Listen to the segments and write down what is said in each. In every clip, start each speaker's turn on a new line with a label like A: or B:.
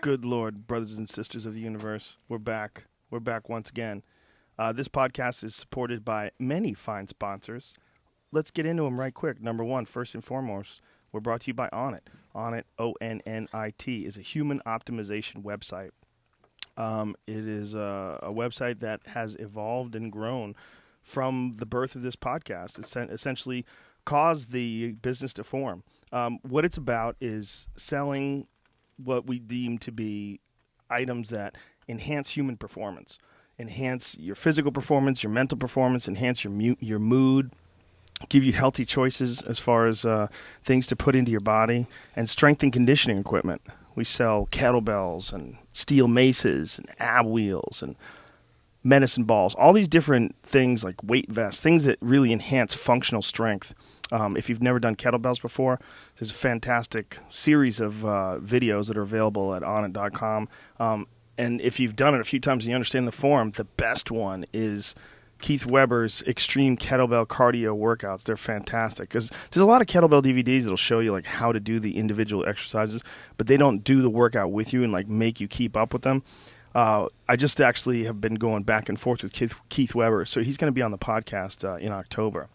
A: Good Lord, brothers and sisters of the universe, we're back. We're back once again. This podcast is supported by many fine sponsors. Let's get into them right quick. Number one, first and foremost, we're brought to you by Onnit. Onnit, O-N-N-I-T, is a human optimization website. It is a website that has evolved and grown from the birth of this podcast. It's essentially caused the business to form. What it's about is selling what we deem to be items that enhance human performance, enhance your physical performance, your mental performance, enhance your mood, give you healthy choices as far as things to put into your body, and strength and conditioning equipment. We sell kettlebells and steel maces and ab wheels and medicine balls, all these different things like weight vests, things that really enhance functional strength. If you've never done kettlebells before, there's a fantastic series of videos that are available at onnit.com. And if you've done it a few times and you understand the form, the best one is Keith Weber's Extreme Kettlebell Cardio Workouts. They're fantastic because there's a lot of kettlebell DVDs that'll show you like how to do the individual exercises, but they don't do the workout with you and like make you keep up with them. I just actually have been going back and forth with Keith Weber, so he's going to be on the podcast in October.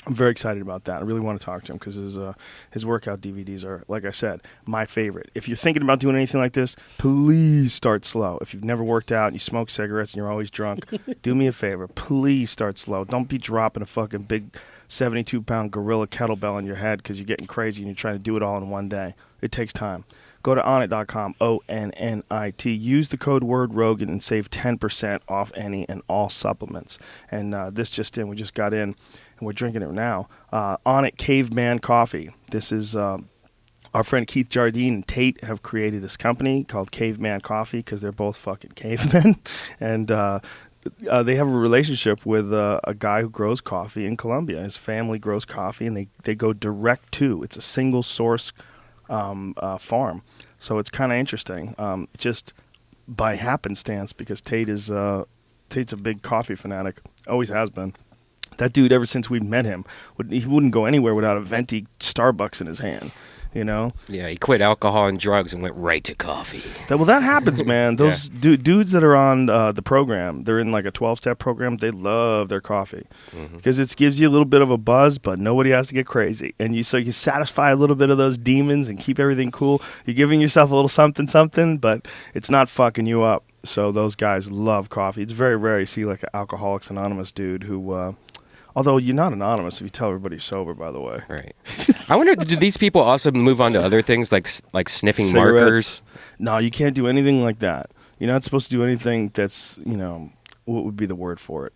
A: I'm very excited about that. I really want to talk to him because his workout DVDs are, like I said, my favorite. If you're thinking about doing anything like this, please start slow. If you've never worked out and you smoke cigarettes and you're always drunk, do me a favor. Please start slow. Don't be dropping a fucking big 72-pound gorilla kettlebell on your head because you're getting crazy and you're trying to do it all in one day. It takes time. Go to onnit.com, O-N-N-I-T. Use the code word Rogan and save 10% off any and all supplements. And this just in, we just got in. And we're drinking it now. Onnit Caveman Coffee. This is our friend Keith Jardine and Tate have created this company called Caveman Coffee because they're both fucking cavemen. And they have a relationship with a guy who grows coffee in Colombia. His family grows coffee, and they go direct to. It's a single source farm. So it's kind of interesting. Just by happenstance, because Tate's a big coffee fanatic. Always has been. That dude, ever since we met him, he wouldn't go anywhere without a venti Starbucks in his hand, you know?
B: Yeah, he quit alcohol and drugs and went right to coffee.
A: That happens, man. Those dudes that are on the program, they're in like a 12-step program, they love their coffee. Because it gives you a little bit of a buzz, but nobody has to get crazy. And you satisfy a little bit of those demons and keep everything cool. You're giving yourself a little something, but it's not fucking you up. So those guys love coffee. It's very rare you see like an Alcoholics Anonymous dude who... although you're not anonymous if you tell everybody sober, by the way.
B: Right. I wonder, do these people also move on to other things like sniffing
A: Cigarettes.
B: Markers?
A: No, you can't do anything like that. You're not supposed to do anything that's, what would be the word for it?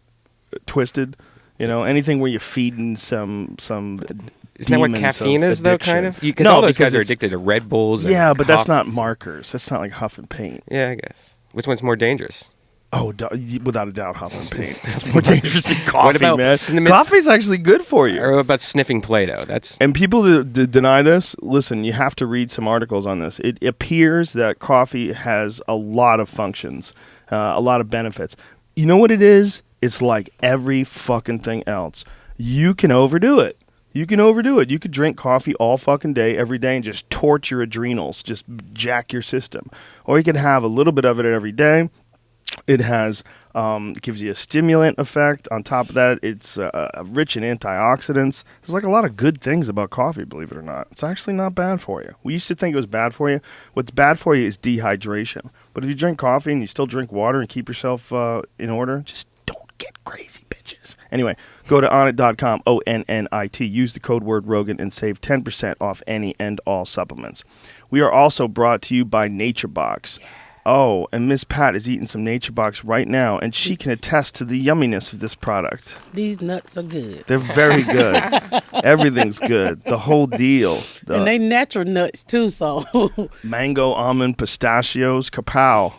A: Twisted. Anything where you're feeding some
B: Isn't that what caffeine is, though, kind of?
A: No,
B: all those guys are addicted to Red Bulls and
A: yeah, but
B: coffees.
A: that's not markers. That's not like huff and paint.
B: Yeah, I guess. Which one's more dangerous?
A: Oh, without a doubt, huff and paint. It's more dangerous than coffee,
B: What about
A: man. Coffee's actually good for you.
B: Or what about sniffing Play-Doh?
A: And people that deny this, listen, you have to read some articles on this. It appears that coffee has a lot of functions, a lot of benefits. You know what it is? It's like every fucking thing else. You can overdo it. You could drink coffee all fucking day, every day, and just torch your adrenals, just jack your system. Or you could have a little bit of it every day. It has it gives you a stimulant effect. On top of that, it's rich in antioxidants. There's like a lot of good things about coffee, believe it or not. It's actually not bad for you. We used to think it was bad for you. What's bad for you is dehydration. But if you drink coffee and you still drink water and keep yourself in order, just don't get crazy, bitches. Anyway, go to onnit.com, O-N-N-I-T. Use the code word Rogan and save 10% off any and all supplements. We are also brought to you by NatureBox. Oh, and Miss Pat is eating some NatureBox right now, and she can attest to the yumminess of this product.
C: These nuts are good.
A: They're very good. Everything's good. The whole deal.
C: And they natural nuts, too, so.
A: Mango, almond, pistachios, kapow.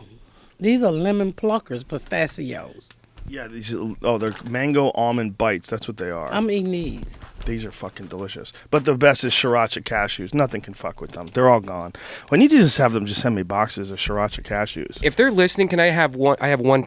C: These are lemon pluckers, pistachios.
A: Yeah, they're mango almond bites. That's what they are.
C: I'm eating these.
A: These are fucking delicious. But the best is sriracha cashews. Nothing can fuck with them. They're all gone. We need to just have them just send me boxes of sriracha cashews.
B: If they're listening, can I have one? I have one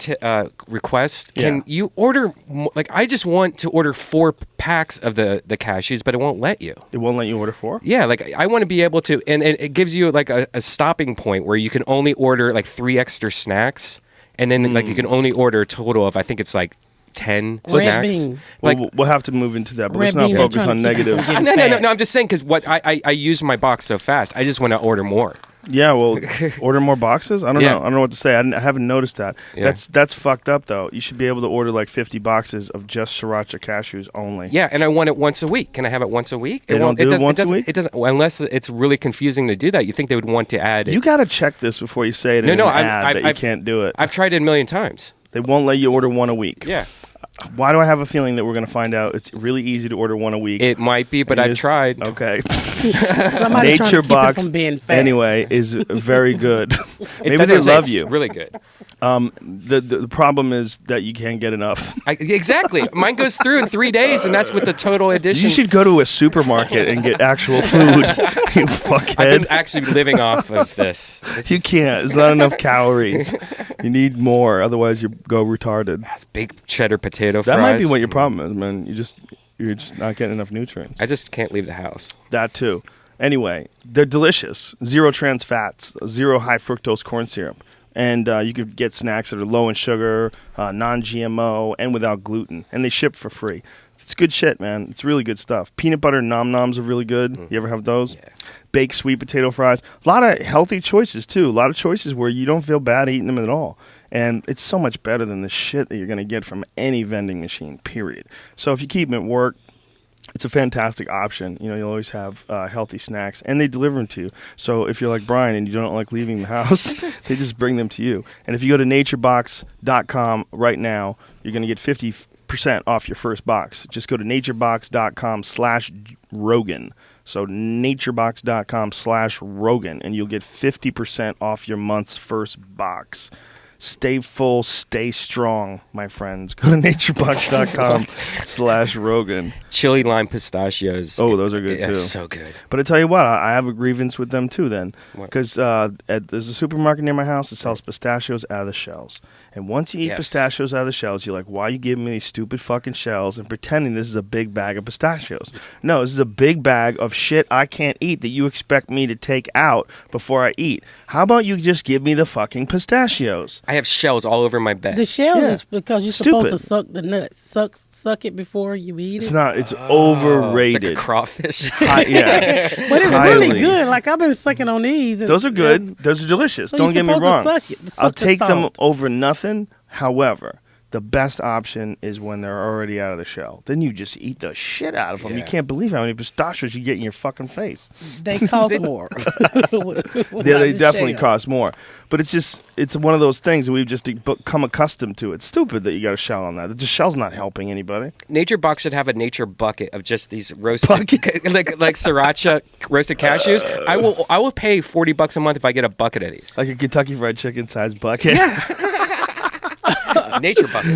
B: request. Can you order? Like, I just want to order 4 packs of the cashews, but it won't let you.
A: It won't let you order 4?
B: Yeah, like I want to be able to, and it gives you like a stopping point where you can only order like 3 extra snacks. And then, like, you can only order a total of, I think it's like 10
C: Red
B: snacks.
C: bean.
B: Like,
A: We'll have to move into that, but
C: Red
A: let's not
C: bean,
A: focus
C: they're
A: on
C: trying to keep
A: negative.
C: us from
B: no,
C: getting fat.
B: I'm just saying because what I use my box so fast. I just want to order more.
A: Yeah, well, order more boxes? I don't
B: Yeah.
A: know. I don't know what to say. I haven't noticed that.
B: Yeah.
A: That's fucked up, though. You should be able to order like 50 boxes of just sriracha cashews only.
B: Yeah, and I want it once a week. Can I have it once a week?
A: They don't do it
B: doesn't-
A: once a
B: doesn't-
A: week?
B: It doesn't, unless it's really confusing to do that. You think they would want to add it.
A: You got to check this before you say it in an ad that you can't do it.
B: I've tried it a million times.
A: They won't let you order one a week.
B: Yeah.
A: Why do I have a feeling that we're going to find out it's really easy to order one a week?
B: It might be, but
A: It
B: I've
A: is-
B: tried.
A: Okay.
C: Somebody trying to
A: Nature
C: keep
A: Box,
C: it from being fat.
A: anyway, is very good. Maybe
B: That's
A: they
B: what I'm saying,
A: love
B: it's
A: you.
B: really good.
A: The problem is that you can't get enough.
B: Exactly. Mine goes through in 3 days, and that's with the total edition.
A: You should go to a supermarket and get actual food. You fuckhead.
B: I've been actually living off of this.
A: You can't. There's not enough calories. You need more, otherwise you go retarded.
B: Big cheddar potato
A: That
B: fries.
A: might be what your problem is, man. You're just not getting enough nutrients.
B: I just can't leave the house.
A: That too. Anyway, they're delicious. 0 trans fats, 0 high fructose corn syrup. And you could get snacks that are low in sugar, non-GMO, and without gluten. And they ship for free. It's good shit, man. It's really good stuff. Peanut butter nom-noms are really good. You ever have those?
B: Yeah.
A: Baked sweet potato fries. A lot of healthy choices, too. A lot of choices where you don't feel bad eating them at all. And it's so much better than the shit that you're going to get from any vending machine, period. So if you keep them at work, it's a fantastic option. You know, you'll always have healthy snacks, and they deliver them to you. So if you're like Brian and you don't like leaving the house, they just bring them to you. And if you go to naturebox.com right now, you're going to get 50% off your first box. Just go to naturebox.com/Rogan. So naturebox.com/Rogan, and you'll get 50% off your month's first box. Stay full, stay strong, my friends. Go to naturebox.com/Rogan.
B: Chili lime pistachios.
A: Oh, those are good
B: Yeah,
A: too.
B: so good.
A: But I tell you what, I have a grievance with them too then.
B: What?
A: Because there's a supermarket near my house that sells pistachios out of the shells. And once you eat
B: Yes.
A: pistachios out of the shells, you're like, why are you giving me these stupid fucking shells and pretending this is a big bag of pistachios? No, this is a big bag of shit I can't eat that you expect me to take out before I eat. How about you just give me the fucking pistachios?
B: I have shells all over my bed.
C: The shells
A: Yeah.
C: is because you're supposed to
A: Stupid.
C: suck the nuts. Suck it before you eat it.
A: It's not, it's
B: It's
A: overrated.
B: like a crawfish.
A: Yeah.
C: But it's
A: Highly.
C: really good. Like I've been sucking on these. And,
A: Those are good. Those are delicious.
C: So
A: Don't
C: you're
A: get me
C: supposed to
A: wrong.
C: suck it. Suck
A: I'll
C: the
A: take them
C: salt.
A: over nothing. However, the best option is when they're already out of the shell. Then you just eat the shit out of them. You
B: Yeah.
A: can't believe how many pistachios you get in your fucking face.
C: They cost more.
A: Yeah, they definitely cost more. But it's one of those things that we've just become accustomed to. It's stupid that you got a shell on that. The shell's not helping anybody.
B: Nature Box should have a nature bucket of just these roasted, like sriracha roasted cashews. I will pay $40 a month if I get a bucket of these.
A: Like a Kentucky Fried Chicken sized bucket.
B: Nature bucket.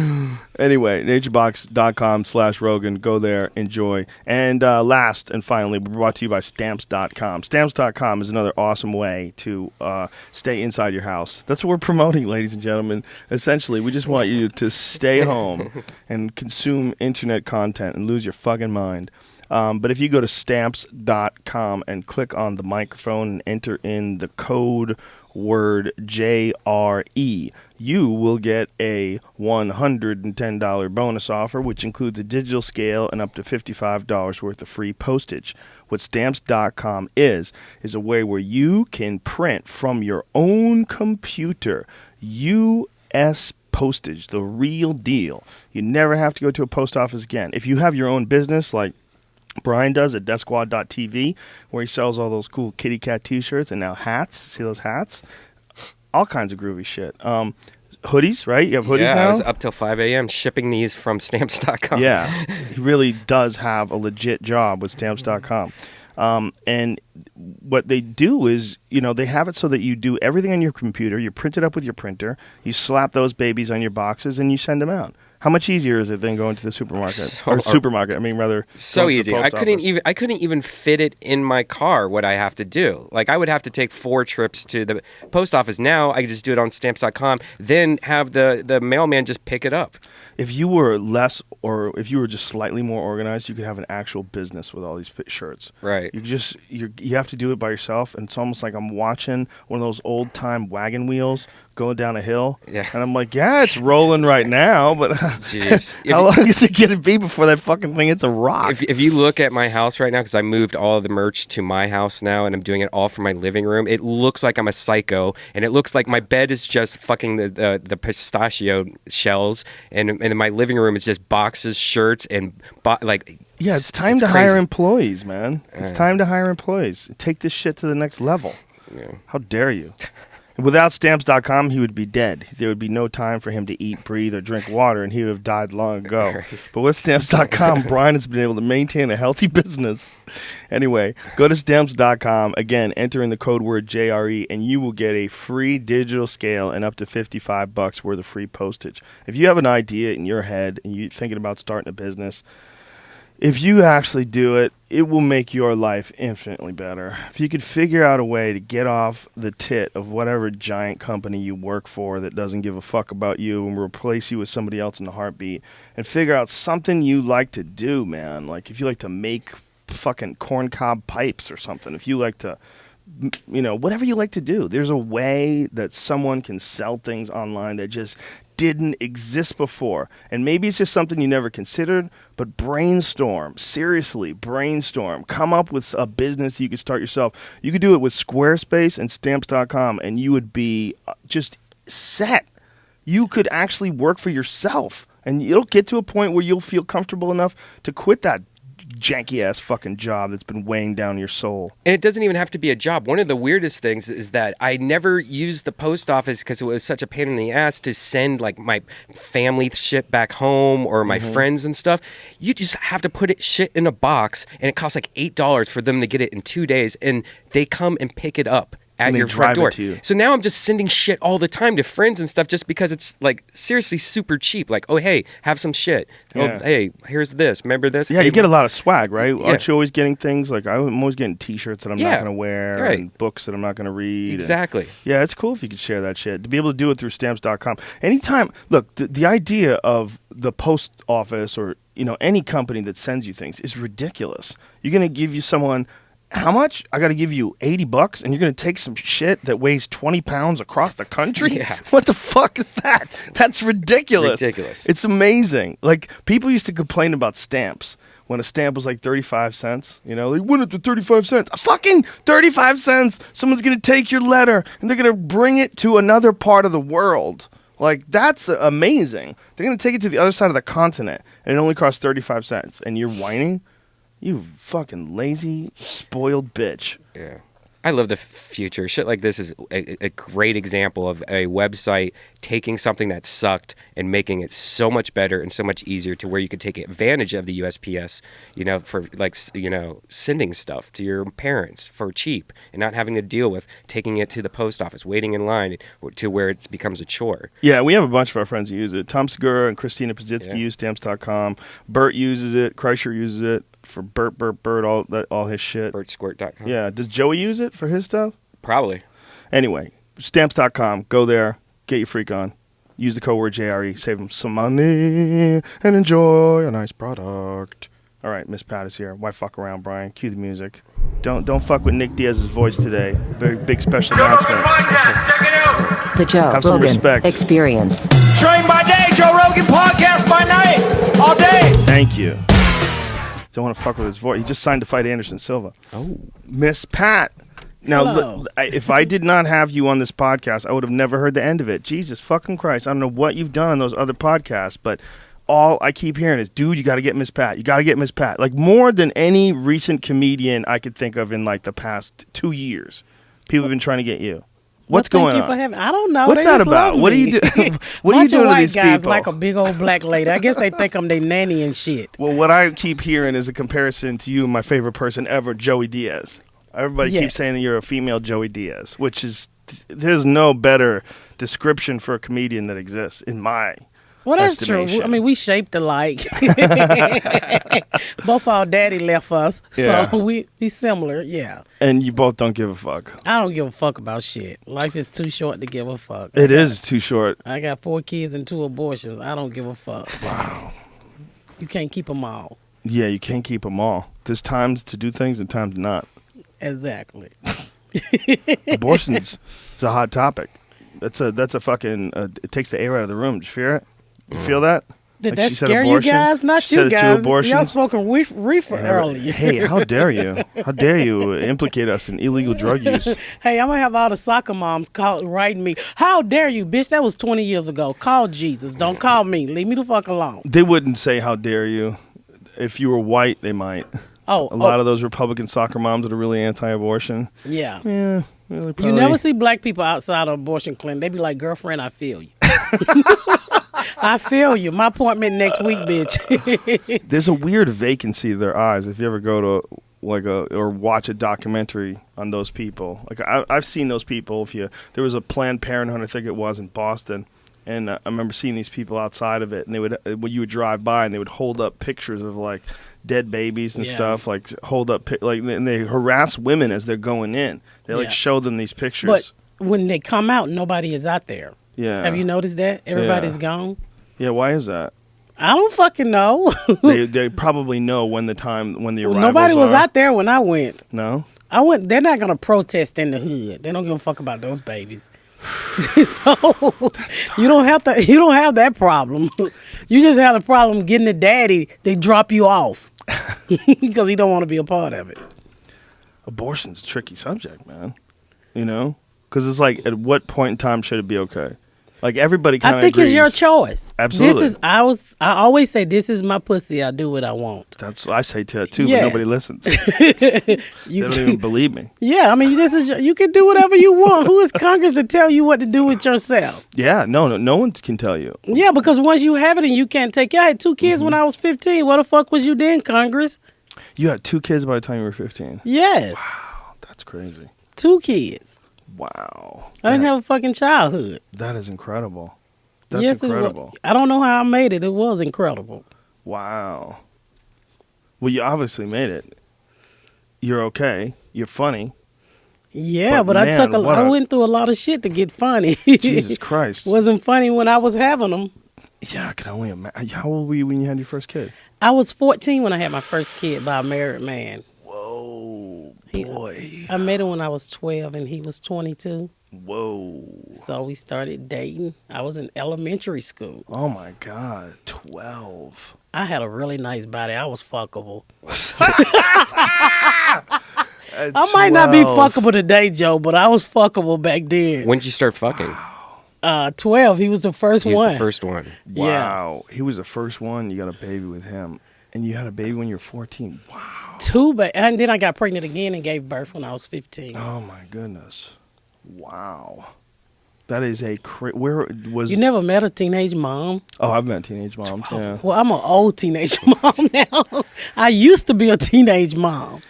A: Anyway, naturebox.com/Rogan. Go there, enjoy. And last and finally, we're brought to you by Stamps.com. Stamps.com is another awesome way to stay inside your house. That's what we're promoting, ladies and gentlemen. Essentially, we just want you to stay home and consume internet content and lose your fucking mind. But if you go to Stamps.com and click on the microphone and enter in the code word JRE, you will get a $110 bonus offer, which includes a digital scale and up to $55 worth of free postage. What Stamps.com is a way where you can print from your own computer U.S. postage, the real deal. You never have to go to a post office again. If you have your own business, like Brian does at DeathSquad.tv, where he sells all those cool kitty cat t-shirts and now hats. See those hats? All kinds of groovy shit. Hoodies, right? You have hoodies
B: Yeah,
A: now?
B: I was up till 5 a.m. shipping these from Stamps.com.
A: Yeah. He really does have a legit job with Stamps.com. And what they do is, they have it so that you do everything on your computer. You print it up with your printer. You slap those babies on your boxes and you send them out. How much easier is it than going to the supermarket? I mean, rather.
B: So
A: going to the
B: easy.
A: post office?
B: I couldn't even fit it in my car. What I have to do, like I would have to take 4 trips to the post office. Now I can just do it on stamps.com. Then have the mailman just pick it up.
A: If you were less, or if you were just slightly more organized, you could have an actual business with all these shirts.
B: Right.
A: You have to do it by yourself, and it's almost like I'm watching one of those old time wagon wheels going down a hill.
B: Yeah.
A: And I'm like, yeah, it's rolling right now, but
B: Jeez.
A: how long is it gonna be before that fucking thing hits a rock?
B: If you look at my house right now, because I moved all of the merch to my house now, and I'm doing it all from my living room, it looks like I'm a psycho, and it looks like my bed is just fucking the pistachio shells, and my living room is just boxes, shirts, and
A: yeah, it's time to hire employees, man. It's time to hire employees. Take this shit to the next level.
B: Yeah.
A: How dare you? Without Stamps.com, he would be dead. There would be no time for him to eat, breathe, or drink water, and he would have died long ago.
B: Right.
A: But with Stamps.com, Brian has been able to maintain a healthy business. Anyway, go to Stamps.com. Again, enter in the code word JRE, and you will get a free digital scale and up to $55 worth of free postage. If you have an idea in your head and you're thinking about starting a business, if you actually do it, it will make your life infinitely better. If you could figure out a way to get off the tit of whatever giant company you work for that doesn't give a fuck about you and replace you with somebody else in a heartbeat, and figure out something you like to do, man. Like if you like to make fucking corncob pipes or something, if you like to, whatever you like to do, there's a way that someone can sell things online that just didn't exist before. And maybe it's just something you never considered, but brainstorm. Seriously, brainstorm. Come up with a business you could start yourself. You could do it with Squarespace and Stamps.com, and you would be just set. You could actually work for yourself, and you'll get to a point where you'll feel comfortable enough to quit that janky-ass fucking job that's been weighing down your soul.
B: And it doesn't even have to be a job. One of the weirdest things is that I never used the post office because it was such a pain in the ass to send like my family shit back home or my friends and stuff. You just have to put shit in a box, and it costs like $8 for them to get it in 2 days, and they come and pick it up at your front door. So now I'm just sending shit all the time to friends and stuff just because it's like seriously super cheap. Like, oh, hey, have some shit.
A: Yeah.
B: Oh, hey, here's this. Remember this?
A: Yeah,
B: hey,
A: you get a lot of swag, right?
B: Yeah.
A: Aren't you always getting things like I'm always getting T-shirts that I'm not going to wear,
B: right,
A: and books that I'm not going to read.
B: Exactly.
A: Yeah, it's cool if you could share that shit. To be able to do it through Stamps.com. Anytime, look, the idea of the post office or any company that sends you things is ridiculous. You're going to give you someone. How much? I got to give you $80, and you're going to take some shit that weighs 20 pounds across the country?
B: Yeah.
A: What the fuck is that? That's ridiculous.
B: Ridiculous.
A: It's amazing. Like, people used to complain about stamps when a stamp was like 35 cents. They went up to 35 cents. Fucking 35 cents. Someone's going to take your letter, and they're going to bring it to another part of the world. Like, that's amazing. They're going to take it to the other side of the continent, and it only costs 35 cents. And you're whining? You fucking lazy, spoiled bitch.
B: Yeah. I love the future. Shit like this is a great example of a website taking something that sucked and making it so much better and so much easier to where you could take advantage of the USPS, for sending stuff to your parents for cheap and not having to deal with taking it to the post office, waiting in line to where it becomes a chore.
A: Yeah, we have a bunch of our friends who use it. Tom Segura and Christina Pazitsky use Stamps.com. Bert uses it. Kreischer uses it. For Bert, all his shit.
B: BertSquirt.com.
A: Yeah. Does Joey use it for his stuff?
B: Probably.
A: Anyway, Stamps.com. Go there. Get your freak on. Use the code word JRE. Save them some money and enjoy a nice product. All right, Miss Pat is here. Why fuck around, Brian? Cue the music. Don't fuck with Nick Diaz's voice today. Very big special announcement.
D: Check it out.
E: The Joe
A: Have some
E: Rogan
A: respect.
E: Experience.
D: Train by day, Joe Rogan podcast by night, all day.
A: Thank you. Don't want to fuck with his voice. He just signed to fight Anderson Silva.
B: Oh.
A: Miss Pat. Now,
C: Hello.
A: if I did not have you on this podcast, I would have never heard the end of it. Jesus fucking Christ. I don't know what you've done on those other podcasts, but all I keep hearing is, dude, you got to get Miss Pat. You got to get Miss Pat. Like, more than any recent comedian I could think of in, like, the past 2 years. People have been trying to get you. What's going
C: Thank you
A: on?
C: for having. I don't know.
A: What's
C: They
A: that
C: just
A: about?
C: love
A: What do
C: me.
A: you do? What are you
C: Bunch of
A: doing to
C: white
A: these
C: guys
A: people?
C: like a big old black lady. I guess they think I'm their nanny and shit.
A: Well, what I keep hearing is a comparison to you and my favorite person ever, Joey Diaz. Everybody keeps
C: Yes.
A: saying that you're a female Joey Diaz, which is, there's no better description for a comedian that exists, in my
C: Well, that's true.
A: estimation.
C: I mean, we shaped alike. Both our daddy left us,
A: Yeah.
C: so we similar. Yeah.
A: And you both don't give a fuck.
C: I don't give a fuck about shit. Life is too short to give a fuck.
A: It is too short.
C: I got 4 kids and 2 abortions. I don't give a fuck.
A: Wow.
C: You can't keep them all.
A: Yeah, you can't keep them all. There's times to do things and times not.
C: Exactly.
A: Abortions, it's a hot topic. That's a fucking. It takes the air out of the room. Did you hear it? You feel that?
C: Did
A: Like
C: that
A: she said
C: scare
A: abortion?
C: you guys? Not
A: She
C: you
A: said it to
C: guys.
A: abortions?
C: Y'all smoking reefer earlier.
A: Hey, how dare you? How dare you implicate us in illegal drug use?
C: Hey, I'm gonna have all the soccer moms writing me. How dare you, bitch? That was 20 years ago. Call Jesus. Don't call me. Leave me the fuck alone.
A: They wouldn't say "how dare you." If you were white, they might.
C: Oh,
A: A lot of those Republican soccer moms that are really anti-abortion.
C: yeah.
A: Yeah, really
C: You
A: probably.
C: never see black people outside of abortion clinic. They be like, girlfriend, I feel you. I feel you. My appointment next week, bitch.
A: There's a weird vacancy in their eyes. If you ever go to or watch a documentary on those people, like I've seen those people. There was a Planned Parenthood, I think it was in Boston, and I remember seeing these people outside of it, and they would when you would drive by, and they would hold up pictures of like dead babies and
C: Yeah.
A: stuff, like hold up and they harass women as they're going in. They like
C: Yeah.
A: show them these pictures.
C: But when they come out, nobody is out there.
A: Yeah.
C: Have you noticed that? Everybody's gone.
A: Yeah, why is that?
C: I don't fucking know.
A: they probably know when the arrivals
C: Nobody was
A: are.
C: out there when I went.
A: No?
C: I went. They're not gonna protest in the hood. They don't give a fuck about those babies. So you don't have to. You don't have that problem. You just have the problem getting the daddy. They drop you off because he don't want to be a part of it.
A: Abortion's a tricky subject, man. You know? Because it's like, at what point in time should it be okay? Like, everybody kind
C: I
A: of
C: think
A: agrees.
C: it's your choice.
A: Absolutely.
C: This is. I always say this is my pussy. I do what I want.
A: That's what I say to it, too,
C: Yes.
A: but nobody listens. They
C: You
A: don't even believe me.
C: Yeah, I mean, this is you can do whatever you want. Who is Congress to tell you what to do with yourself?
A: Yeah, no one can tell you.
C: Yeah, because once you have it and you can't take it. I had 2 kids when I was 15. What the fuck was you then, Congress?
A: You had 2 kids by the time you were 15.
C: Yes,
A: That's crazy.
C: 2 kids.
A: Wow.
C: I didn't have a fucking childhood.
A: That is incredible. That's
C: Yes,
A: incredible.
C: I don't know how I made it. It was incredible.
A: Wow. Well, you obviously made it. You're okay. You're funny.
C: Yeah,
A: But
C: but
A: man,
C: I went through a lot of shit to get funny.
A: Jesus Christ.
C: Wasn't funny when I was having them.
A: Yeah, I can only imagine. How old were you when you had your first kid?
C: I was 14 when I had my first kid by a married man.
A: Whoa, boy.
C: I met him when I was 12 and he was 22.
A: Whoa.
C: So we started dating. I was in elementary school.
A: Oh, my God. 12.
C: I had a really nice body. I was fuckable. I might not be fuckable today, Joe, but I was fuckable back then.
B: When did you start fucking?
C: 12. He was the first
B: He was
C: one.
B: the first one.
A: Wow. He was the first one. You got a baby with him. And you had a baby when you were 14. Wow.
C: 2, and then I got pregnant again and gave birth when I was 15.
A: Oh, my goodness. Wow. That is where was...
C: You never met a teenage mom?
A: Oh, I've met teenage moms, yeah.
C: Well, I'm an old teenage mom now. I used to be a teenage mom.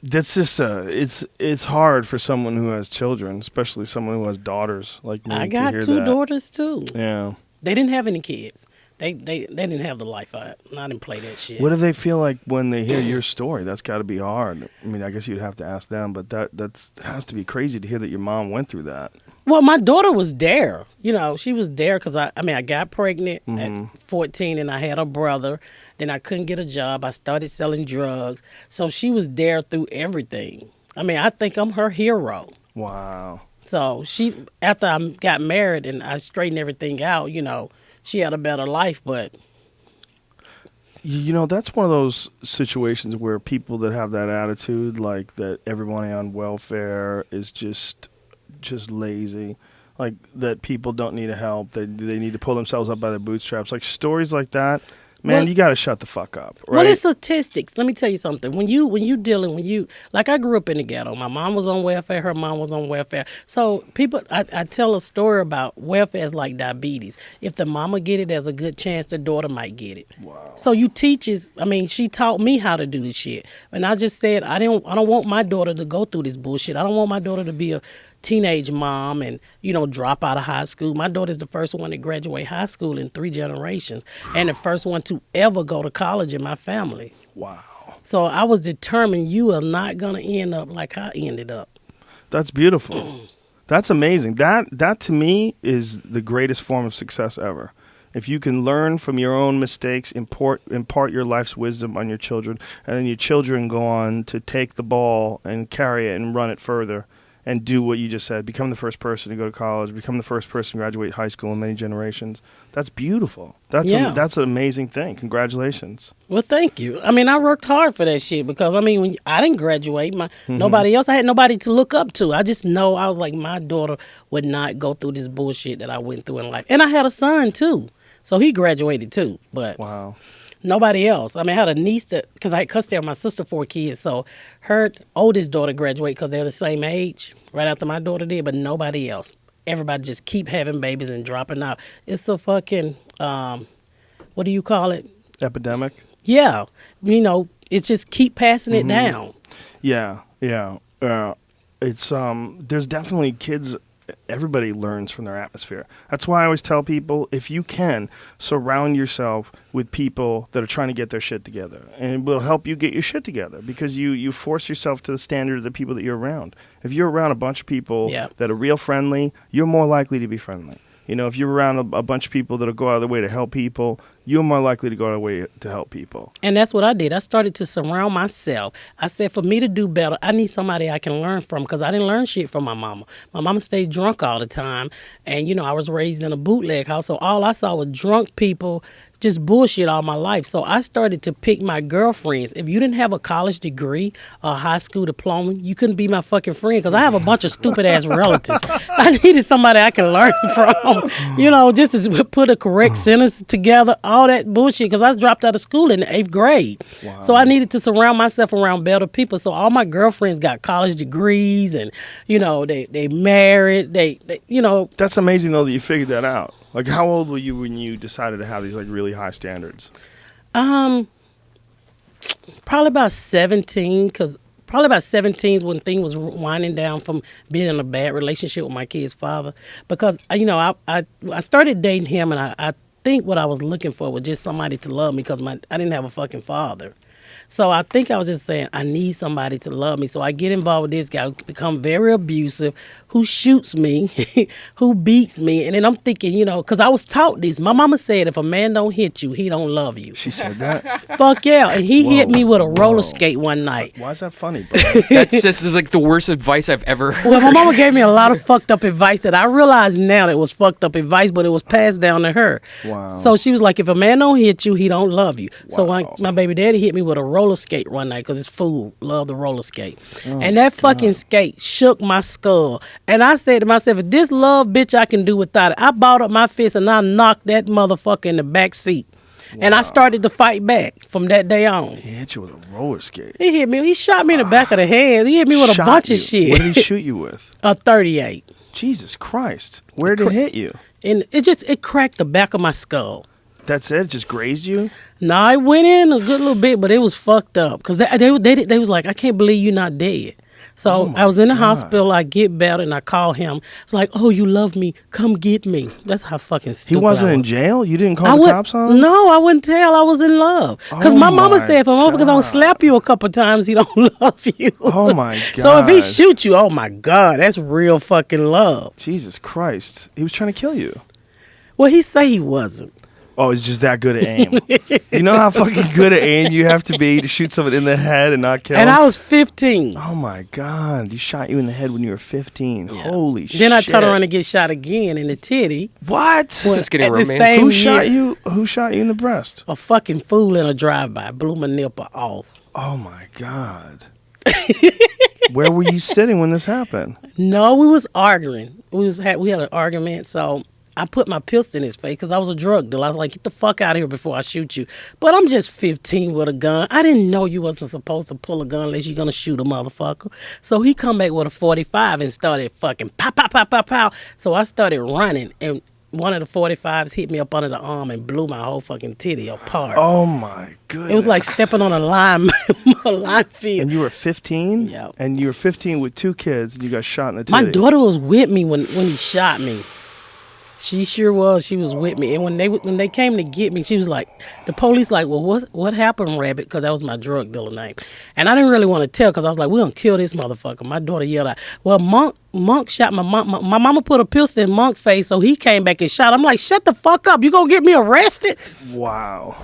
A: That's just it's hard for someone who has children, especially someone who has daughters like me.
C: I
A: to
C: got
A: hear
C: 2
A: that.
C: daughters too.
A: Yeah.
C: They didn't have any kids. They didn't have the life I didn't play that shit.
A: What do they feel like when they hear your story? That's got to be hard. I mean, I guess you'd have to ask them, but that has to be crazy to hear that your mom went through that.
C: Well, my daughter was there. You know, she was there because I got pregnant at 14 and I had a brother. Then I couldn't get a job. I started selling drugs. So she was there through everything. I mean, I think I'm her hero.
A: Wow.
C: So after I got married and I straightened everything out, you know, she had a better life, but
A: You know, that's one of those situations where people that have that attitude, like that everybody on welfare is just lazy, like that people don't need help, they need to pull themselves up by their bootstraps, like stories like that. Man,
C: Well-
A: you got to shut the fuck up, right?
C: Well, it's statistics. Let me tell you something. When you dealing, like I grew up in the ghetto. My mom was on welfare. Her mom was on welfare. So people, I tell a story about welfare is like diabetes. If the mama get it, there's a good chance the daughter might get it.
A: Wow.
C: So she taught me how to do this shit. And I just said, I don't want my daughter to go through this bullshit. I don't want my daughter to be teenage mom and, drop out of high school. My daughter's the first one to graduate high school in 3 generations and the first one to ever go to college in my family.
A: Wow.
C: So I was determined you are not going to end up like I ended up.
A: That's beautiful. That's amazing. That to me is the greatest form of success ever. If you can learn from your own mistakes, impart your life's wisdom on your children, and then your children go on to take the ball and carry it and run it further and do what you just said, become the first person to go to college, become the first person to graduate high school in many generations. That's beautiful. That's an amazing thing. Congratulations.
C: Well, thank you. I mean, I worked hard for that shit because, when I didn't graduate, nobody else, I had nobody to look up to. I just know, I was like, my daughter would not go through this bullshit that I went through in life. And I had a son, too. So he graduated too, but
A: wow.
C: Nobody else. I had a niece because I had custody of my sister 4 kids, so her oldest daughter graduated because they're the same age, right after my daughter did, but nobody else. Everybody just keep having babies and dropping out. It's a fucking, what do you call it?
A: Epidemic?
C: Yeah. It's just keep passing it down.
A: Yeah. It's, there's definitely kids. Everybody learns from their atmosphere. That's why I always tell people, if you can, surround yourself with people that are trying to get their shit together. And it will help you get your shit together because you force yourself to the standard of the people that you're around. If you're around a bunch of people that are real friendly, you're more likely to be friendly. If you're around a bunch of people that'll go out of their way to help people, you're more likely to go out of their way to help people.
C: And that's what I did. I started to surround myself. I said, for me to do better, I need somebody I can learn from because I didn't learn shit from my mama. My mama stayed drunk all the time. And, I was raised in a bootleg house, so all I saw was drunk people, just bullshit all my life. So I started to pick my girlfriends. If you didn't have a college degree or a high school diploma, you couldn't be my fucking friend because I have a bunch of stupid ass relatives. I needed somebody I can learn from, just to put a correct sentence together, all that bullshit because I dropped out of school in the 8th grade. Wow. So I needed to surround myself around better people. So all my girlfriends got college degrees and, they married, they.
A: That's amazing though that you figured that out. Like, how old were you when you decided to have these like really high standards?
C: Probably about 17, because probably about 17 is when things was winding down from being in a bad relationship with my kid's father. Because, I started dating him, and I think what I was looking for was just somebody to love me because I didn't have a fucking father. So I think I was just saying, I need somebody to love me. So I get involved with this guy who become very abusive, who shoots me, who beats me. And then I'm thinking, because I was taught this. My mama said, if a man don't hit you, he don't love you.
A: She said that?
C: Fuck yeah. And he hit me with a roller skate one night.
A: Why is that funny, bro?
B: That just is like the worst advice I've ever heard.
C: Well, my mama gave me a lot of fucked up advice that I realize now that it was fucked up advice, but it was passed down to her.
A: Wow.
C: So she was like, if a man don't hit you, he don't love you.
A: Wow.
C: So my baby daddy hit me with a roller skate one night because his fool loved the roller skate. And that fucking skate shook my skull. And I said to myself, if this love bitch I can do without it, I balled up my fist and I knocked that motherfucker in the back seat. Wow. And I started to fight back from that day on.
A: He hit you with a roller skate.
C: He hit me. He shot me in the back of the head. He hit me with a bunch of shit.
A: What did he shoot you with?
C: A 38.
A: Jesus Christ. Where did it hit you?
C: And it cracked the back of my skull.
A: That's it? It just grazed you?
C: No, I went in a good little bit, but it was fucked up. Because they was like, I can't believe you're not dead. So I was in the hospital. I get better, and I call him. It's like, oh, you love me. Come get me. That's how fucking stupid
A: He wasn't in jail? You didn't call the cops on him?
C: No, I wouldn't tell. I was in love. Because my mama said, if a motherfucker don't slap you a couple times, he don't love you.
A: Oh, my God.
C: So if he shoot you, oh, my God, that's real fucking love.
A: Jesus Christ. He was trying to kill you.
C: Well, he say he wasn't.
A: Oh, he's just that good at aim. You know how fucking good at aim you have to be to shoot someone in the head and not kill him?
C: And I was 15.
A: Oh, my God. He shot you in the head when you were 15. Yeah. Holy shit.
C: Then I turned around and get shot again in the titty.
A: What?
B: This is getting romantic.
A: Who shot you in the breast?
C: A fucking fool in a drive-by. Blew my nipple off.
A: Oh, my God. Where were you sitting when this happened?
C: No, we was arguing. We had an argument, so I put my pistol in his face because I was a drug dealer. I was like, get the fuck out of here before I shoot you. But I'm just 15 with a gun. I didn't know you wasn't supposed to pull a gun unless you're going to shoot a motherfucker. So he come back with a 45 and started fucking pow, pow, pow, pow, pow. So I started running. And one of the 45s hit me up under the arm and blew my whole fucking titty apart.
A: Oh my goodness!
C: It was like stepping on a line field.
A: And you were 15.
C: Yeah.
A: And you were 15 with 2 kids, and you got shot in the titty.
C: My daughter was with me when he shot me. She sure was. She was with me. And when they came to get me, she was like, the police like, well, what happened, Rabbit? Because that was my drug dealer name. And I didn't really want to tell because I was like, we're going to kill this motherfucker. My daughter yelled out, well, Monk shot my mom. My mama put a pistol in Monk's face, so he came back and shot. I'm like, shut the fuck up. You going to get me arrested?
A: Wow.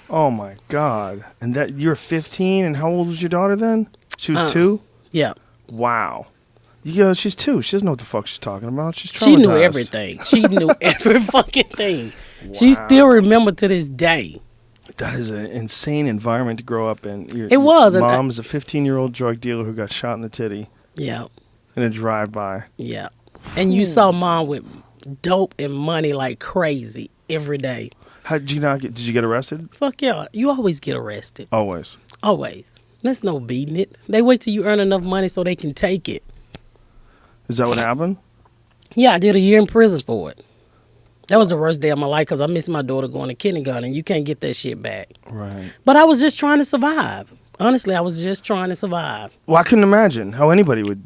A: Oh, my God. And that you're 15, and how old was your daughter then? She was 2?
C: Yeah.
A: Wow. She's 2. She doesn't know what the fuck she's talking about. She's traumatized.
C: She knew everything. She knew every fucking thing. Wow. She still remembered to this day.
A: That is an insane environment to grow up in.
C: It was.
A: Your mom is a 15-year-old drug dealer who got shot in the titty.
C: Yeah.
A: In a drive-by.
C: Yeah. And you saw mom with dope and money like crazy every day.
A: How did you not get? Did you get arrested?
C: Fuck yeah. You always get arrested.
A: Always.
C: Always. There's no beating it. They wait till you earn enough money so they can take it.
A: Is that what happened?
C: Yeah, I did a year in prison for it. That was the worst day of my life because I missed my daughter going to kindergarten. You can't get that shit back.
A: Right.
C: But I was just trying to survive. Honestly, I was just trying to survive.
A: Well, I couldn't imagine how anybody would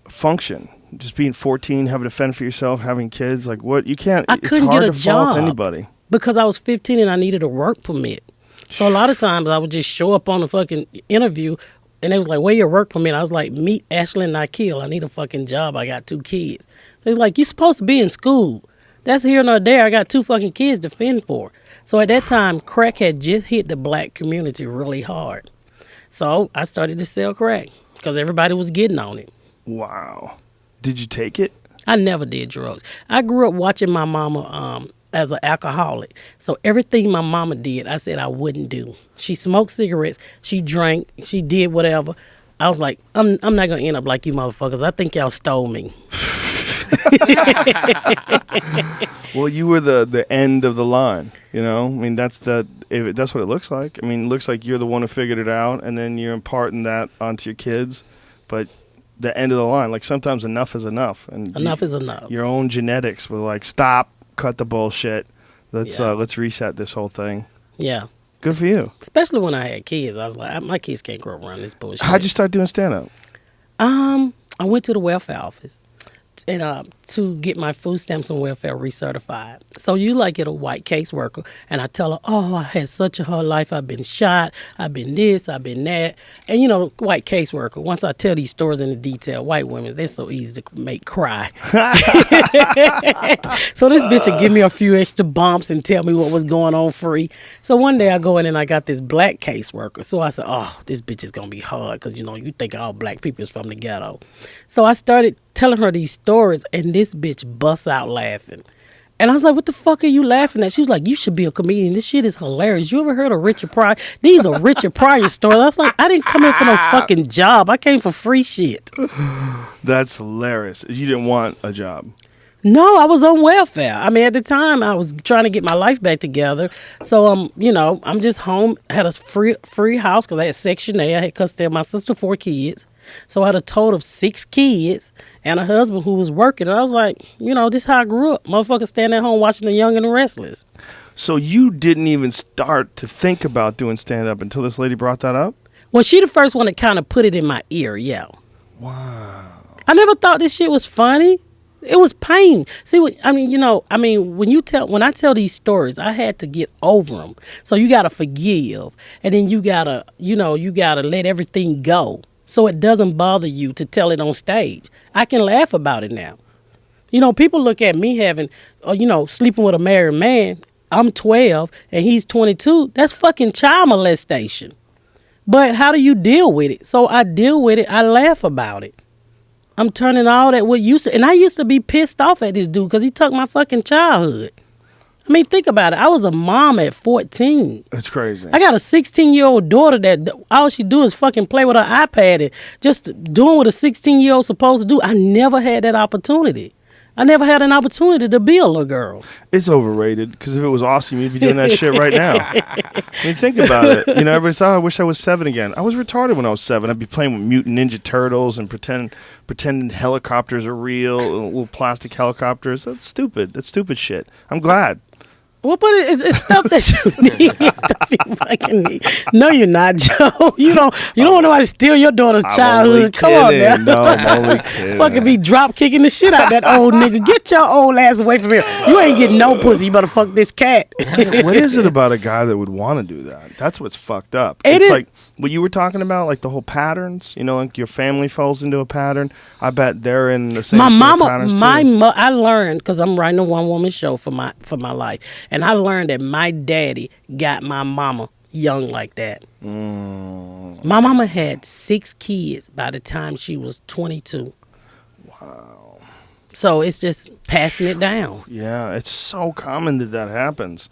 A: function. Just being 14, having to fend for yourself, having kids. Like, what? You can't.
C: I couldn't
A: it's hard
C: get a
A: to
C: job.
A: fault anybody.
C: Because I was 15 and I needed a work permit. So a lot of times I would just show up on the fucking interview and they was like, where your work permit? I was like, meet Ashley and Nikhil. I need a fucking job. I got 2 kids. They was like, you supposed to be in school. That's here nor there. I got 2 fucking kids to fend for. So at that time, crack had just hit the black community really hard. So I started to sell crack because everybody was getting on it.
A: Wow. Did you take it?
C: I never did drugs. I grew up watching my mama as an alcoholic. So everything my mama did, I said I wouldn't do. She smoked cigarettes. She drank. She did whatever. I was like, I'm not going to end up like you motherfuckers. I think y'all stole me.
A: Well, you were the end of the line, you know? I mean, that's what it looks like. I mean, it looks like you're the one who figured it out, and then you're imparting that onto your kids. But the end of the line, like sometimes enough is enough. And
C: enough is enough.
A: Your own genetics were like, stop, cut the bullshit. Let's reset this whole thing.
C: Yeah.
A: Good for you.
C: Especially when I had kids. I was like, my kids can't grow up around this bullshit.
A: How'd you start doing stand-up?
C: I went to the welfare office and to get my food stamps and welfare recertified. So you like get a white caseworker, and I tell her, oh, I had such a hard life. I've been shot. I've been this. I've been that. And, you know, white caseworker, once I tell these stories in the detail, white women, they're so easy to make cry. So this bitch would give me a few extra bumps and tell me what was going on free. So one day I go in and I got this black caseworker. So I said, oh, this bitch is going to be hard because, you know, you think all black people is from the ghetto. So I started telling her these stories, and this bitch busts out laughing. And I was like, what the fuck are you laughing at? She was like, you should be a comedian. This shit is hilarious. You ever heard of Richard Pryor? These are Richard Pryor stories. I was like, I didn't come in for no fucking job. I came for free shit.
A: That's hilarious. You didn't want a job.
C: No, I was on welfare. I mean, at the time, I was trying to get my life back together. So, you know, I'm just home. I had a free house because I had Section A. I had custody of my sister, 4 kids. So I had a total of 6 kids and a husband who was working. And I was like, you know, this is how I grew up. Motherfuckers standing at home watching The Young and the Restless.
A: So you didn't even start to think about doing stand-up until this lady brought that up?
C: Well, she the first one to kind of put it in my ear, yeah.
A: Wow.
C: I never thought this shit was funny. It was pain. See, when I tell these stories, I had to get over them. So you got to forgive. And then you got to let everything go. So it doesn't bother you to tell it on stage. I can laugh about it now. You know, people look at me having, sleeping with a married man. I'm 12 and he's 22. That's fucking child molestation. But how do you deal with it? So I deal with it. I laugh about it. I'm turning all that and I used to be pissed off at this dude because he took my fucking childhood. I mean, think about it. I was a mom at 14.
A: That's crazy.
C: I got a 16-year-old daughter that all she do is fucking play with her iPad and just doing what a 16-year-old supposed to do. I never had that opportunity. I never had an opportunity to be a little girl.
A: It's overrated because if it was awesome, you'd be doing that shit right now. I mean, think about it. You know, everybody says, "Oh, I wish I was 7 again." I was retarded when I was 7. I'd be playing with Mutant Ninja Turtles and pretending helicopters are real, little plastic helicopters. That's stupid. That's stupid shit. I'm glad.
C: Well, but it's stuff that you need. It's stuff you fucking need. No, you're not, Joe. You don't want nobody to steal your daughter's childhood. Come on now.
A: No, I'm only kidding.
C: Fucking be drop kicking the shit out of that old nigga. Get your old ass away from here. You ain't getting no pussy. You better fuck this cat.
A: What is it about a guy that would want to do that? That's what's fucked up.
C: It
A: it's
C: is.
A: Like what you were talking about, like the whole patterns. You know, like your family falls into a pattern. I bet they're in the same.
C: My
A: sort of
C: mama,
A: patterns too.
C: I learned because I'm writing a one woman show for my life, and I learned that my daddy got my mama young like that. My mama had 6 kids by the time she was 22.
A: Wow.
C: So it's just passing it down.
A: Yeah, it's so common that happens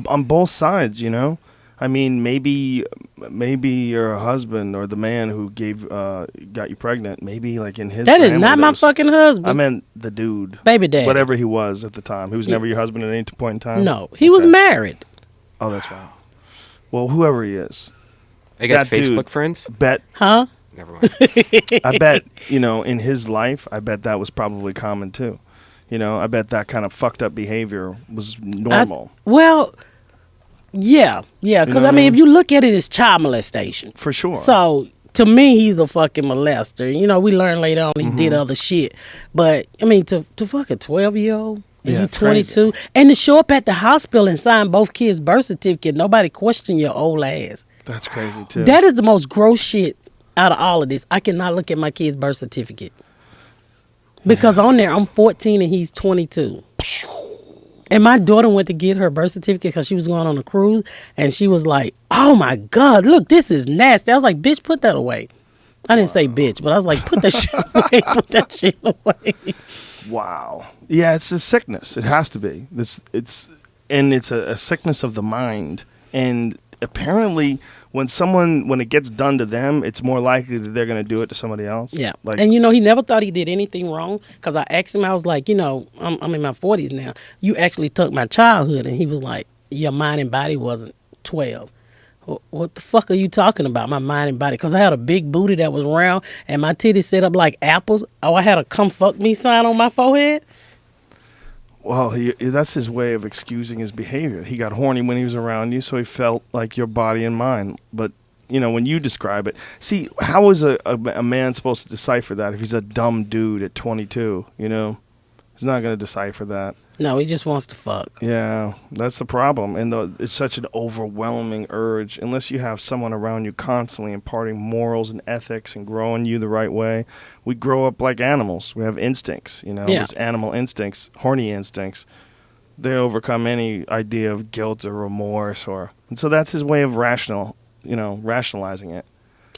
A: on both sides. You know, I mean, maybe your husband or the man who got you pregnant, maybe like in his
C: That is
A: family,
C: not my fucking husband.
A: I meant the dude,
C: Baby daddy.
A: whatever he was at the time. He was never your husband at any point in time.
C: No, he was
A: Okay.
C: married.
A: Oh, that's right. Well, whoever he is,
B: I guess
A: That dude.
B: Facebook friends.
A: bet
C: Huh?
B: Never mind.
A: I bet, in his life, I bet that was probably common too. You know, I bet that kind of fucked up behavior was normal.
C: Well, yeah. Because,
A: what I mean?
C: if you look at it, it's child molestation.
A: For sure.
C: So, to me, he's a fucking molester. You know, we learned later on he did other shit. But, I mean, to fuck a 12-year-old, and
A: Yeah,
C: you
A: it's crazy.
C: 22, and to show up at the hospital and sign both kids' birth certificate, nobody question your old ass.
A: That's crazy too.
C: That is the most gross shit out of all of this. I cannot look at my kid's birth certificate. Because on there, I'm 14 and he's 22. And my daughter went to get her birth certificate because she was going on a cruise. And she was like, "Oh my God, look, this is nasty." I was like, "Bitch, put that away." I didn't say bitch, but I was like, "Put that shit away. Put that shit away."
A: Wow. Yeah, it's a sickness. It has to be. It's a sickness of the mind. And apparently, when it gets done to them, it's more likely that they're going to do it to somebody else.
C: Yeah.
A: Like,
C: And, he never thought he did anything wrong. Because I asked him, I was like, I'm in my 40s now. You actually took my childhood. And he was like, your mind and body wasn't 12. What the fuck are you talking about, my mind and body? Because I had a big booty that was round and my titties set up like apples. Oh, I had a come fuck me sign on my forehead?
A: well, that's his way of excusing his behavior. He got horny when he was around you, so he felt like your body and mind. But, when you describe it, see, how is a man supposed to decipher that if he's a dumb dude at 22, He's not going to decipher that.
C: No, he just wants to fuck.
A: Yeah, that's the problem. And it's such an overwhelming urge. Unless you have someone around you constantly imparting morals and ethics and growing you the right way, we grow up like animals. We have instincts,
C: Yeah.
A: These animal instincts, horny instincts. They overcome any idea of guilt or remorse. And so that's his way of rationalizing it.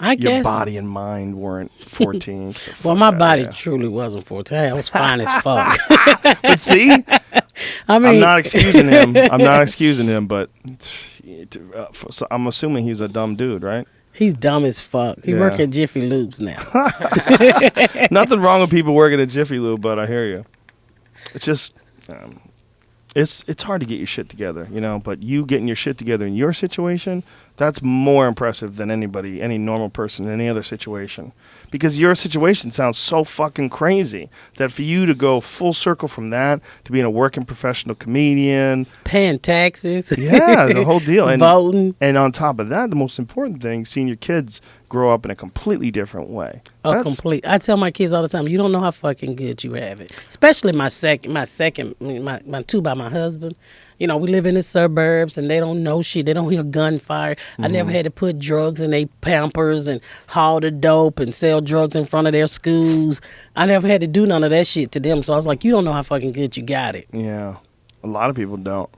C: I guess.
A: Your body and mind weren't 14.
C: Well, my body truly wasn't 14. I was fine as fuck.
A: But see,
C: I mean,
A: I'm not excusing him. But so I'm assuming he's a dumb dude, right?
C: he's dumb as fuck. He
A: Yeah.
C: work at Jiffy Lubes now.
A: Nothing wrong with people working at Jiffy Lube, but I hear you. It's just, it's hard to get your shit together, But you getting your shit together in your situation, that's more impressive than any normal person in any other situation. Because your situation sounds so fucking crazy that for you to go full circle from that to being a working professional comedian,
C: Paying taxes.
A: yeah, the whole deal, and
C: Voting.
A: and on top of that, the most important thing, seeing your kids grow up in a completely different way.
C: I tell my kids all the time, you don't know how fucking good you have it. Especially my two by my husband. We live in the suburbs and they don't know shit. They don't hear gunfire. I never had to put drugs in their Pampers and haul the dope and sell drugs in front of their schools. I never had to do none of that shit to them. So I was like, you don't know how fucking good you got it.
A: Yeah, a lot of people don't.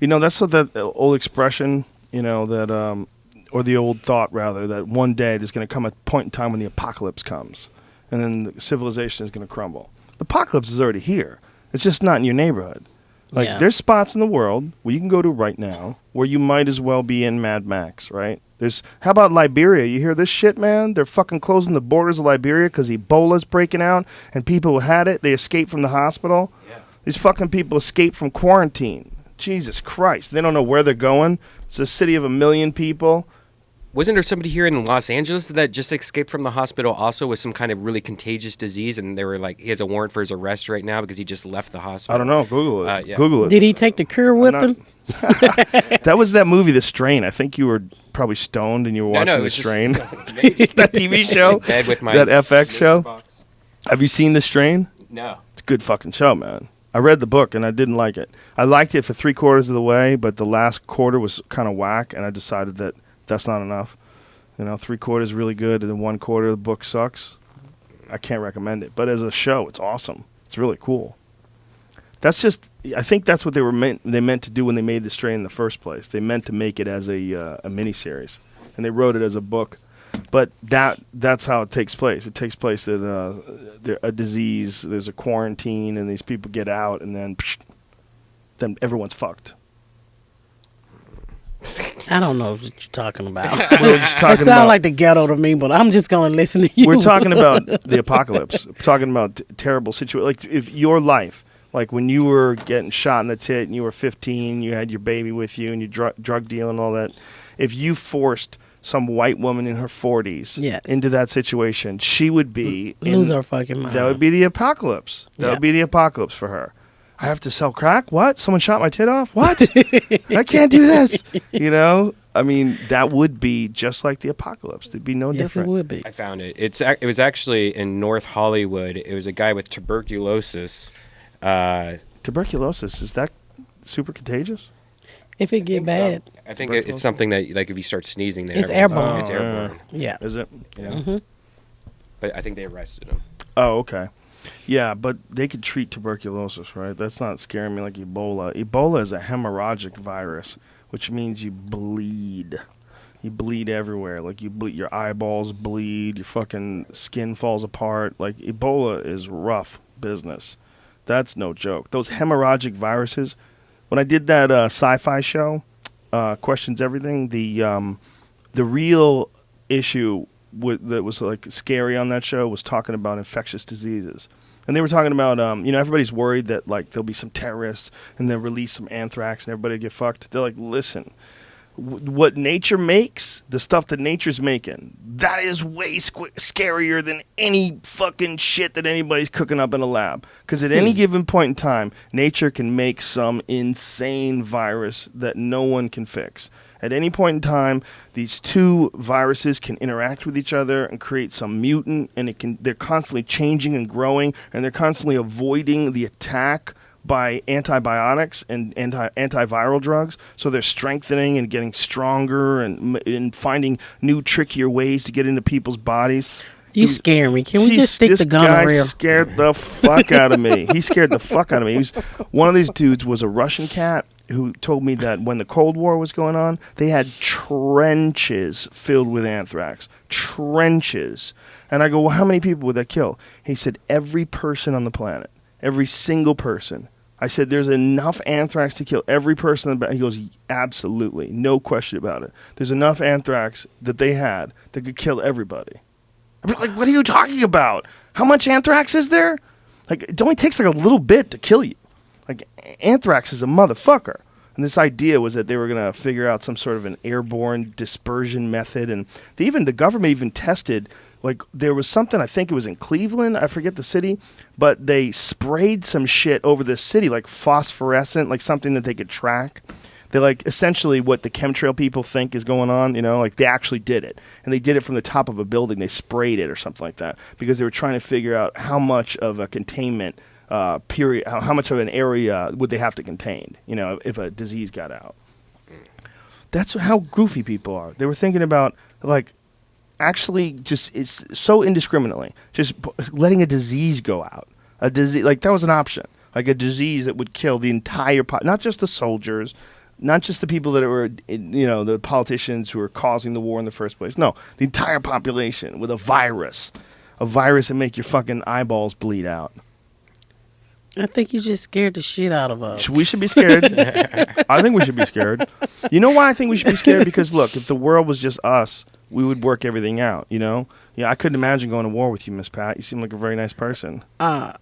A: That's what that old expression, that or the old thought rather, that one day there's going to come a point in time when the apocalypse comes, and then the civilization is going to crumble. The apocalypse is already here. It's just not in your neighborhood. Like,
C: Yeah.
A: there's spots in the world where you can go to right now where you might as well be in Mad Max, right? How about Liberia? You hear this shit, man? They're fucking closing the borders of Liberia because Ebola's breaking out, and people who had it, they escaped from the hospital.
B: Yeah.
A: These fucking people escaped from quarantine. Jesus Christ. They don't know where they're going. It's a city of 1 million people.
B: Wasn't there somebody here in Los Angeles that just escaped from the hospital also with some kind of really contagious disease, and they were like, he has a warrant for his arrest right now because he just left the hospital?
A: I don't know. Google it.
B: Yeah.
A: Google it.
C: Did he take the cure with him?
A: That was that movie, The Strain. I think you were probably stoned and you were watching
B: it
A: The
B: was just-
A: Strain. That TV show?
B: Bed with my
A: That FX show?
B: box.
A: Have you seen The Strain?
B: No.
A: It's a good fucking show, man. I read the book and I didn't like it. I liked it for 3/4 of the way, but the last quarter was kind of whack, and I decided that that's not enough. 3/4 is really good, and then 1/4 of the book sucks. I can't recommend it. But as a show, it's awesome. It's really cool. I think that's what they meant to do when they made The Strain in the first place. They meant to make it as a miniseries, and they wrote it as a book. But that's how it takes place. It takes place that a disease, there's a quarantine, and these people get out, and then everyone's fucked.
C: I don't know what you're talking about.
A: We're just
C: It
A: talking
C: sounds
A: about
C: like the ghetto to me, but I'm just gonna listen to you.
A: we're talking about the apocalypse. We're talking about terrible situation. Like if your life, like when you were getting shot in the tit and you were 15, you had your baby with you and you drug deal and all that. If you forced some white woman in her 40s
C: Yes.
A: into that situation, she would be
C: lose her fucking mind.
A: That would be the apocalypse. That
C: Yeah.
A: would be the apocalypse for her. I have to sell crack? What? Someone shot my tit off? What? I can't do this. I mean, that would be just like the apocalypse. It'd be no
C: Yes,
A: different.
C: it would be.
B: I found it. It was actually in North Hollywood. It was a guy with tuberculosis.
A: Tuberculosis, is that super contagious?
C: If it get bad,
B: I think it's something that, like, if you start sneezing, then
C: It's
B: everyone's-
C: airborne.
B: It's
A: Oh,
B: airborne.
C: yeah.
A: Is it?
B: Yeah. But I think they arrested him.
A: Oh, okay. Yeah, but they could treat tuberculosis, right? That's not scaring me like Ebola. Ebola is a hemorrhagic virus, which means you bleed. You bleed everywhere. Like you bleed, your eyeballs bleed, your fucking skin falls apart. Like Ebola is rough business. That's no joke. Those hemorrhagic viruses. When I did that sci-fi show, Questions Everything, the real issue that was like scary on that show was talking about infectious diseases. And they were talking about, everybody's worried that like there'll be some terrorists and they'll release some anthrax and everybody get fucked. They're like, listen, what nature makes, the stuff that nature's making, that is way scarier than any fucking shit that anybody's cooking up in a lab. Because at any given point in time, nature can make some insane virus that no one can fix. At any point in time, these two viruses can interact with each other and create some mutant, and they're constantly changing and growing, and they're constantly avoiding the attack by antibiotics and antiviral drugs. So they're strengthening and getting stronger and finding new, trickier ways to get into people's bodies.
C: You scare me. Can we just stick
A: this
C: the
A: guy
C: gonorrhea?
A: scared the fuck out of me. He scared the fuck out of me. One of these dudes was a Russian cat who told me that when the Cold War was going on, they had trenches filled with anthrax. Trenches. And I go, well, how many people would that kill? He said, every person on the planet. Every single person. I said, there's enough anthrax to kill every person. He goes, absolutely. No question about it. There's enough anthrax that they had that could kill everybody. I'm like, what are you talking about? How much anthrax is there? Like, it only takes like a little bit to kill you. Like, anthrax is a motherfucker. And this idea was that they were going to figure out some sort of an airborne dispersion method. And the government even tested, like, there was something, I think it was in Cleveland, I forget the city, but they sprayed some shit over the city, like phosphorescent, like something that they could track. They like essentially what the chemtrail people think is going on, like they actually did it. And they did it from the top of a building. They sprayed it or something like that because they were trying to figure out how much of a containment period, how much of an area would they have to contain, if a disease got out. That's how goofy people are. They were thinking about like actually just it's so indiscriminately, just letting a disease go out. A disease, like that was an option. Like a disease that would kill the entire not just the soldiers, not just the people that were, the politicians who were causing the war in the first place. No, the entire population with a virus that make your fucking eyeballs bleed out.
C: I think you just scared the shit out of us.
A: We should be scared. I think we should be scared. You know why I think we should be scared? Because look, if the world was just us, we would work everything out, you know? Yeah, I couldn't imagine going to war with you, Miss Pat. You seem like a very nice person.
C: I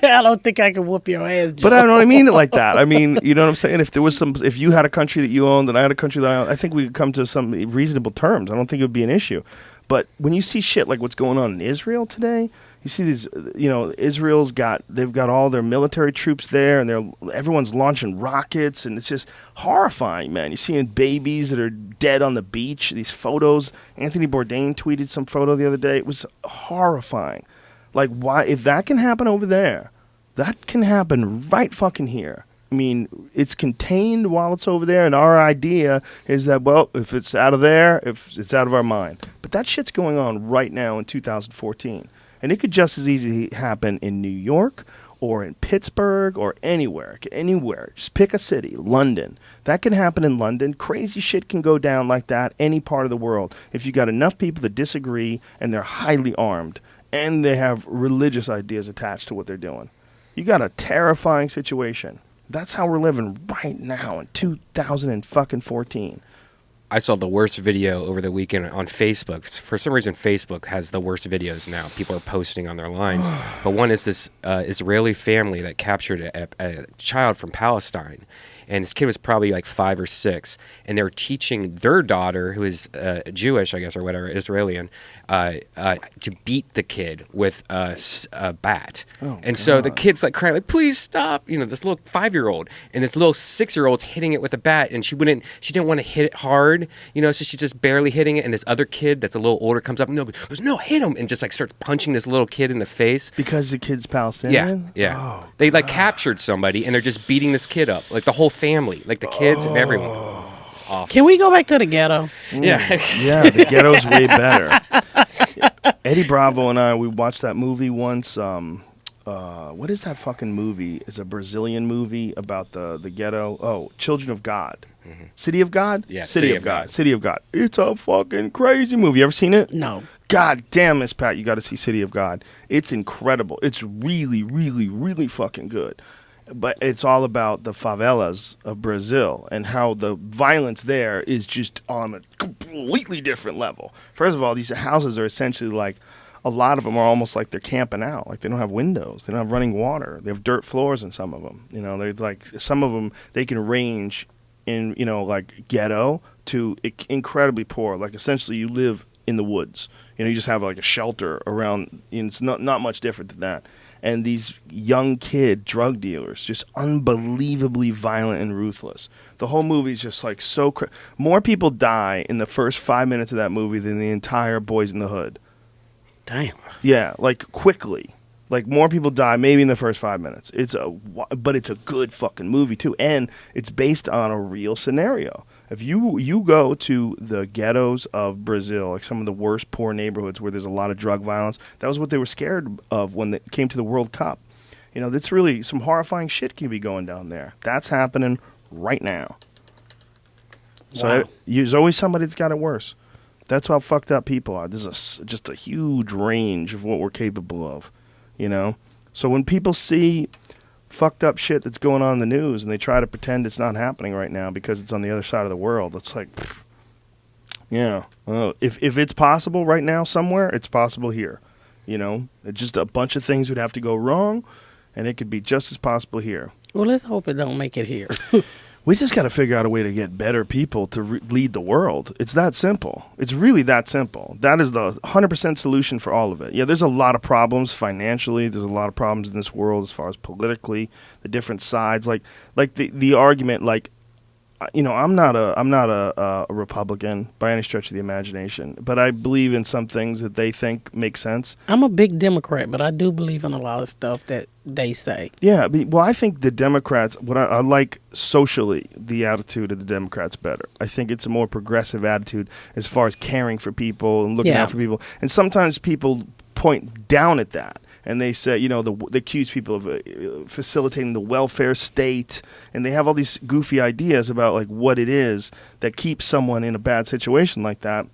C: don't think I can whoop your ass, Joe.
A: But I don't mean it like that. I mean, you know what I'm saying? If you had a country that you owned and I had a country that I owned, I think we could come to some reasonable terms. I don't think it would be an issue. But when you see shit like what's going on in Israel today, you see these, you know, they've got all their military troops there, and everyone's launching rockets, and it's just horrifying, man. You're seeing babies that are dead on the beach. These photos. Anthony Bourdain tweeted some photo the other day. It was horrifying. Like, why? If that can happen over there, that can happen right fucking here. I mean, it's contained while it's over there, and our idea is that, well, if it's out of there, if it's out of our mind. But that shit's going on right now in 2014. And it could just as easily happen in New York or in Pittsburgh or anywhere. Just pick a city. London. That can happen in London. Crazy shit can go down like that any part of the world. If you got enough people that disagree and they're highly armed and they have religious ideas attached to what they're doing. You got a terrifying situation. That's how we're living right now in 2014.
B: I saw the worst video over the weekend on Facebook. For some reason, Facebook has the worst videos now. People are posting on their lines. But one is this Israeli family that captured a child from Palestine. And this kid was probably like 5 or 6. And they were teaching their daughter, who is Jewish, I guess, or whatever, Israeli, to beat the kid with a bat. And so the kid's like crying, like, please stop. You know, this little 5-year-old. And this little 6-year-old's hitting it with a bat. And she didn't want to hit it hard, you know, so she's just barely hitting it. And this other kid that's a little older comes up and goes, no, hit him. And just like starts punching this little kid in the face.
A: Because the kid's Palestinian?
B: Yeah.
A: Oh,
B: they like captured somebody and they're just beating this kid up. Like the whole family, like the kids and everyone. It's awful.
C: Can we go back to the ghetto?
B: Yeah.
A: Yeah, the ghetto's way better. Eddie Bravo and I, we watched that movie once. What is that fucking movie? It's a Brazilian movie about the ghetto. Oh, Children of God. Mm-hmm. City of God?
B: Yeah,
A: City of God. City of God. It's a fucking crazy movie. You ever seen it?
C: No.
A: God damn, Miss Pat, you got to see City of God. It's incredible. It's really, really, really fucking good. But it's all about the favelas of Brazil and how the violence there is just on a completely different level. First of all, these houses are essentially like, a lot of them are almost like they're camping out. Like they don't have windows. They don't have running water. They have dirt floors in some of them. You know, they're like, some of them, they can range in, you know, like ghetto to incredibly poor. Like essentially you live in the woods. You know, you just have like a shelter around. You know, it's not much different than that. And these young kid drug dealers, just unbelievably violent and ruthless. The whole movie is just like so more people die in the first 5 minutes of that movie than the entire Boys in the Hood.
C: Damn.
A: Yeah, like quickly. Like more people die maybe in the first 5 minutes. But it's a good fucking movie too, and it's based on a real scenario. If you go to the ghettos of Brazil, like some of the worst poor neighborhoods where there's a lot of drug violence, that was what they were scared of when they came to the World Cup. You know, that's really some horrifying shit can be going down there. That's happening right now. So there's always somebody that's got it worse. That's how fucked up people are. There's just a huge range of what we're capable of, you know? So when people see fucked up shit that's going on in the news and they try to pretend it's not happening right now because it's on the other side of the world, it's like, yeah. If it's possible right now somewhere, it's possible here. You know? It's just a bunch of things would have to go wrong, and it could be just as possible here.
C: Well, let's hope it don't make it here.
A: We just got to figure out a way to get better people to lead the world. It's that simple. It's really that simple. That is the 100% solution for all of it. Yeah, there's a lot of problems financially. There's a lot of problems in this world as far as politically, the different sides. Like the argument, like, you know, I'm not a Republican by any stretch of the imagination, but I believe in some things that they think make sense.
C: I'm a big Democrat, but I do believe in a lot of stuff that they say.
A: Yeah, well, I think the Democrats, I like socially, the attitude of the Democrats better. I think it's a more progressive attitude as far as caring for people and looking out for people. And sometimes people point down at that. And they say, you know, they accuse people of facilitating the welfare state, and they have all these goofy ideas about like what it is that keeps someone in a bad situation like that.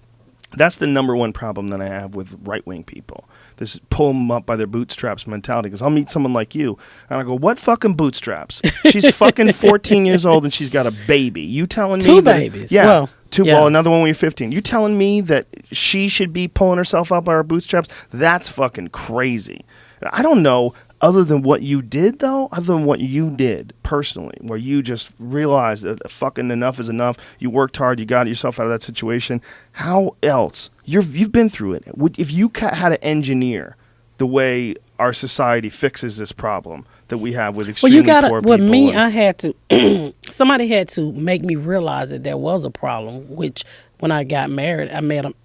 A: That's the number one problem that I have with right-wing people. this pull them up by their bootstraps mentality. Because I'll meet someone like you, and I go, "What fucking bootstraps? She's fucking 14 years old and she's got a baby. You telling me
C: Two
A: that,
C: babies.
A: Yeah,
C: Well,
A: two.
C: yeah.
A: Well, another one when you're 15. You telling me that she should be pulling herself up by her bootstraps? That's fucking crazy. I don't know." Other than what you did, though, other than what you did personally, where you just realized that fucking enough is enough, you worked hard, you got yourself out of that situation, how else? You've been through it. If you had to engineer the way our society fixes this problem that we have with extremely poor people.
C: With me, I had to, somebody had to make me realize that there was a problem, which when I got married,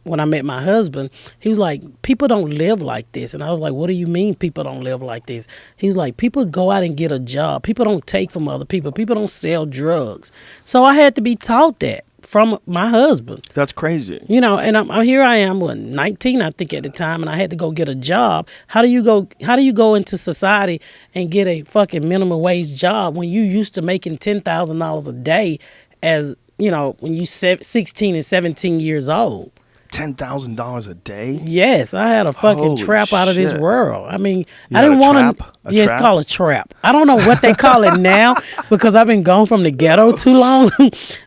C: when I met my husband, he was like, people don't live like this. And I was like, what do you mean people don't live like this? He was like, people go out and get a job. People don't take from other people. People don't sell drugs. So I had to be taught that from my husband.
A: That's crazy.
C: You know, and I'm here I am, 19, I think at the time, and I had to go get a job. How do you go into society and get a fucking minimum wage job when you used to making $10,000 a day as, you know, when you 16 and 17 years old?
A: $10,000 a day?
C: Yes, I had a fucking
A: Holy
C: trap out of this
A: shit.
C: world. I mean,
A: You
C: I
A: had
C: didn't
A: a
C: want
A: trap?
C: to.
A: A
C: Yeah, it's
A: trap?
C: called a trap. I don't know what they call it now because I've been gone from the ghetto too long.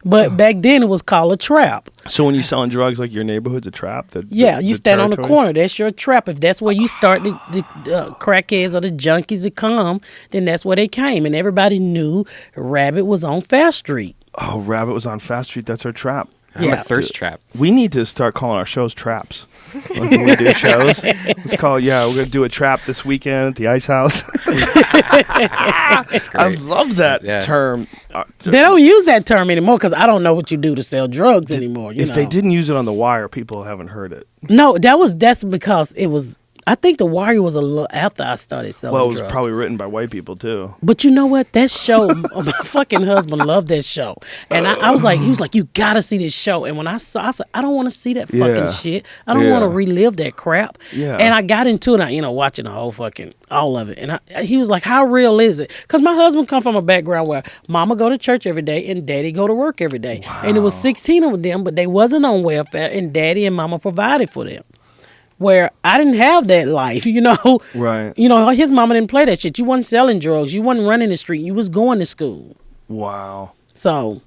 C: But back then it was called a trap.
A: So when you're selling drugs, like your neighborhood's a trap?
C: Yeah, you stand on the
A: territory?
C: corner. That's your trap. If that's where you start the crackheads or the junkies to come, then that's where they came. And everybody knew Rabbit was on Fast Street.
A: Oh, Rabbit was on Fast Street. That's our trap.
B: I'm
C: Yeah.
B: a thirst trap.
A: We need to start calling our shows traps. Like when we do shows, let's call. We're gonna do a trap this weekend at the Ice House.
B: That's
A: I
B: great.
A: love that
B: Yeah.
A: term.
C: They don't use that term anymore because I don't know what you do to sell drugs anymore. You
A: If
C: know?
A: they didn't use it on The Wire, people haven't heard it.
C: No, that's because it was. I think The Wire was a little after I started selling
A: Well, it was
C: drugs.
A: probably written by white people too.
C: But you know what? That show, my fucking husband loved that show. And I was like, he was like, you gotta see this show. And when I said, I don't want to see that fucking
A: Yeah.
C: shit. I don't
A: Yeah.
C: want to relive that crap.
A: Yeah.
C: And I got into it, watching the whole fucking, all of it. And he was like, how real is it? Because my husband come from a background where mama go to church every day and daddy go to work every day.
A: Wow.
C: And it was 16 of them, but they wasn't on welfare and daddy and mama provided for them. Where I didn't have that life,
A: Right.
C: His mama didn't play that shit. You wasn't selling drugs. You wasn't running the street. You was going to school.
A: Wow.
C: So,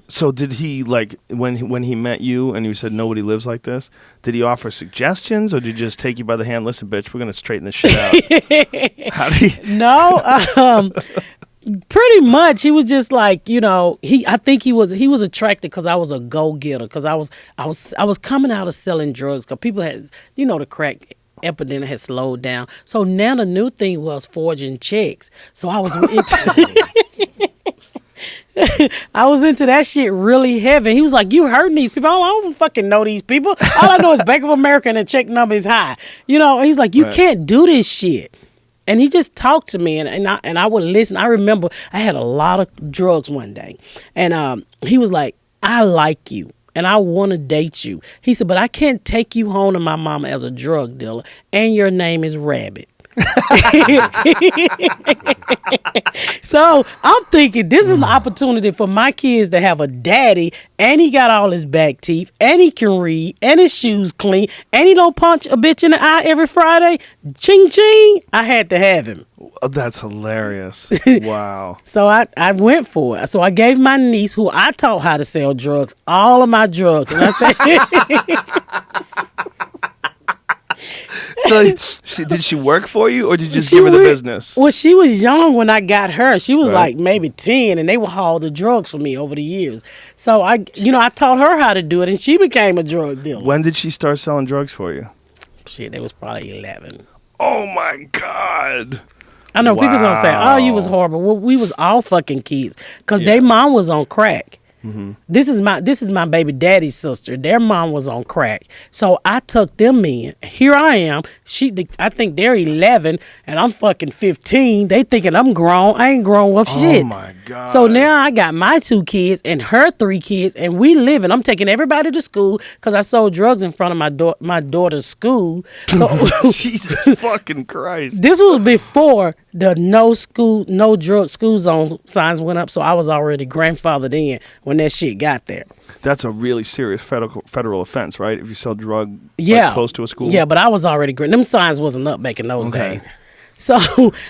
A: So did he, like, when he met you and you said nobody lives like this, did he offer suggestions or did he just take you by the hand? Listen, bitch, we're gonna straighten this shit out. How do you?
C: no, pretty much he was just like, I think he was attracted because I was a go-getter, because I was coming out of selling drugs because people had, the crack epidemic had slowed down. So now the new thing was forging checks. So I was I was into that shit really heavy. He was like, you hurting these people. I don't fucking know these people. All I know is Bank of America and the check number is high. He's like, you
A: Right.
C: can't do this shit. And he just talked to me, and I would listen. I remember I had a lot of drugs one day, and he was like, I like you, and I want to date you. He said, but I can't take you home to my mama as a drug dealer, and your name is Rabbit. So I'm thinking this is an opportunity for my kids to have a daddy, and he got all his back teeth, and he can read, and his shoes clean, and he don't punch a bitch in the eye every Friday. Ching ching. I had to have him.
A: Oh, that's hilarious. Wow.
C: So I went for it. So I gave my niece, who I taught how to sell drugs, all of my drugs, and I said.
A: So did she work for you or did you just give her the business?
C: Well, she was young when I got her. She was like maybe 10, and they would haul the drugs for me over the years. So I taught her how to do it, and she became a drug dealer.
A: When did she start selling drugs for you?
C: Shit, they was probably 11.
A: Oh my God.
C: I know people gonna say, "Oh, you was
A: Wow.
C: horrible." Well, we was all fucking kids because their mom was on crack.
A: Mm-hmm.
C: This is my baby daddy's sister. Their mom was on crack, so I took them in. Here I am. I think they're 11, and I'm fucking 15. They thinking I'm grown. I ain't grown with shit.
A: Oh my God.
C: So now I got my 2 kids and her 3 kids, and we living. I'm taking everybody to school because I sold drugs in front of my daughter's school. So
A: Jesus fucking Christ.
C: this was before the no drug school zone signs went up, so I was already grandfathered in when that shit got there.
A: That's a really serious federal offense, right? If you sell drug close to a school.
C: Yeah, but I was already them signs wasn't up back in those days. So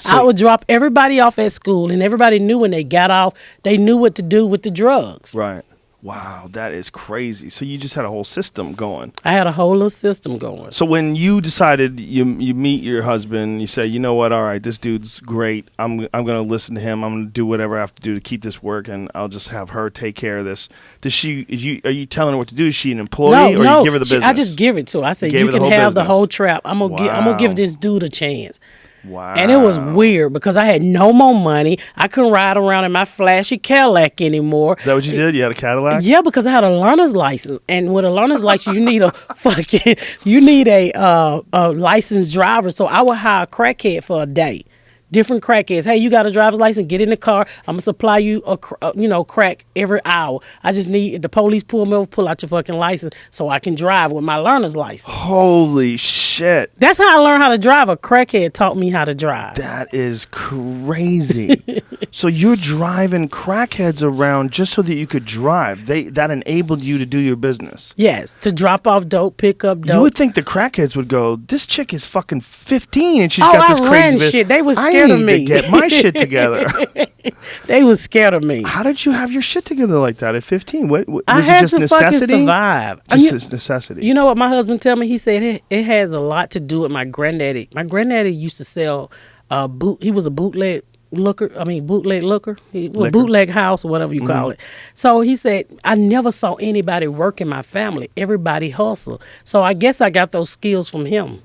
C: I would drop everybody off at school, and everybody knew when they got off, they knew what to do with the drugs.
A: Right. Wow, that is crazy. So you just had a whole system going.
C: I had a whole little system going.
A: So when you decided you meet your husband, you say, you know what, all right, this dude's great. I'm going to listen to him. I'm going to do whatever I have to do to keep this working. I'll just have her take care of this. Are you telling her what to do? Is she an employee or you give her the business?
C: I just give it to her. I said, you can have the whole trap. I'm gonna give this dude a chance.
A: Wow.
C: And it was weird because I had no more money. I couldn't ride around in my flashy Cadillac anymore.
A: Is that what you did? You had a Cadillac?
C: Yeah, because I had a learner's license. And with a learner's license, you need a licensed driver. So I would hire a crackhead for a day. Different crackheads. Hey, you got a driver's license? Get in the car. I'm gonna supply you crack every hour. I just need the police pull me over, pull out your fucking license so I can drive with my learner's license.
A: Holy shit!
C: That's how I learned how to drive. A crackhead taught me how to drive.
A: That is crazy. So you're driving crackheads around just so that you could drive. That enabled you to do your business.
C: Yes, to drop off dope, pick up dope.
A: You would think the crackheads would go, this chick is fucking 15 and she's got this crazy
C: shit. They was
A: I
C: scared of
A: need
C: me.
A: to get my shit together.
C: They was scared of me.
A: How did you have your shit together like that at 15? Was
C: I
A: it
C: had
A: just
C: to
A: necessity?
C: fucking survive.
A: Just necessity.
C: You know what my husband tell me? He said it has a lot to do with my granddaddy. My granddaddy used to sell he was a bootleg looker. Bootleg house or whatever you call it. So he said, I never saw anybody work in my family. Everybody hustle. So I guess I got those skills from him.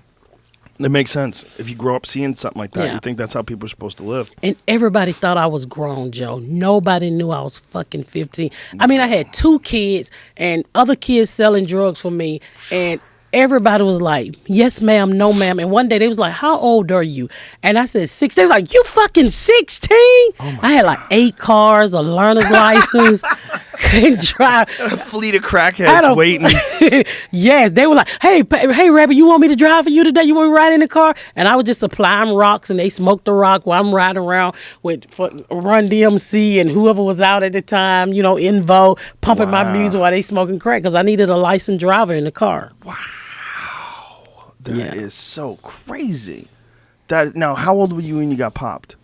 A: It makes sense. If you grow up seeing something like that,
C: Yeah.
A: you think that's how people are supposed to live.
C: And everybody thought I was grown, Joe. Nobody knew I was fucking 15. I mean, I had 2 kids and other kids selling drugs for me. And everybody was like, yes, ma'am, no, ma'am. And one day they was like, how old are you? And I said, 6. They was like, you fucking 16? I had like 8 cars, a learner's license, couldn't drive.
A: A fleet of crackheads waiting.
C: Yes, they were like, hey, Rabbi, you want me to drive for you today? You want me to ride in the car? And I would just supply them rocks, and they smoked the rock while I'm riding around with Run DMC and whoever was out at the time, in vogue, pumping my music while they smoking crack because I needed a licensed driver in the car.
A: Wow. That is so crazy. Now, how old were you when you got popped?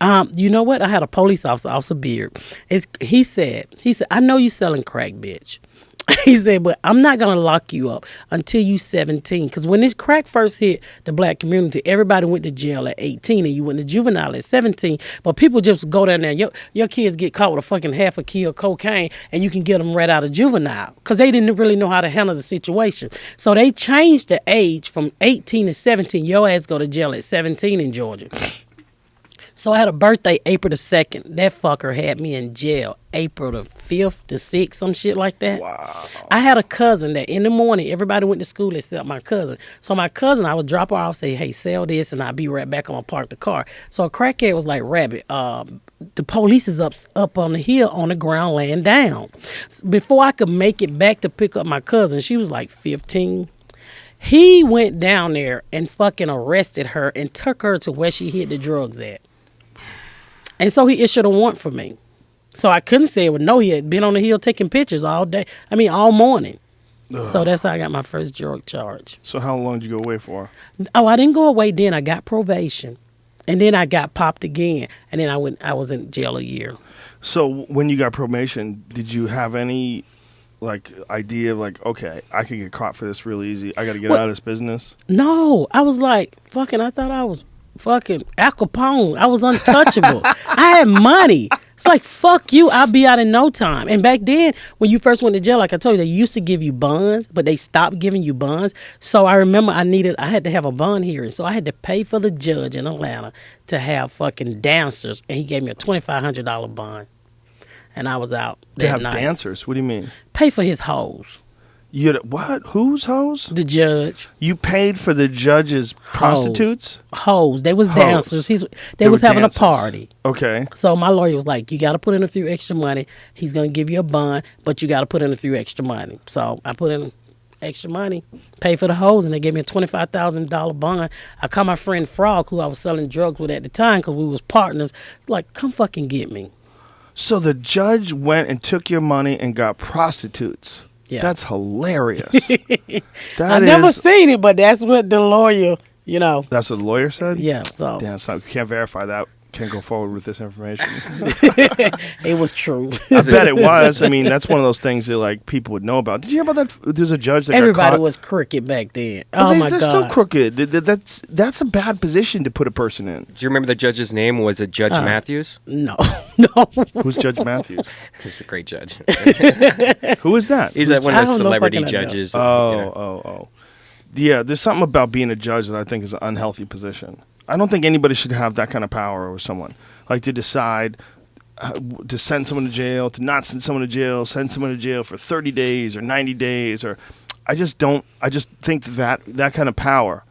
C: You know what? I had a police officer, Officer Beard. He said, I know you selling crack, bitch. He said, but I'm not going to lock you up until you 17. Because when this crack first hit the black community, everybody went to jail at 18 and you went to juvenile at 17. But people just go down there. Your kids get caught with a fucking half a kilo of cocaine and you can get them right out of juvenile because they didn't really know how to handle the situation. So they changed the age from 18 to 17. Your ass go to jail at 17 in Georgia. So I had a birthday April the 2nd. That fucker had me in jail April the 5th, the 6th, some shit like that.
A: Wow.
C: I had a cousin that in the morning, everybody went to school except my cousin. So my cousin, I would drop her off, say, hey, sell this, and I'll be right back. I'm going to park the car. So a crackhead was like, Rabbit, the police is up on the hill on the ground laying down. Before I could make it back to pick up my cousin, she was like 15. He went down there and fucking arrested her and took her to where she hid the drugs at. And so he issued a warrant for me. So I couldn't say it with no. He had been on the hill taking pictures all day. All morning. Ugh. So that's how I got my first drug charge.
A: So how long did you go away for?
C: Oh, I didn't go away then. I got probation. And then I got popped again. And then I was in jail a year.
A: So when you got probation, did you have any idea of okay, I could get caught for this real easy. I got to get out of this business? No.
C: I was like, I thought I was fucking Al Capone. I was untouchable. I had money. It's like, fuck you, I'll be out in no time. And back then, when you first went to jail, like I told you, they used to give you bonds, but they stopped giving you bonds. So I remember I had to have a bond hearing. So I had to pay for the judge in Atlanta to have fucking dancers, and he gave me a $2,500 bond. And I was out that
A: to have
C: night.
A: Dancers? What do you mean?
C: Pay for his hoes.
A: You had what? Whose hoes?
C: The judge.
A: You paid for the judge's prostitutes?
C: Hoes. They was
A: Hoes.
C: dancers. They was having
A: dancers.
C: a party.
A: Okay.
C: So my lawyer was like, you got to put in a few extra money. He's going to give you a bond, but you got to put in a few extra money. So I put in extra money, pay for the hoes, and they gave me a $25,000 bond. I called my friend Frog, who I was selling drugs with at the time, because we was partners. Like, come fucking get me.
A: So the judge went and took your money and got prostitutes.
C: Yeah.
A: That's hilarious.
C: I never seen it, but that's what the lawyer, you know.
A: That's what the lawyer said?
C: Yeah, so.
A: Damn, so can't verify that. Can't go forward with this information.
C: It was true.
A: I bet it was. I mean, that's one of those things that like people would know about. Did you hear about that? There's a judge that
C: Everybody
A: got caught.
C: was crooked back then.
A: But
C: Oh my
A: they're
C: God.
A: still crooked. That's a bad position to put a person in.
B: Do you remember the judge's name? Was it Judge Matthews?
C: No, no.
A: Who's Judge Matthews?
B: He's a great judge.
A: Who is that?
B: He's one
C: I
B: of the
C: don't know if I
B: celebrity
C: can
B: judges. that,
A: Oh. Yeah, there's something about being a judge that I think is an unhealthy position. I don't think anybody should have that kind of power over someone. Like to decide to send someone to jail, to not send someone to jail, send someone to jail for 30 days or 90 days. Or I just think that kind of power,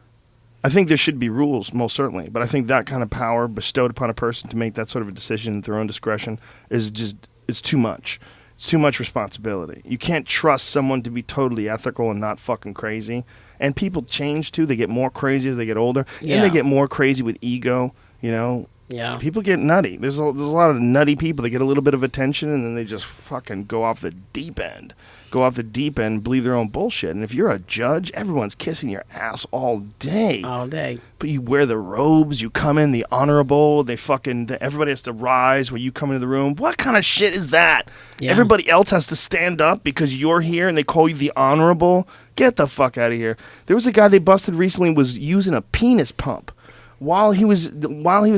A: I think there should be rules, most certainly. But I think that kind of power bestowed upon a person to make that sort of a decision at their own discretion it's too much. It's too much responsibility. You can't trust someone to be totally ethical and not fucking crazy. And people change too. They get more crazy as they get older.
C: Yeah.
A: And they get more crazy with ego, you know.
C: Yeah.
A: People get nutty. There's a lot of nutty people. They get a little bit of attention and then they just fucking go off the deep end. Believe their own bullshit. And if you're a judge, everyone's kissing your ass all day.
C: All day.
A: But you wear the robes, you come in the honorable, everybody has to rise when you come into the room. What kind of shit is that?
C: Yeah.
A: Everybody else has to stand up because you're here and they call you the honorable. Get the fuck out of here. There was a guy they busted recently was using a penis pump while he was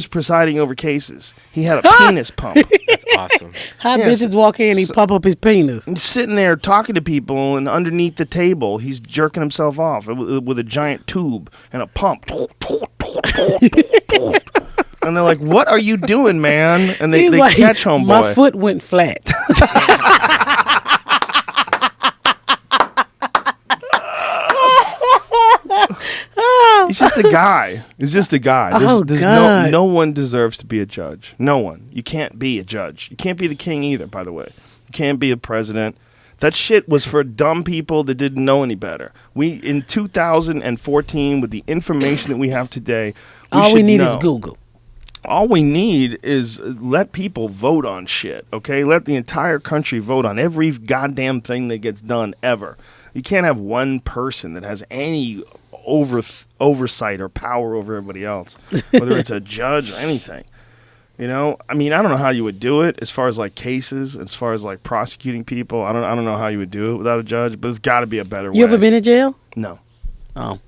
A: presiding over cases. He had a penis pump.
B: That's awesome.
C: How
A: Yes.
C: bitches walk in and he pump up his penis.
A: He's sitting there talking to people, and underneath the table, he's jerking himself off with a giant tube and a pump. And they're like, "What are you doing, man?" And they
C: like,
A: catch homeboy.
C: My foot went flat.
A: He's just a guy. He's just a guy.
C: Oh, God.
A: No one deserves to be a judge. No one. You can't be a judge. You can't be the king either, by the way. You can't be a president. That shit was for dumb people that didn't know any better. In 2014, with the information that we have today,
C: All we need
A: know.
C: is Google.
A: All we need is let people vote on shit, okay? Let the entire country vote on every goddamn thing that gets done ever. You can't have one person that has any oversight or power over everybody else, whether it's a judge or anything. You know, I mean, I don't know how you would do it as far as like cases, as far as like prosecuting people. I don't know how you would do it without a judge, but there's got to be a better way.
C: You ever been in jail?
A: No.
C: Oh.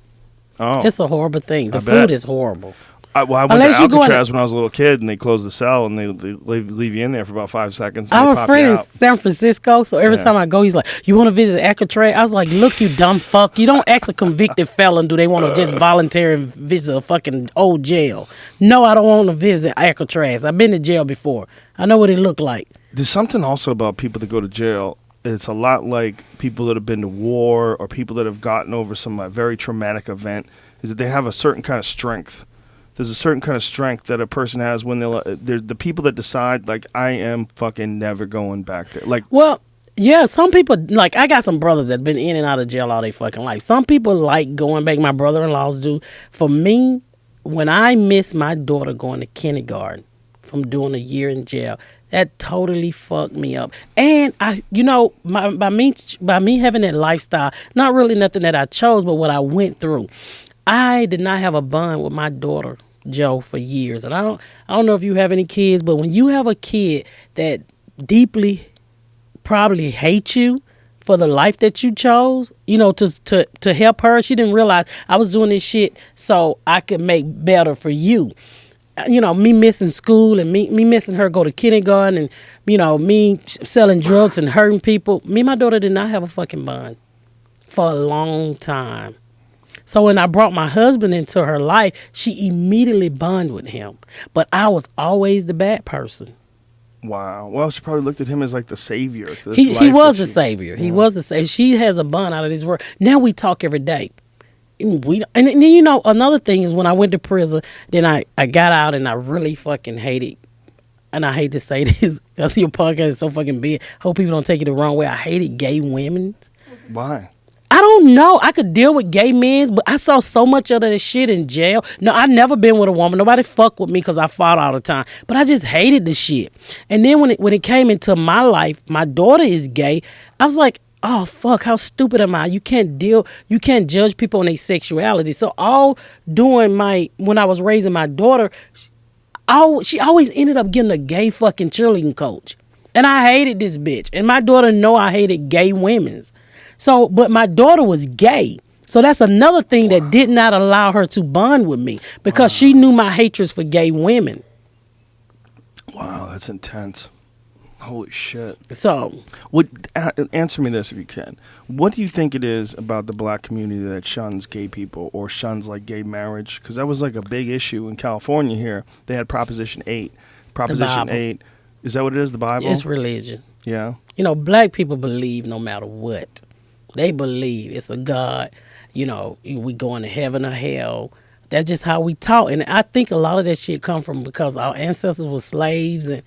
A: Oh.
C: It's a horrible thing. The
A: I
C: food
A: bet.
C: is horrible.
A: I went
C: Unless
A: to
C: you go in-
A: Alcatraz when I was a little kid, and they closed the cell, and they leave you in there for about 5 seconds. And
C: I
A: they
C: have a
A: pop
C: friend
A: you
C: in
A: out.
C: San Francisco, so every
A: Yeah.
C: time I go, he's like, "You want to visit Alcatraz?" I was like, "Look, you dumb fuck! You don't ask a convicted felon, do they want to just voluntarily visit a fucking old jail? No, I don't want to visit Alcatraz. I've been to jail before. I know what it looked like."
A: There's something also about people that go to jail. It's a lot like people that have been to war or people that have gotten over some very traumatic event, is that they have a certain kind of strength. There's a certain kind of strength that a person has when they're the people that decide, like, I am fucking never going back there. Like,
C: Well, yeah, some people, like, I got some brothers that been in and out of jail all their fucking life. Some people like going back. My brother-in-laws do. For me, when I miss my daughter going to kindergarten from doing a year in jail, that totally fucked me up. And I, you know, by me having that lifestyle, not really nothing that I chose, but what I went through. I did not have a bond with my daughter, Joe, for years. And I don't know if you have any kids, but when you have a kid that deeply probably hates you for the life that you chose, you know, to help her, she didn't realize I was doing this shit so I could make better for you. You know, me missing school and me missing her go to kindergarten and, you know, me selling drugs and hurting people. Me and my daughter did not have a fucking bond for a long time. So when I brought my husband into her life, she immediately bonded with him. But I was always the bad person.
A: wow. Well, she probably looked at him as like the savior. To this
C: He
A: life
C: was
A: that
C: the savior. He was the savior. She has a bond out of this world. Now we talk every day. And then, you know, another thing is when I went to prison, then I got out and I really fucking hated, and I hate to say this because your podcast is so fucking big. Hope people don't take it the wrong way. I hated gay women.
A: Why?
C: I don't know. I could deal with gay men, but I saw so much of that shit in jail. No, I never been with a woman. Nobody fuck with me because I fought all the time. But I just hated the shit. And then when it came into my life, my daughter is gay. I was like, oh fuck, how stupid am I? You can't judge people on their sexuality. So when I was raising my daughter, she always ended up getting a gay fucking cheerleading coach. And I hated this bitch. And my daughter know I hated gay women's. So, but my daughter was gay. So that's another thing that did not allow her to bond with me because she knew my hatred for gay women.
A: Wow, that's intense. Holy shit.
C: So,
A: answer me this if you can. What do you think it is about the black community that shuns gay people or shuns like gay marriage? Because that was like a big issue in California here. They had Proposition 8. Proposition 8. Is that what it is, the Bible?
C: It's religion.
A: Yeah.
C: You know, black people believe no matter what. They believe it's a God. You know, we going to heaven or hell. That's just how we talk. And I think a lot of that shit come from because our ancestors were slaves and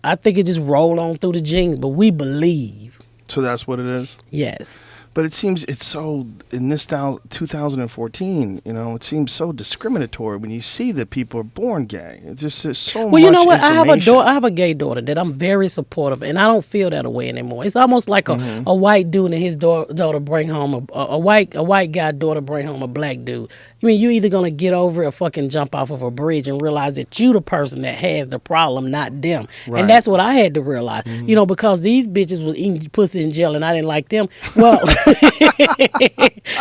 C: I think it just rolled on through the genes, but we believe.
A: So that's what it is?
C: Yes.
A: But it seems it's so, in this 2014, you know, it seems so discriminatory when you see that people are born gay. It's just so much
C: Well, you know what? I
A: information.
C: have a gay daughter that I'm very supportive, and I don't feel that way anymore. It's almost like a white dude and his daughter bring home a white guy daughter bring home a black dude. I mean, you either gonna get over it or fucking jump off of a bridge and realize that you the person that has the problem, not them.
A: Right.
C: And that's what I had to realize. You know, because these bitches was eating pussy in jail and I didn't like them. Well,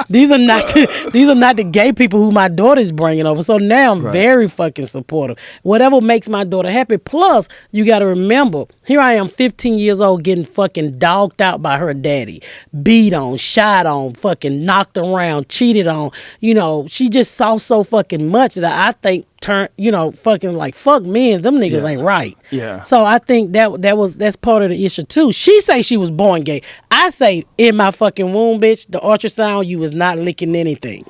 C: these are not the gay people who my daughter's bringing over. So now I'm very fucking supportive. Whatever makes my daughter happy. Plus, you got to remember, here I am, 15 years old, getting fucking dogged out by her daddy, beat on, shot on, fucking knocked around, cheated on. You know, she just saw so fucking much that I think fucking like fuck men, them niggas ain't right.
A: Yeah.
C: So I think that's part of the issue too. She say she was born gay. I say in my fucking womb, bitch, the ultrasound, you was not licking anything.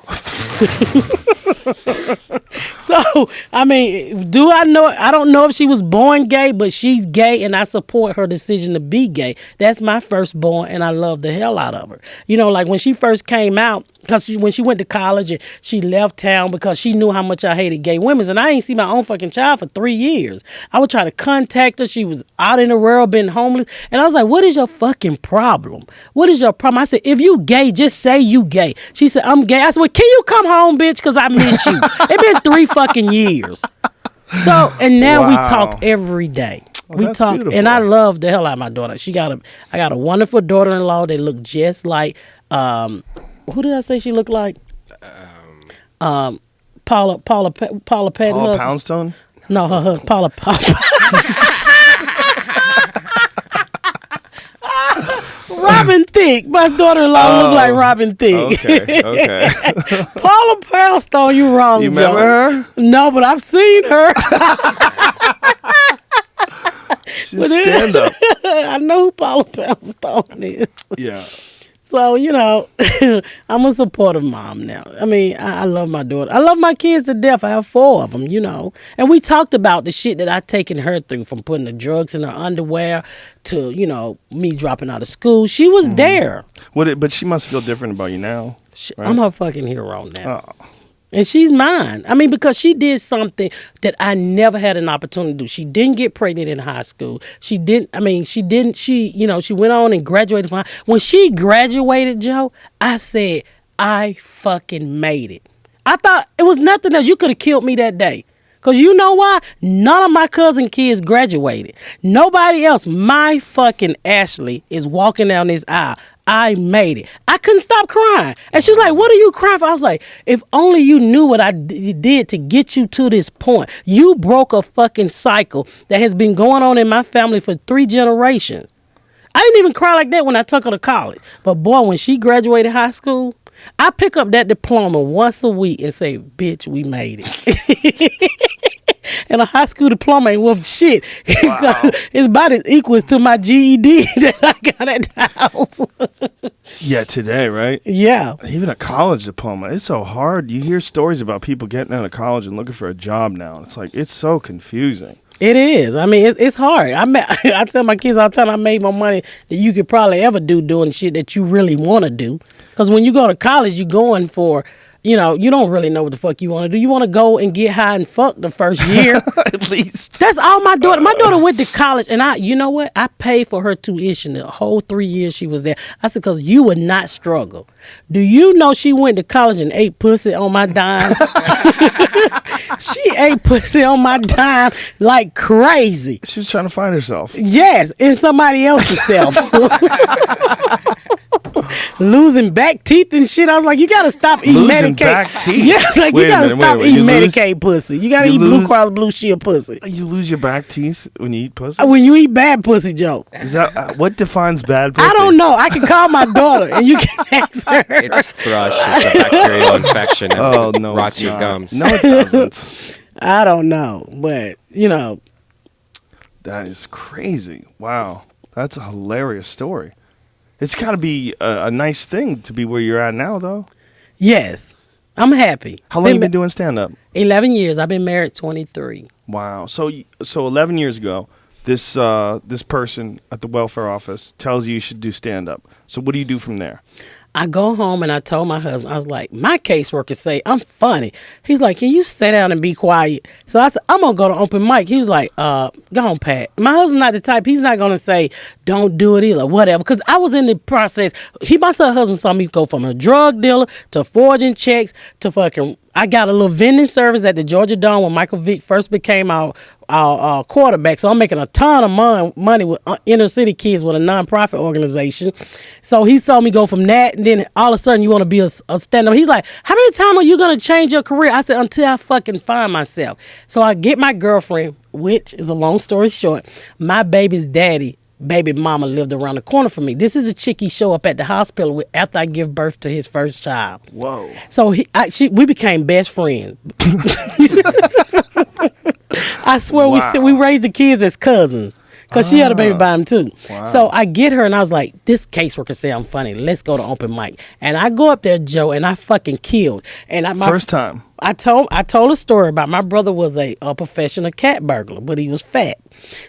C: So, I mean, do I know? I don't know if she was born gay, but she's gay and I support her decision to be gay. That's my firstborn and I love the hell out of her. You know, like when she first came out, because when she went to college and she left town because she knew how much I hated gay women. And I ain't seen my own fucking child for 3 years. I would try to contact her. She was out in the world, been homeless. And I was like, what is your fucking problem? What is your problem? I said, if you gay, just say you gay. She said, I'm gay. I said, well, can you come home, bitch? Because I miss you. It's been 3 fucking years. So, and now we talk every day.
A: Well,
C: we
A: that's
C: talk,
A: beautiful.
C: and I love the hell out of my daughter. I got a wonderful daughter-in-law. They look just like, who did I say she looked like? Paula Patton.
A: Paula Poundstone?
C: No, her husband, Paula. Robin Thicke. My daughter-in-law look like Robin Thicke.
A: Okay.
C: Paula Poundstone, you wrong,
A: You
C: Joe.
A: remember her?
C: No, but I've seen her.
A: She's stand up.
C: I know who Paula Poundstone is.
A: Yeah.
C: So, you know, I'm a supportive mom now. I mean, I love my daughter. I love my kids to death. I have 4 of them, you know. And we talked about the shit that I taken her through, from putting the drugs in her underwear to, you know, me dropping out of school. She was there.
A: But she must feel different about you now. Right?
C: I'm her fucking hero now.
A: Oh.
C: And she's mine. I mean, because she did something that I never had an opportunity to do. She didn't get pregnant in high school. She went on and graduated from high. When she graduated, Joe, I said, I fucking made it. I thought it was nothing else. You could have killed me that day. Because you know why? None of my cousin kids graduated. Nobody else. My fucking Ashley is walking down this aisle. I made it. I couldn't stop crying. And she was like, what are you crying for? I was like, if only you knew what I did to get you to this point. You broke a fucking cycle that has been going on in my family for 3 generations. I didn't even cry like that when I took her to college. But boy, when she graduated high school, I pick up that diploma once a week and say, bitch, we made it. And a high school diploma ain't worth shit. Wow. It's about as equal to my GED that I got at the house.
A: Yeah, today, right?
C: Yeah.
A: Even a college diploma. It's so hard. You hear stories about people getting out of college and looking for a job now. It's like, it's so confusing.
C: It is. I mean, it's hard. I tell my kids all the time I made more money than you could probably ever do doing shit that you really want to do. Because when you go to college, you're going for, you don't really know what the fuck you want to do. You want to go and get high and fuck the first year.
A: At least.
C: That's all my daughter. My daughter went to college, and you know what? I paid for her tuition the whole 3 years she was there. I said, because you would not struggle. Do you know she went to college and ate pussy on my dime? She ate pussy on my dime like crazy.
A: She was trying to find herself.
C: Yes, in somebody else's self. Losing back teeth and shit. I was like, you gotta stop eating
A: Losing
C: Medicaid.
A: back teeth?
C: Yeah, it's like,
A: Wait
C: you
A: a
C: gotta
A: minute,
C: stop
A: wait.
C: eating
A: You lose-
C: Medicaid pussy. You gotta
A: you
C: eat Blue
A: lose-
C: Cross Blue Shield pussy.
A: You lose your back teeth when you eat pussy?
C: When you eat bad pussy, Joe.
A: Is that what defines bad pussy?
C: I don't know. I can call my daughter and you can ask her.
B: It's thrush. It's a bacterial infection. It
A: Oh, no.
B: rots
A: it's
B: your
A: not.
B: gums.
A: No, it doesn't.
C: I don't know, but
A: That is crazy. Wow. That's a hilarious story. It's got to be a nice thing to be where you're at now, though.
C: yes, I'm happy.
A: How long you been doing stand-up?
C: 11 years. I've been married 23.
A: Wow. So 11 years ago, this person at the welfare office tells you should do stand-up. So what do you do from there?
C: I go home and I told my husband, I was like, my caseworker say I'm funny. He's like, can you sit down and be quiet? So I said, I'm going to go to open mic. He was like, go on, Pat. My husband's not the type. He's not going to say, don't do it either, whatever. Because I was in the process. My son husband saw me go from a drug dealer to forging checks to fucking, I got a little vending service at the Georgia Dome when Michael Vick first became our quarterback. So I'm making a ton of money with inner city kids with a nonprofit organization. So he saw me go from that, and then all of a sudden you want to be a stand-up. He's like, how many times are you going to change your career? I said, until I fucking find myself. So I get my girlfriend, which is a long story short, my baby's baby mama lived around the corner from me. This is a chick he show up at the hospital after I give birth to his first child.
A: Whoa.
C: So we became best friends. I swear we raised the kids as cousins because she had a baby by him too.
A: Wow.
C: So I get her and I was like, this caseworker say I'm funny. Let's go to open mic. And I go up there, Joe, and I fucking killed. And
A: First time.
C: I told a story about my brother was a professional cat burglar, but he was fat.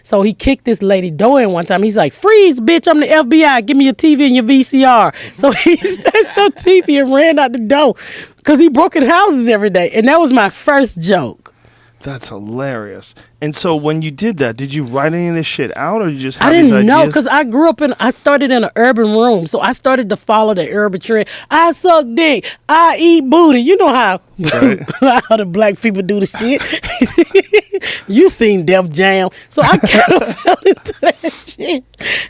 C: So he kicked this lady door in one time. He's like, freeze, bitch, I'm the FBI. Give me your TV and your VCR. So he snatched her TV and ran out the door because he broke in houses every day. And that was my first joke.
A: That's hilarious. And so when you did that, did you write any of this shit out, or you just
C: I
A: have these
C: didn't know
A: ideas?
C: because I started in an urban room. So I started to follow the urban trend. I suck dick. I eat booty. You know how, how the black people do the shit. You seen Def Jam. So I kind of fell into that shit.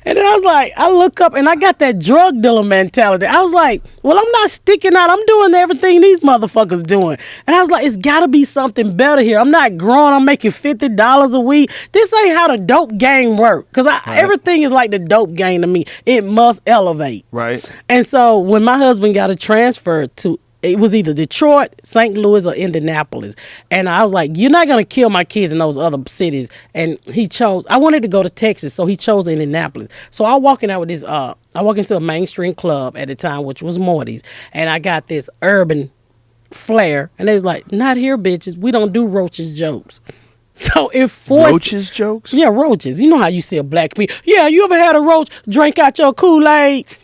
C: And then I was like, I look up and I got that drug dealer mentality. I was like, well, I'm not sticking out. I'm doing everything these motherfuckers doing. And I was like, it's got to be something better here. I'm not growing. I'm making $50 a week. This ain't how the dope game work. Because everything is like the dope game to me. It must elevate.
A: Right.
C: And so when my husband got a transfer to, it was either Detroit, St. Louis, or Indianapolis. And I was like, you're not going to kill my kids in those other cities. And he chose, I wanted to go to Texas, so he chose Indianapolis. So I walk into a mainstream club at the time, which was Morty's. And I got this urban flair. And they was like, not here, bitches. We don't do roaches jokes. So it forced...
A: Roaches jokes?
C: Yeah, roaches. You know how you see a black people. Yeah, you ever had a roach drink out your Kool-Aid?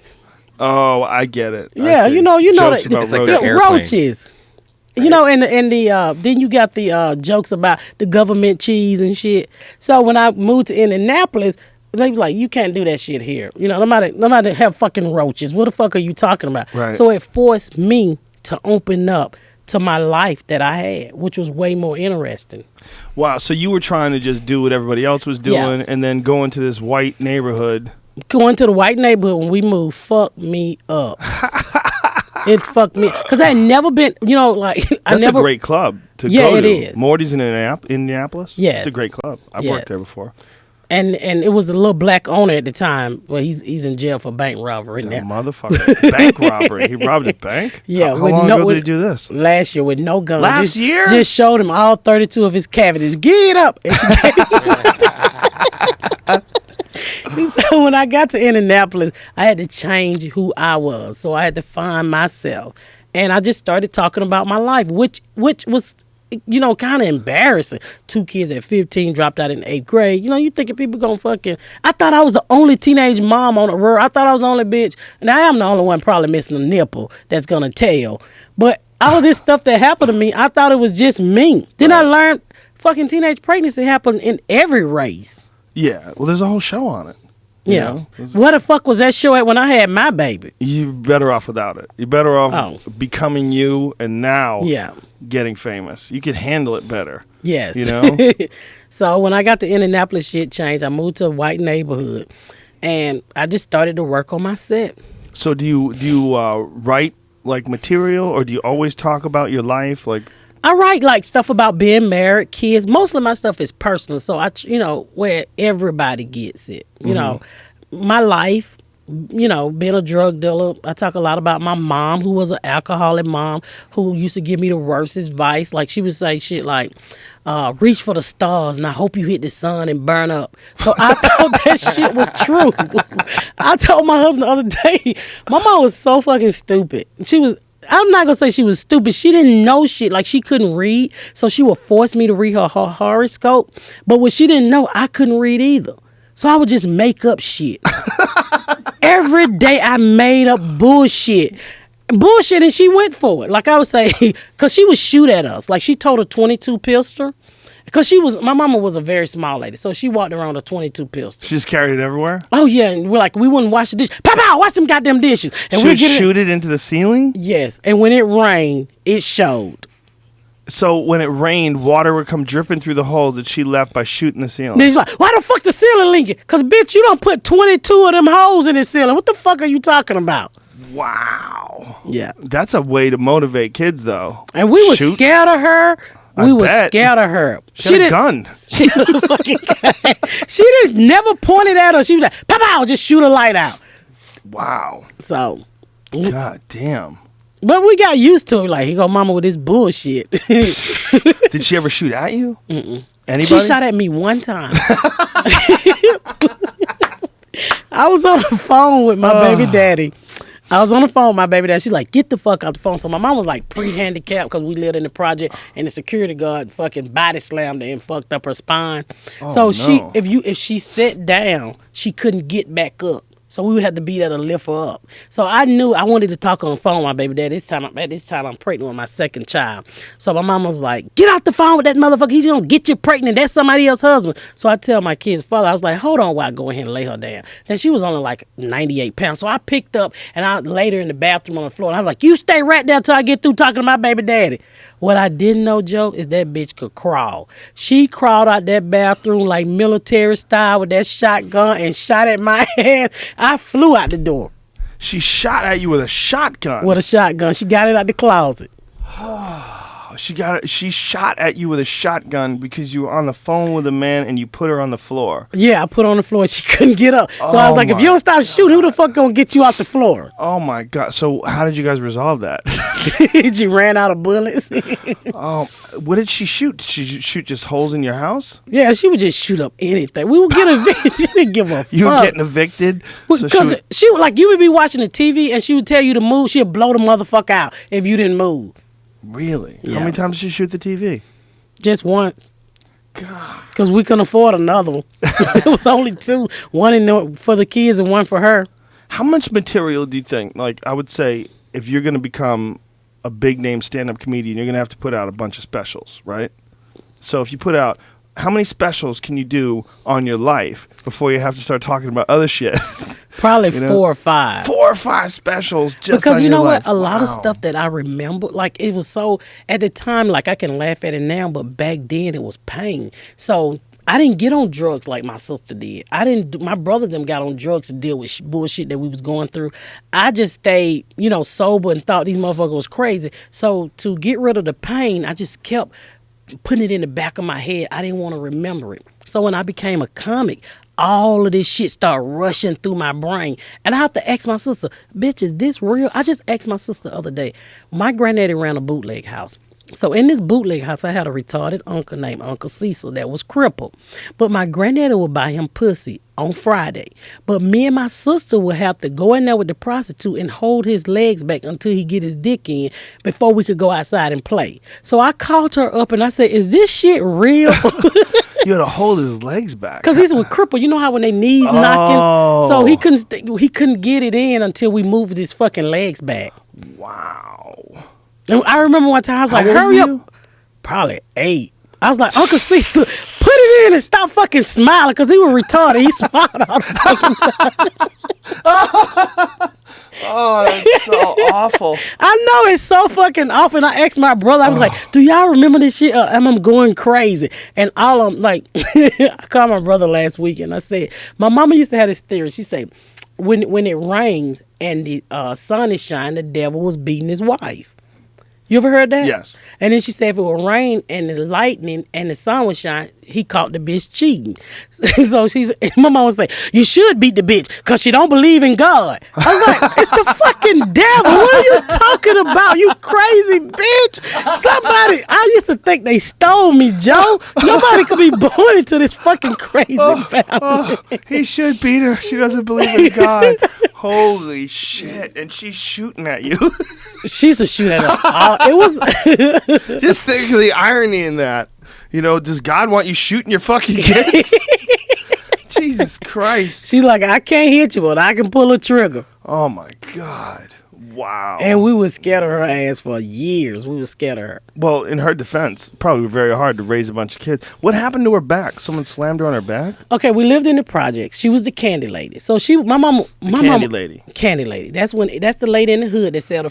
A: Oh, I get it.
C: Yeah, you know
A: Jokes
C: that
A: about
B: It's like
A: roaches.
B: the airplane.
C: roaches. You know, and then you got the jokes about the government cheese and shit. So when I moved to Indianapolis, they was like, you can't do that shit here. You know, nobody have fucking roaches. What the fuck are you talking about?
A: Right.
C: So it forced me to open up to my life that I had, which was way more interesting.
A: Wow, so you were trying to just do what everybody else was doing, and then go into this white neighborhood.
C: Going to the white neighborhood when we moved fucked me up. It fucked me because I had never been,
A: That's a great club to
C: Yeah,
A: go
C: it
A: to.
C: is.
A: Morty's in Indianapolis?
C: Yes.
A: It's a great club. I've
C: Yes.
A: worked there before.
C: And it was a little black owner at the time. Well, he's in jail for bank robbery
A: That
C: now.
A: motherfucker. Bank robbery. He robbed a bank?
C: Yeah,
A: How
C: with
A: long
C: no-
A: ago
C: with-
A: did he do this?
C: Last year with no gun.
A: Last
C: Just-
A: year?
C: Just showed him all 32 of his cavities. Get up! And she gave him- So when I got to Indianapolis, I had to change who I was. So I had to find myself. And I just started talking about my life, which was you know, kind of embarrassing. 2 kids at 15 dropped out in 8th grade. You know, you thinking people gonna fucking... I thought I was the only teenage mom on the world. I thought I was the only bitch. And I am the only one probably missing a nipple that's gonna tell. But all of this stuff that happened to me, I thought it was just me. Then I learned fucking teenage pregnancy happened in every race.
A: Yeah. Well, there's a whole show on it. You know?
C: What the fuck was that show at when I had my baby?
A: You're better off without it. You're better off becoming you and now getting famous. You could handle it better.
C: Yes.
A: You know?
C: So when I got to Indianapolis, shit changed. I moved to a white neighborhood, and I just started to work on my set.
A: So do you write like material, or do you always talk about your life? Like,
C: I write like stuff about being married, kids. Most of my stuff is personal, so you know, where everybody gets it. You know, my life, you know, being a drug dealer. I talk a lot about my mom, who was an alcoholic mom, who used to give me the worst advice. Like, she would say shit like, reach for the stars and I hope you hit the sun and burn up. So I thought that shit was true. I told my husband the other day, my mom was so fucking stupid. I'm not going to say she was stupid. She didn't know shit. Like, she couldn't read. So she would force me to read her horoscope. But what she didn't know, I couldn't read either. So I would just make up shit. Every day I made up bullshit. And she went for it. Like I would say, because she would shoot at us. Like, she told a 22 pistol. Because my mama was a very small lady. So she walked around with a 22 pistol.
A: She just carried it everywhere?
C: Oh, yeah. And we're like, we wouldn't wash the dishes. Pow, wash them goddamn dishes. And
A: she would shoot it into the ceiling?
C: Yes. And when it rained, it showed.
A: So when it rained, water would come dripping through the holes that she left by shooting the ceiling.
C: Then she's like, why the fuck the ceiling leaking? Because, bitch, you don't put 22 of them holes in the ceiling. What the fuck are you talking about?
A: Wow.
C: Yeah.
A: That's a way to motivate kids, though.
C: And we were scared of her. We were scared of her.
A: She had a gun.
C: She had a fucking gun. She just never pointed at us. She was like, pow, just shoot a light out.
A: Wow.
C: So.
A: God damn.
C: But we got used to it. Like, here go mama with this bullshit.
A: Did she ever shoot at you?
C: Mm-mm.
A: Anybody?
C: She shot at me one time. I was on the phone with my baby daddy. She's like, get the fuck out the phone. So my mom was like pre-handicapped because we lived in the project, and the security guard fucking body slammed her and fucked up her spine. So
A: no.
C: if she sat down, she couldn't get back up. So we had to be there to lift her up. So I knew I wanted to talk on the phone with my baby daddy. At this time I'm pregnant with my second child. So my mom was like, get off the phone with that motherfucker. He's going to get you pregnant. That's somebody else's husband. So I tell my kid's father, I was like, hold on while I go ahead and lay her down. Then she was only like 98 pounds. So I picked up and I laid her in the bathroom on the floor. And I was like, you stay right there till I get through talking to my baby daddy. What I didn't know, Joe, is that bitch could crawl. She crawled out that bathroom like military style with that shotgun and shot at my ass. I flew out the door.
A: She shot at you with a shotgun?
C: With a shotgun. She got it out the closet.
A: She shot at you with a shotgun because you were on the phone with a man and you put her on the floor.
C: Yeah, I put her on the floor and she couldn't get up. So I was like, if you don't stop shooting, who the fuck gonna get you off the floor?
A: Oh my God. So how did you guys resolve that?
C: She ran out of bullets.
A: What did she shoot? Did she shoot just holes in your house?
C: Yeah, she would just shoot up anything. We would get evicted. She didn't give a fuck.
A: You were getting evicted?
C: Because she would, like, you would be watching the TV and she would tell you to move. She'd blow the motherfucker out if you didn't move.
A: Really?
C: Yeah.
A: How many times did she shoot the TV?
C: Just once.
A: God.
C: Because we couldn't afford another one. It was only 2. One for the kids and one for her.
A: How much material do you think? Like, I would say, if you're going to become a big name stand-up comedian, you're going to have to put out a bunch of specials, right? So if you put out, how many specials can you do on your life before you have to start talking about other shit?
C: Probably 4 or 5.
A: 4 or 5 specials just
C: because
A: on
C: you know
A: your life.
C: what? A lot of stuff that I remember, like, it was so, at the time, like, I can laugh at it now, but back then it was pain. So I didn't get on drugs like my sister did. My brother them got on drugs to deal with bullshit that we was going through. I just stayed, sober and thought these motherfuckers was crazy. So to get rid of the pain, I just kept putting it in the back of my head. I didn't want to remember it. So when I became a comic, all of this shit started rushing through my brain. And I have to ask my sister, bitch, is this real? I just asked my sister the other day. My granddaddy ran a bootleg house. So in this bootleg house, I had a retarded uncle named Uncle Cecil that was crippled. But my granddaddy would buy him pussy on Friday. But me and my sister would have to go in there with the prostitute and hold his legs back until he get his dick in before we could go outside and play. So I called her up and I said, is this shit real?
A: You had to hold his legs back.
C: Because he was crippled. You know how when they knees knocking? So he couldn't get it in until we moved his fucking legs back.
A: Wow.
C: And I remember one time I was like,
A: How old
C: hurry
A: were
C: up.
A: you?
C: Probably 8. I was like, Uncle Cecil, put it in and stop fucking smiling because he was retarded. He smiled all the fucking time.
A: Oh, that's so awful.
C: I know it's so fucking awful. And I asked my brother, I was like, do y'all remember this shit? Am I going crazy? And all of them, like, I called my brother last week and I said, my mama used to have this theory. She said, when it rains and the sun is shining, the devil was beating his wife. You ever heard that?
A: Yes.
C: And then she said if it would rain and the lightning and the sun would shine, he caught the bitch cheating. So my mom would say, you should beat the bitch because she don't believe in God. I was like, it's the fucking devil. What are you talking about? You crazy bitch. Somebody, I used to think they stole me, Joe. Nobody could be born into this fucking crazy family.
A: He should beat her. She doesn't believe in God. Holy shit. And she's shooting at you.
C: She used to shoot at us all. It was...
A: Just think of the irony in that. You know, does God want you shooting your fucking kids? Jesus Christ.
C: She's like, I can't hit you, but I can pull a trigger.
A: Oh, my God. Wow.
C: And we was scared of her ass for years. We was scared of her.
A: Well, in her defense, probably very hard to raise a bunch of kids. What happened to her back? Someone slammed her on her back?
C: Okay, we lived in the projects. She was the candy lady. So
A: Candy lady.
C: Candy lady. That's the lady in the hood that sell the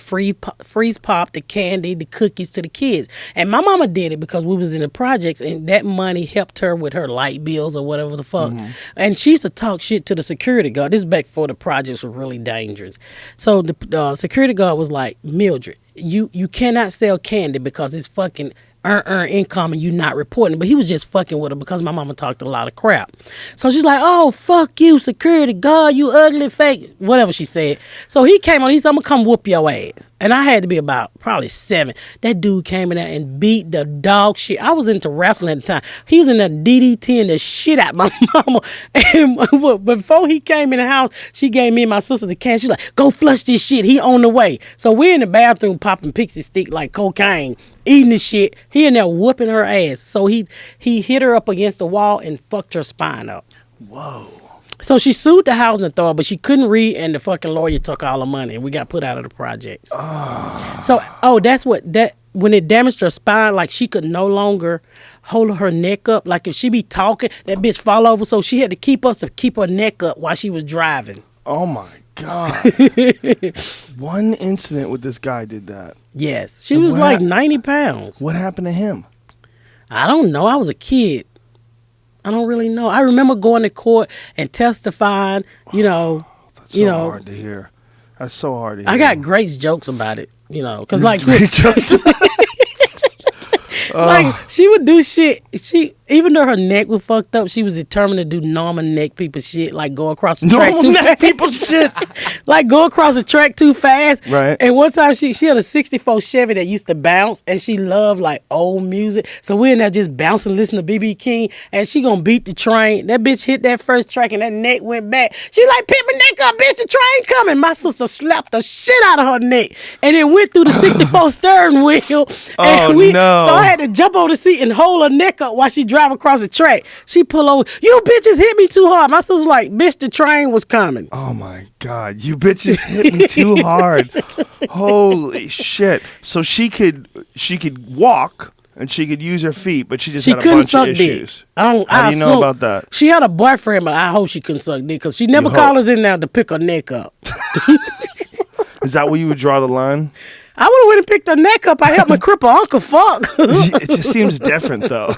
C: freeze pop, the candy, the cookies to the kids. And my mama did it because we was in the projects, and that money helped her with her light bills or whatever the fuck. Mm-hmm. And she used to talk shit to the security guard. This is back before the projects were really dangerous. So the security guard was like, Mildred, you cannot sell candy because it's fucking earn income and you not reporting. But he was just fucking with her because my mama talked a lot of crap. So she's like, oh, fuck you, security guard, you ugly fake, whatever she said. So he came on, he said, I'm gonna come whoop your ass. And I had to be about probably 7. That dude came in there and beat the dog shit. I was into wrestling at the time. He was in there DDTing the shit out my mama. And before he came in the house, she gave me and my sister the can. She's like, go flush this shit. He on the way. So we're in the bathroom popping pixie stick like cocaine, eating the shit. He in there whooping her ass. So he hit her up against the wall and fucked her spine up.
A: Whoa.
C: So she sued the housing authority, but she couldn't read, and the fucking lawyer took all the money, and we got put out of the projects. So, when it damaged her spine, like she could no longer hold her neck up. Like if she be talking, that bitch fall over. So she had to keep her neck up while she was driving.
A: Oh my God. One incident with this guy did that.
C: Yes. She was like 90 pounds.
A: What happened to him?
C: I don't know. I was a kid. I don't really know. I remember going to court and testifying,
A: That's so hard to hear. That's so hard to hear.
C: I got great jokes about it, because like...
A: Great jokes?
C: Like, she would do shit. Even though her neck was fucked up, she was determined to do normal neck people shit, like go across the track too fast.
A: People shit.
C: Like go across the track too fast.
A: Right.
C: And one time she had a 64 Chevy that used to bounce, and she loved like old music. So we're in there just bouncing, listening to B.B. King, and she gonna beat the train. That bitch hit that first track and that neck went back. She like, pick my neck up, bitch, the train coming. My sister slapped the shit out of her neck and then went through the 64 steering wheel. And
A: no.
C: So I had to jump over the seat and hold her neck up while she drive across the track. She pull over, you bitches hit me too hard. My sister's like, bitch, the train was coming.
A: Oh my God, you bitches hit me too hard. Holy shit. So she could walk and she could use her feet, but she just had a bunch of issues.
C: Dick.
A: How do you know about that?
C: She had a boyfriend, but I hope she couldn't suck dick because she never called us in there to pick her neck up.
A: Is that where you would draw the line?
C: I would have went and picked her neck up. I helped my cripple uncle fuck.
A: It just seems different, though.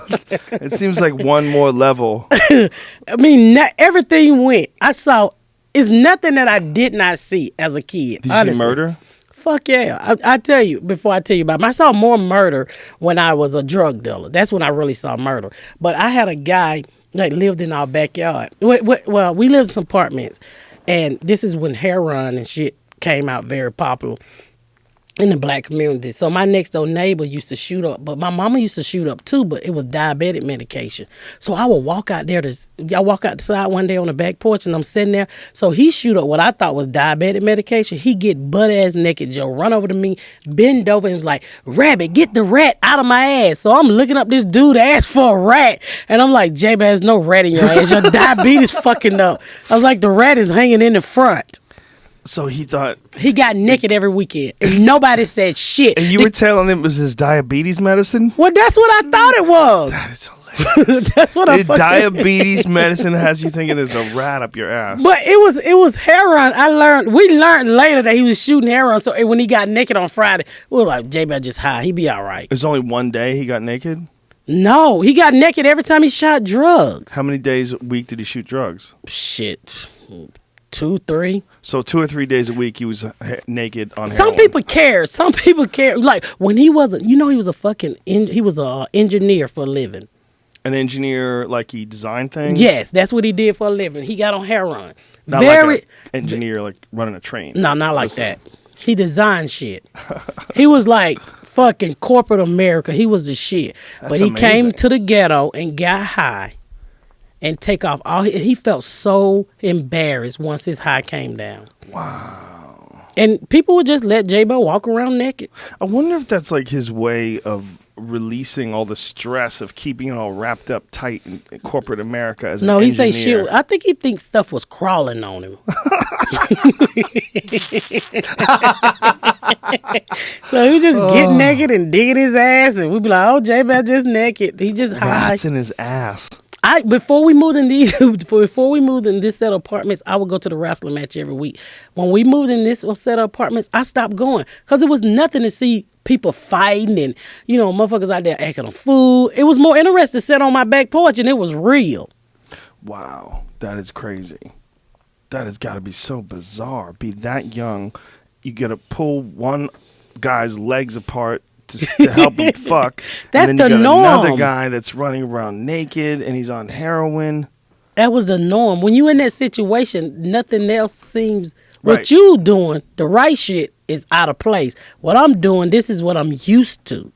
A: It seems like one more level.
C: I mean, everything went. I saw. It's nothing that I did not see as a kid.
A: Did you
C: honestly.
A: see murder?
C: Fuck yeah. I tell you, before I tell you about it, I saw more murder when I was a drug dealer. That's when I really saw murder. But I had a guy that lived in our backyard. Well, we lived in some apartments. And this is when heroin and shit came out very popular. in the black community. So my next door neighbor used to shoot up, but my mama used to shoot up too, but it was diabetic medication. So I would walk out there y'all walk out the side one day on the back porch and I'm sitting there. So he shoot up what I thought was diabetic medication. He get butt ass naked, Joe, run over to me, bend over and was like, "Rabbit, get the rat out of my ass." So I'm looking up this dude ass for a rat. And I'm like, "J-Baz, there's no rat in your ass. Your diabetes fucking up." I was like, "The rat is hanging in the front."
A: So he thought
C: he got naked every weekend, and nobody said shit.
A: And you were telling him it was his diabetes medicine?
C: Well, that's what I thought it was.
A: That is hilarious.
C: That's what I fucking...
A: Diabetes medicine has you thinking there's a rat up your ass.
C: But it was heroin. We learned later that he was shooting heroin. So when he got naked on Friday, we were like, "J-Baz just high. He be all right."
A: It was only one day he got naked?
C: No, he got naked every time he shot drugs.
A: How many days a week did he shoot drugs?
C: Shit. 2, 3.
A: So 2 or 3 days a week he was naked on
C: Some
A: heroin.
C: people care. Some people care. Like when he wasn't, he was a fucking, he was a engineer for a living.
A: An engineer, like he designed things?
C: Yes, that's what he did for a living. He got on heroin.
A: Not like an engineer, like running a train.
C: No, not like that. He designed shit. He was like fucking corporate America. He was the shit. But he came to the ghetto and got high. And take off all he felt so embarrassed once his high came down.
A: Wow.
C: And people would just let J-Bo walk around naked.
A: I wonder if that's like his way of releasing all the stress of keeping it all wrapped up tight in corporate America as an engineer.
C: No, he say shit. I think he thinks stuff was crawling on him. So he just get naked and digging his ass, and we'd be like, "Oh, J-Baz just naked. He just high."
A: Rats in his ass.
C: Before we moved in this set of apartments, I would go to the wrestling match every week. When we moved in this set of apartments, I stopped going because it was nothing to see people fighting and motherfuckers out there acting a fool. It was more interesting to sit on my back porch, and it was real.
A: Wow, that is crazy. That has got to be so bizarre. Be that young, you got to pull one guy's legs apart to help him fuck.
C: That's
A: and then
C: the
A: you got
C: norm.
A: Another guy that's running around naked and he's on heroin.
C: That was the norm. When you in that situation, nothing else seems.
A: Right.
C: What you doing, the right shit, is out of place. What I'm doing, this is what I'm used to.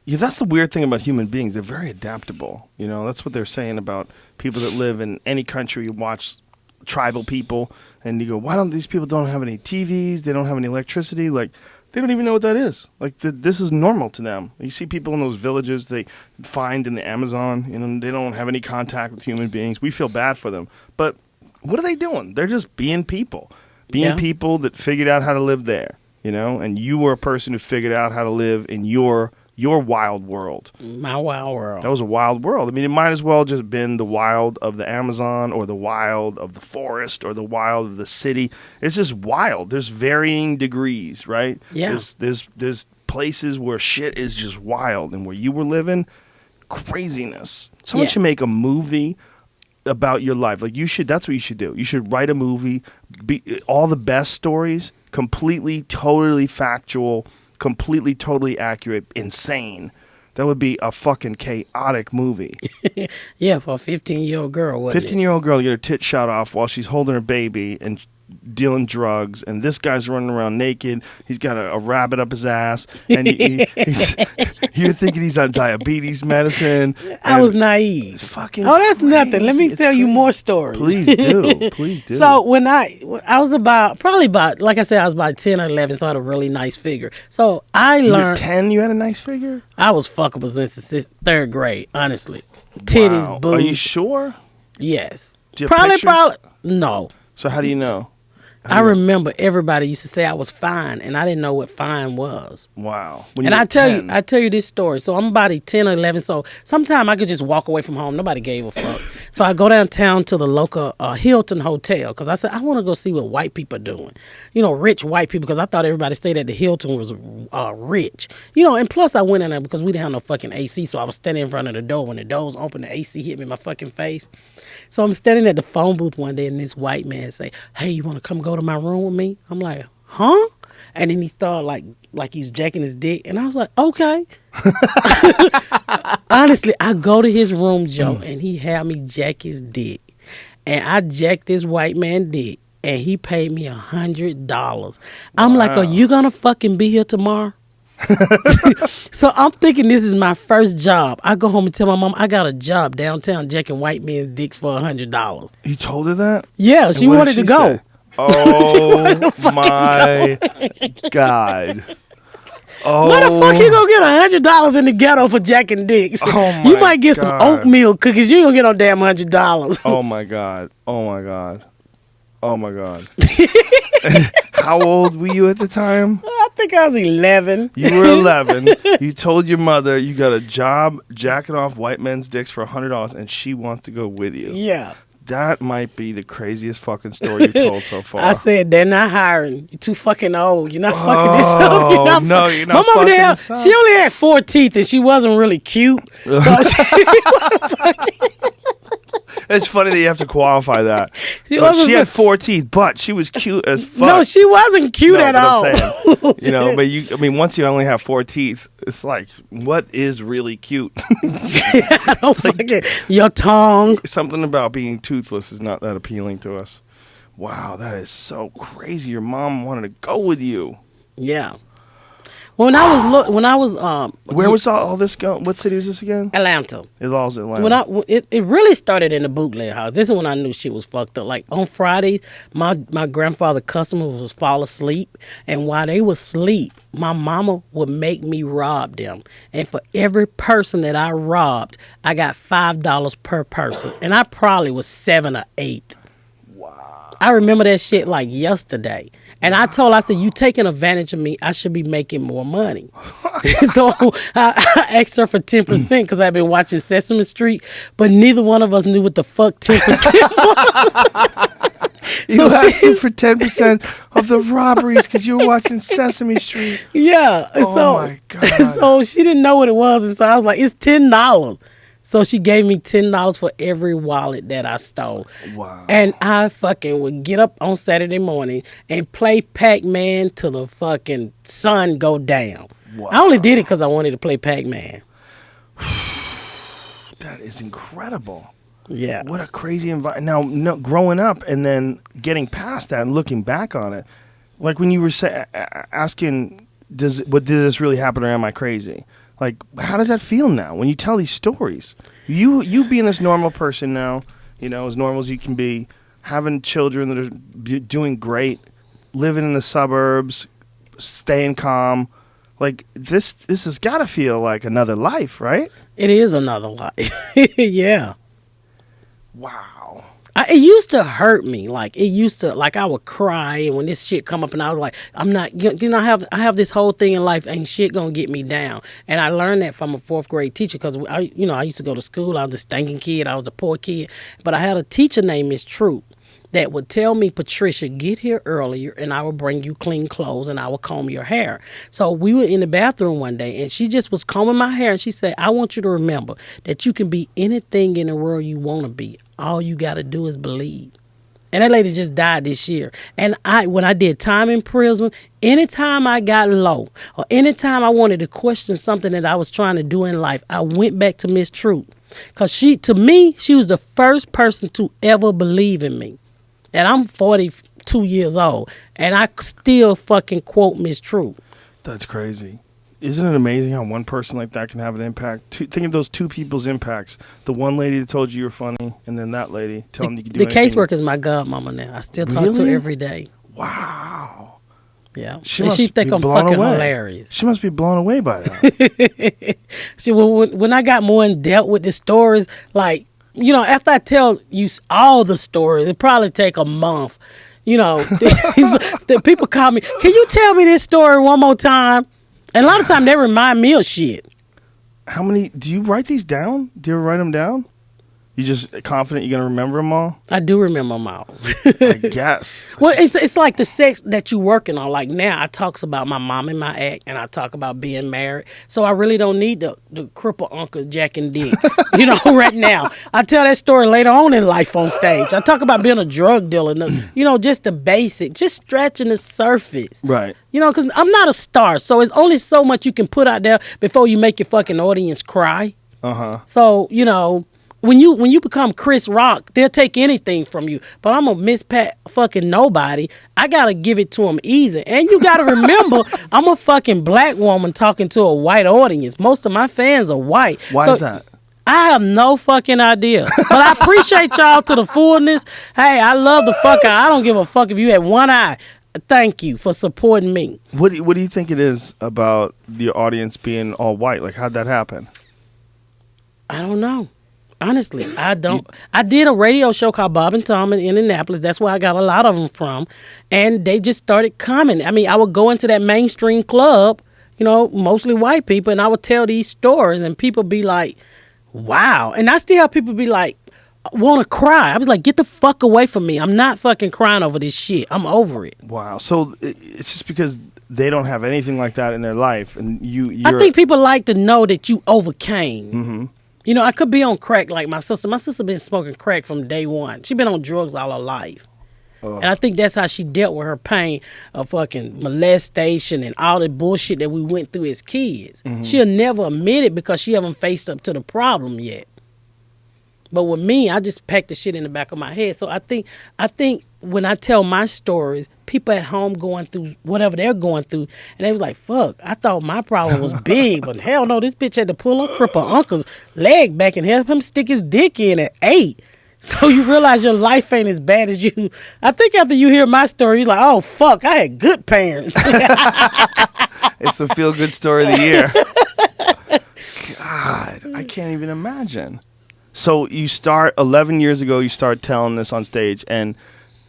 A: Yeah, that's the weird thing about human beings. They're very adaptable. That's what they're saying about people that live in any country. You watch tribal people, and you go, "Why don't these people don't have any TVs? They don't have any electricity." Like, they don't even know what that is. Like, this is normal to them. You see people in those villages they find in the Amazon, they don't have any contact with human beings. We feel bad for them. But what are they doing? They're just being people. People that figured out how to live there, And you were a person who figured out how to live in your wild world.
C: My wild world.
A: That was a wild world. I mean, it might as well just been the wild of the Amazon or the wild of the forest or the wild of the city. It's just wild. There's varying degrees, right?
C: Yeah.
A: There's places where shit is just wild, and where you were living, craziness. Someone should make a movie about your life. Like, that's what you should do. You should write a movie, all the best stories, completely, totally factual, completely, totally accurate, insane. That would be a fucking chaotic movie.
C: Yeah, for a 15-year-old girl, wasn't
A: 15-year-old girl get her tit shot off while she's holding her baby and dealing drugs, and this guy's running around naked. He's got a rabbit up his ass, and you're thinking he's on diabetes medicine.
C: I was naive.
A: Fucking
C: that's
A: crazy.
C: nothing. Let me
A: It's
C: tell you
A: crazy.
C: more stories.
A: Please do. Please do.
C: So when I was probably about, like I said, I was about 10 or 11, so I had a really nice figure. So I
A: you were
C: learned.
A: 10, you had a nice figure?
C: I was fuckable since the third grade, honestly. Titties,
A: Wow.
C: boobs.
A: Are you sure?
C: Yes.
A: Do you have pictures?
C: Probably. No.
A: So how do you know?
C: I remember everybody used to say I was fine, and I didn't know what fine was.
A: Wow.
C: And I tell you this story. So I'm about 10 or 11. So sometime I could just walk away from home. Nobody gave a fuck. So I go downtown to the local Hilton Hotel because I said I want to go see what white people are doing. Rich white people, because I thought everybody stayed at the Hilton was rich. And plus I went in there because we didn't have no fucking AC. So I was standing in front of the door. When the doors opened, the AC hit me in my fucking face. So I'm standing at the phone booth one day, and this white man say, "Hey, you want to come go to my room with me?" I'm like, "Huh?" And then he started like he was jacking his dick, and I was like, "Okay." Honestly, I go to his room, Joe, and he had me jack his dick, and I jacked this white man dick, and he paid me $100. I'm like, are you gonna fucking be here tomorrow? So I'm thinking this is my first job. I go home and tell my mom I got a job downtown jacking white men's dicks for $100.
A: You told her that?
C: Yeah, she
A: what
C: wanted
A: did
C: to
A: she
C: go.
A: say? Oh my God. Oh.
C: Why the fuck you gonna get $100 in the ghetto for jacking dicks?
A: Oh my
C: You might get some
A: God.
C: oatmeal cookies. You ain't gonna get no damn $100.
A: Oh my God. Oh my God. Oh my God. How old were you at the time?
C: I think I was 11.
A: You were 11. You told your mother you got a job jacking off white men's dicks for $100 and she wants to go with you.
C: Yeah.
A: That might be the craziest fucking story you've told so far.
C: I said, they're not hiring. You're too fucking old. You're not fucking this up. You're not
A: no, you're not
C: My mama
A: fucking
C: had,
A: this up.
C: she only had 4 teeth and she wasn't really cute. So
A: It's funny that you have to qualify that.
C: She
A: But
C: wasn't
A: she had
C: fu-
A: 4 teeth, but she was cute as fuck.
C: no, she wasn't cute
A: No,
C: at
A: but
C: all.
A: I'm saying, but once you only have 4 teeth, it's like, what is really cute?
C: I don't fucking, your tongue.
A: Something about being toothless is not that appealing to us. Wow, that is so crazy. Your mom wanted to go with you.
C: Yeah. When I was
A: Where was all this going? What city was this again?
C: Atlanta.
A: It was Atlanta.
C: It really started in the bootleg house. This is when I knew shit was fucked up. Like on Friday, my grandfather customers was fall asleep, and while they was asleep, my mama would make me rob them. And for every person that I robbed, I got $5 per person, and I probably was 7 or 8. Wow! I remember that shit like yesterday. And I told her, I said, you taking advantage of me. I should be making more money. So I asked her for 10% because I've been watching Sesame Street, but neither one of us knew what the fuck 10% was.
A: You asked her for 10% of the robberies because you were watching Sesame Street.
C: Yeah.
A: Oh, my God.
C: So she didn't know what it was. And so I was like, it's $10. So she gave me $10 for every wallet that I stole.
A: Wow.
C: And I fucking would get up on Saturday morning and play Pac-Man till the fucking sun go down.
A: Wow.
C: I only did it because I wanted to play Pac-Man.
A: That is incredible.
C: Yeah.
A: What a crazy environment. Now, no, growing up and then getting past that and looking back on it, like when you were asking, did this really happen or am I crazy? Like, how does that feel now when you tell these stories? You being this normal person now, as normal as you can be, having children that are doing great, living in the suburbs, staying calm. Like, this has got to feel like another life, right?
C: It is another life. Yeah.
A: Wow.
C: It used to hurt me. Like I would cry, and when this shit come up, and I was like, I'm not. I have this whole thing in life, ain't shit gonna get me down. And I learned that from a 4th grade teacher because I used to go to school. I was a stinking kid. I was a poor kid, but I had a teacher named Miss Truth that would tell me, Patricia, get here earlier, and I will bring you clean clothes, and I will comb your hair. So we were in the bathroom one day, and she just was combing my hair, and she said, I want you to remember that you can be anything in the world you want to be. All you got to do is believe. And that lady just died this year. And when I did time in prison, anytime I got low or anytime I wanted to question something that I was trying to do in life, I went back to Miss Truth. Because to me, she was the first person to ever believe in me. And I'm 42 years old. And I still fucking quote Miss Truth.
A: That's crazy. Isn't it amazing how one person like that can have an impact? Think of those 2 people's impacts. The one lady that told you were funny, and then that lady telling you could do
C: the
A: anything.
C: caseworker is my godmama now. I still talk to her every day.
A: Wow.
C: Yeah.
A: She
C: and she think I'm
A: blown
C: fucking
A: away.
C: hilarious.
A: She must be blown away by that.
C: When I got more in depth with the stories, like, after I tell you all the stories, it probably take a month. The people call me, can you tell me this story one more time? And a lot of times they remind me of shit.
A: How many? Do you write these down? Do you ever write them down? You just confident you're going to remember them all?
C: I do remember them all.
A: I guess.
C: Well, it's like the sex that you're working on. Like now, I talks about my mom and my ex, and I talk about being married. So I really don't need the cripple Uncle Jack and Dick, right now. I tell that story later on in life on stage. I talk about being a drug dealer, just the basic, just scratching the surface.
A: Right.
C: Because I'm not a star, so it's only so much you can put out there before you make your fucking audience cry.
A: Uh-huh.
C: So, when you become Chris Rock, they'll take anything from you. But I'm a Miss Pat fucking nobody. I gotta give it to them easy. And you gotta remember, I'm a fucking black woman talking to a white audience. Most of my fans are white.
A: Why is that?
C: I have no fucking idea. But I appreciate y'all to the fullness. Hey, I love the fuck out. I don't give a fuck if you had one eye. Thank you for supporting me.
A: What do you think it is about the audience being all white? Like, how'd that happen?
C: I don't know. Honestly, I don't. I did a radio show called Bob and Tom in Indianapolis. That's where I got a lot of them from. And they just started coming. I mean, I would go into that mainstream club, you know, mostly white people, and I would tell these stories, and people be like, wow. And I still have people be like, want to cry. I was like, get the fuck away from me. I'm not fucking crying over this shit. I'm over it.
A: Wow. So it's just because they don't have anything like that in their life, and you're...
C: I think people like to know that you overcame.
A: Mm-hmm.
C: You know, I could be on crack like my sister. My sister been smoking crack from day one. She been on drugs all her life. And I think that's how she dealt with her pain of fucking molestation and all the bullshit that we went through as kids. Mm-hmm. She'll never admit it because she haven't faced up to the problem yet. But with me, I just packed the shit in the back of my head. So I think when I tell my stories, people at home going through whatever they're going through, and they was like, fuck, I thought my problem was big, but hell no, this bitch had to pull her cripple uncle's leg back and help him stick his dick in at 8. So you realize your life ain't as bad as you. I think after you hear my story, you're like, oh, fuck, I had good parents.
A: It's the feel-good story of the year. God, I can't even imagine. So you start 11 years ago. You start telling this on stage, and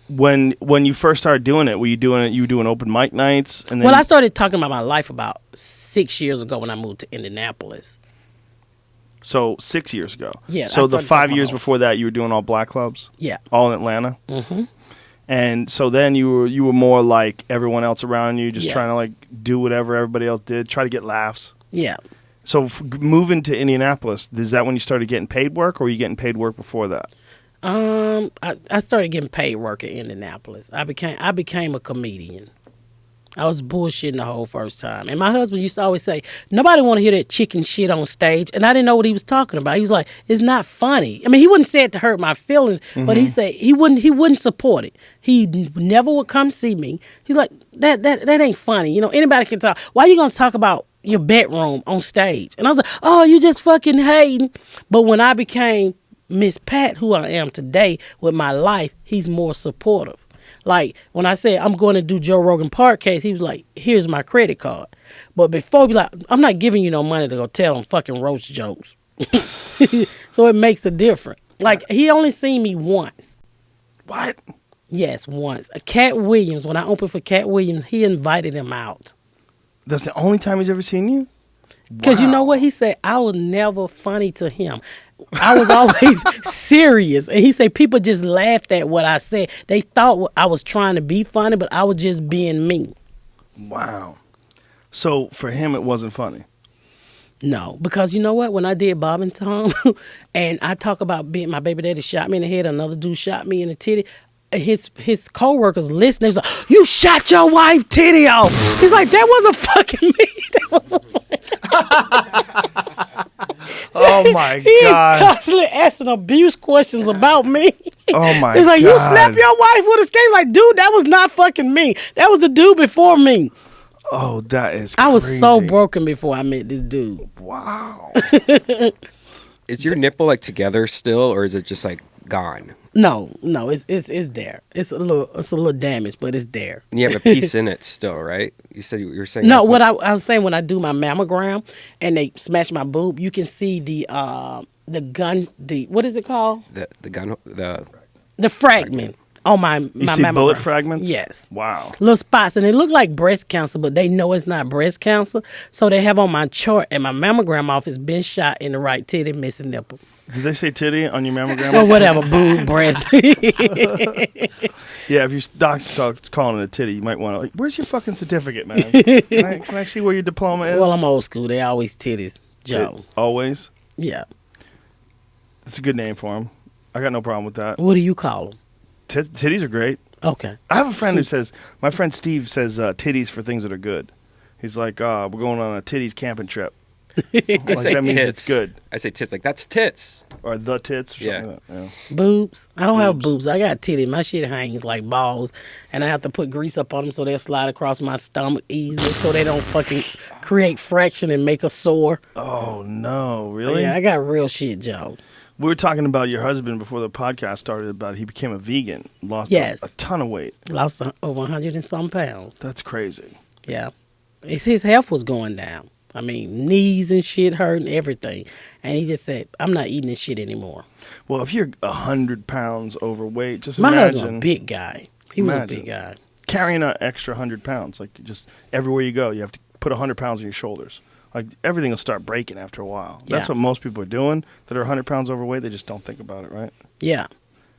A: when you first started doing it, were you doing open mic nights? And then
C: well, I started talking about my life about 6 years ago when I moved to Indianapolis.
A: So 6 years ago.
C: Yeah.
A: So the 5 years before that, you were doing all black clubs.
C: Yeah.
A: All in Atlanta.
C: Mm-hmm.
A: And so then you were more like everyone else around you, just trying to like do whatever everybody else did, try to get laughs.
C: Yeah.
A: So moving to Indianapolis, is that when you started getting paid work, or were you getting paid work before that?
C: I started getting paid work in Indianapolis. I became a comedian. I was bullshitting the whole first time. And my husband used to always say, nobody want to hear that chicken shit on stage. And I didn't know what he was talking about. He was like, it's not funny. I mean, he wouldn't say it to hurt my feelings, but he said he wouldn't support it. He never would come see me. He's like, that ain't funny. You know, anybody can talk. Why are you going to talk about your bedroom on stage? And I was like, oh, you just fucking hating. But when I became Miss Pat, who I am today with my life, he's more supportive. Like, when I said I'm going to do Joe Rogan podcast, he was like, here's my credit card. But before, be like, I'm not giving you no money to go tell them fucking roast jokes. So it makes a difference. Like, he only seen me once.
A: What?
C: Yes, once. Cat Williams, when I opened for Cat Williams, he invited him out.
A: That's the only time he's ever seen you?
C: Because you know what? He said, I was never funny to him. I was always serious. And he said people just laughed at what I said. They thought I was trying to be funny, but I was just being me.
A: Wow. So for him, it wasn't funny?
C: No, because you know what? When I did Bob and Tom, and I talk about being my baby daddy shot me in the head, another dude shot me in the titty. His co-workers listened. They was like, you shot your wife titty off. He's like, that wasn't fucking me. That wasn't
A: Oh my
C: He's
A: God.
C: constantly asking abuse questions about me.
A: Oh my God.
C: He's like, you slapped your wife with a skate. Like, dude, that was not fucking me. That was the dude before me.
A: Oh, that is crazy.
C: I was so broken before I met this dude.
A: Wow.
B: Is your nipple like together still, or is it just like gone?
C: No, it's there. It's a little damaged, but it's there.
B: And you have a piece in it still, right? You said you were saying.
C: No, what I was saying, when I do my mammogram and they smash my boob, you can see the gun. What is it called?
B: The gun.
C: The fragment on my
A: You
C: my
A: see
C: mammogram.
A: bullet fragments?
C: Yes.
A: Wow.
C: Little spots, and they look like breast cancer, but they know it's not breast cancer. So they have on my chart at my mammogram office, been shot in the right titty, missing nipple.
A: Did they say titty on your mammogram?
C: Well, whatever, boob, breast.
A: Yeah, if your doctor starts calling it a titty, you might want to, like, where's your fucking certificate, man? Can I see where your diploma is?
C: Well, I'm old school. They always titties, Joe.
A: Always?
C: Yeah.
A: It's a good name for them. I got no problem with that.
C: What do you call them?
A: Titties are great.
C: Okay.
A: I have a friend who says, my friend Steve says titties for things that are good. He's like, we're going on a titties camping trip. Like
B: say
A: that means
B: tits.
A: it's good.
B: I say tits, like that's tits.
A: Or the tits or
B: Yeah.
A: something like that. Yeah.
C: Boobs. I don't have boobs. I got titties. My shit hangs like balls, and I have to put grease up on them so they'll slide across my stomach easily, so they don't fucking create friction and make a sore.
A: Oh, no. Really?
C: Yeah, I got real shit, Joe.
A: We were talking about your husband before the podcast started about he became a vegan, lost
C: Yes.
A: a ton of weight.
C: Lost over 100 and some pounds.
A: That's crazy.
C: Yeah. His health was going down. I mean, knees and shit hurting, everything. And he just said, I'm not eating this shit anymore.
A: Well, if you're 100 pounds overweight, just
C: My
A: imagine
C: husband was a big guy. He was a
A: Imagine.
C: big guy.
A: carrying an extra 100 pounds. Like, just everywhere you go, you have to put 100 pounds on your shoulders. Like, everything will start breaking after a while. That's
C: Yeah.
A: what most people are doing that are 100 pounds overweight. They just don't think about it, right?
C: Yeah.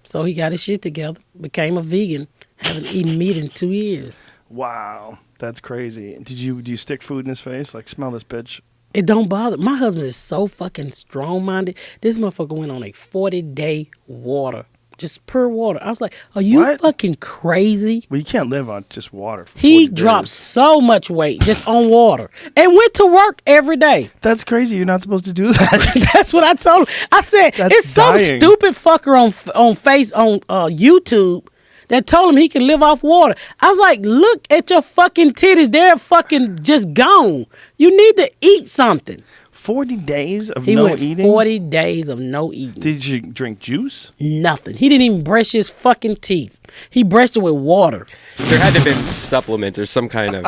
C: So he got his shit together, became a vegan, haven't eaten meat in 2 years.
A: Wow. That's crazy. Do you stick food in his face? Like, smell this bitch?
C: It don't bother. My husband is so fucking strong-minded. This motherfucker went on a 40-day water. Just pure water. I was like, are you
A: What?
C: fucking crazy?
A: Well, you can't live on just water for
C: He
A: 40
C: dropped
A: days.
C: so much weight just on water and went to work every day.
A: That's crazy. You're not supposed to do that.
C: That's what I told him. I said,
A: That's
C: it's some
A: dying.
C: stupid fucker on YouTube that told him he can live off water. I was like, look at your fucking titties. They're fucking just gone. You need to eat something.
A: 40 days of
C: He
A: no
C: went
A: eating?
C: 40 days of no eating.
A: Did you drink juice?
C: Nothing. He didn't even brush his fucking teeth. He brushed it with water.
B: There had to have been supplements or some kind of.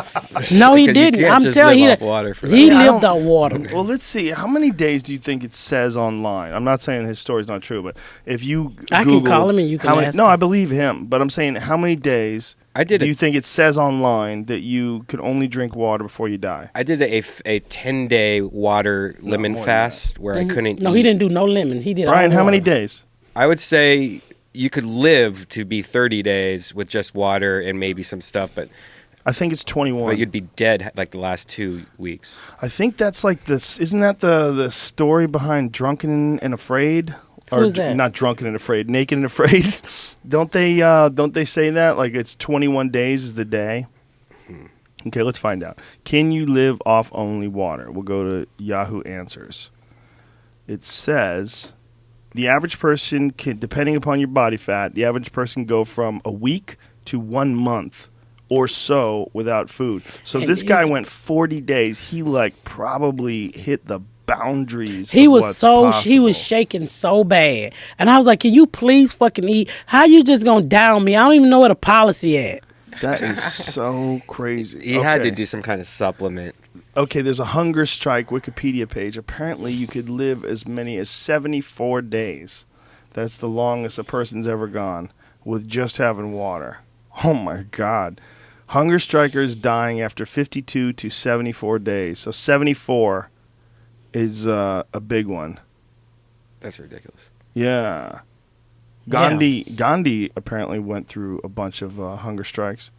C: No, he
B: 'cause you
C: didn't.
B: can't
C: I'm
B: just
C: telling you,
B: live off water for
C: he
B: that.
A: I
C: lived
A: don't-
C: on water.
A: Well, let's see. How many days do you think it says online? I'm not saying his story's not true, but if you
C: I can
A: Google
C: call him and you can
A: how many,
C: ask
A: No,
C: him.
A: I believe him, but I'm saying how many days
B: I did
A: do
B: it.
A: you think it says online that you could only drink water before you die?
B: I did a 10-day water lemon
A: more than
B: fast where I couldn't
C: No,
B: eat.
C: he didn't do no lemon. He did
A: Brian,
C: all
A: how many
C: water.
A: days?
B: I would say you could live to be 30 days with just water and maybe some stuff, but
A: I think it's 21.
B: you'd be dead like the last 2 weeks.
A: I think that's like this. Isn't that the story behind Drunken and Afraid? Or
C: Who's that?
A: Not Drunken and Afraid, Naked and Afraid. Don't they say that? Like it's 21 days is the day. Okay, let's find out. Can you live off only water? We'll go to Yahoo Answers. It says the average person can, depending upon your body fat, the average person can go from a week to 1 month or so without food. So
C: And
A: this guy
C: he's-
A: went 40 days. He like probably hit the boundaries.
C: He
A: of
C: was
A: what's
C: he was
A: possible.
C: shaking so bad. And I was like, can you please fucking eat? How you just gonna down me? I don't even know where the policy at.
A: That is so crazy.
B: He had to
A: Okay.
B: do some kind of supplement.
A: Okay, there's a hunger strike Wikipedia page. Apparently, you could live as many as 74 days. That's the longest a person's ever gone with just having water. Oh my God. Hunger strikers dying after 52 to 74 days. So 74 is a big one.
B: That's ridiculous.
A: Yeah. Gandhi apparently went through a bunch of hunger strikes.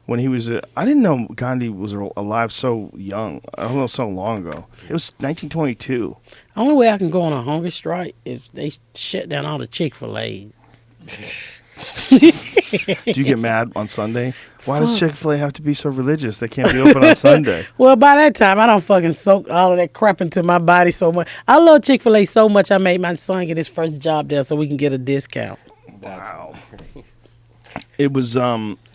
A: When he was, I didn't know Gandhi was alive so young. I don't know, so long ago. It was 1922.
C: Only way I can go on a hunger strike is they shut down all the Chick-fil-A's.
A: Do you get mad on Sunday? Why does
C: Fuck.
A: Chick-fil-A have to be so religious? They can't be open on Sunday.
C: Well, by that time, I don't fucking soak all of that crap into my body so much. I love Chick-fil-A so much, I made my son get his first job there so we can get a discount.
A: Wow. It was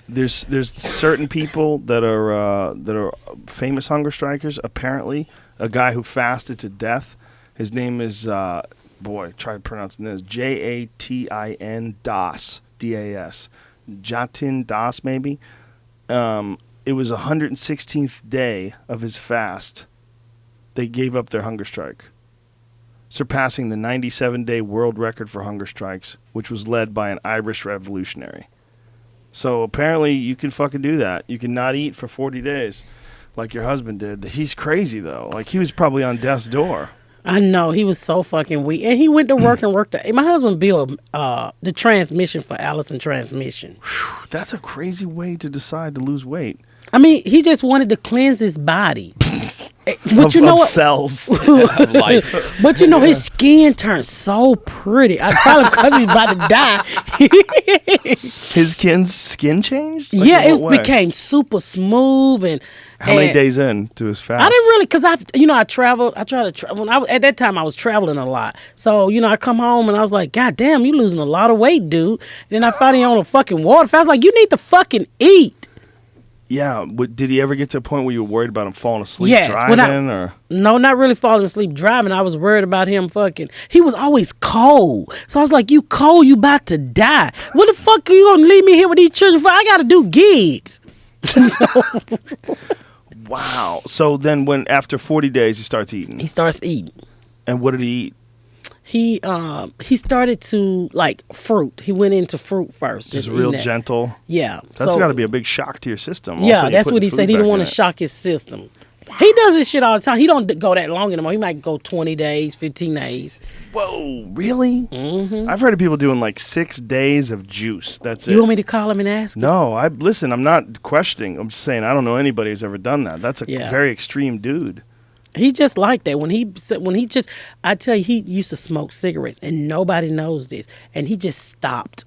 A: there's certain people that are famous hunger strikers. Apparently, a guy who fasted to death. His name is try to pronounce this. Jatin Das, D-A-S. Jatin Das, maybe. It was 116th day of his fast. They gave up their hunger strike, surpassing the 97-day world record for hunger strikes, which was led by an Irish revolutionary. So apparently you can fucking do that. You can not eat for 40 days like your husband did. He's crazy, though. Like, he was probably on death's door.
C: I know, he was so fucking weak. And he went to work and worked. My husband built the transmission for Allison Transmission.
A: That's a crazy way to decide to lose weight.
C: I mean, he just wanted to cleanse his body. But you know what?
A: cells.
B: Of life.
C: But you know, his skin turned so pretty. I probably because he's about to die.
A: His skin changed? Like,
C: Yeah,
A: in
C: it
A: what way?
C: became super smooth and.
A: How many
C: and
A: days in to his fast?
C: I didn't really, cause I traveled. I tried to travel. At that time, I was traveling a lot. So I come home and I was like, God damn, you losing a lot of weight, dude. And then I found he on a fucking water fast. I was like, you need to fucking eat.
A: Yeah. Did he ever get to a point where you were worried about him falling asleep
C: Yes,
A: driving? Or
C: No, not really falling asleep driving. I was worried about him fucking. He was always cold. So I was like, you cold, you about to die. What the fuck are you gonna leave me here with these children for? I gotta do gigs.
A: wow. So then, after 40 days, he starts eating.
C: He starts eating.
A: And what did he eat?
C: He started to like fruit. He went into fruit first.
A: Just
C: eating
A: real
C: that.
A: gentle.
C: Yeah.
A: That's got to be a big shock to your system. Also,
C: Yeah,
A: you're
C: that's what
A: putting
C: he
A: food
C: said. He
A: back
C: didn't want
A: in
C: to
A: it.
C: shock his system. He does this shit all the time. He don't go that long anymore. He might go 20 days, 15 days.
A: Whoa, really? Mm-hmm. I've heard of people doing like 6 days of juice. That's it.
C: You want me to call him and ask him?
A: No, listen. I'm not questioning. I'm just saying I don't know anybody who's ever done that. That's a
C: Yeah.
A: very extreme dude.
C: He just like that. I tell you, he used to smoke cigarettes, and nobody knows this. And he just stopped.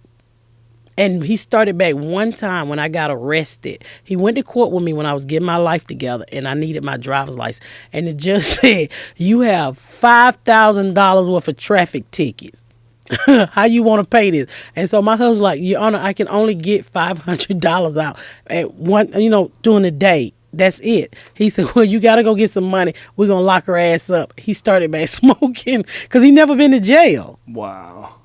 C: And he started back one time when I got arrested. He went to court with me when I was getting my life together, and I needed my driver's license. And it just said, you have $5,000 worth of traffic tickets. How you want to pay this? And so my husband's like, Your Honor, I can only get $500 out at one, during the day. That's it. He said, well, you got to go get some money. We're going to lock her ass up. He started back smoking because he never been to jail.
A: Wow.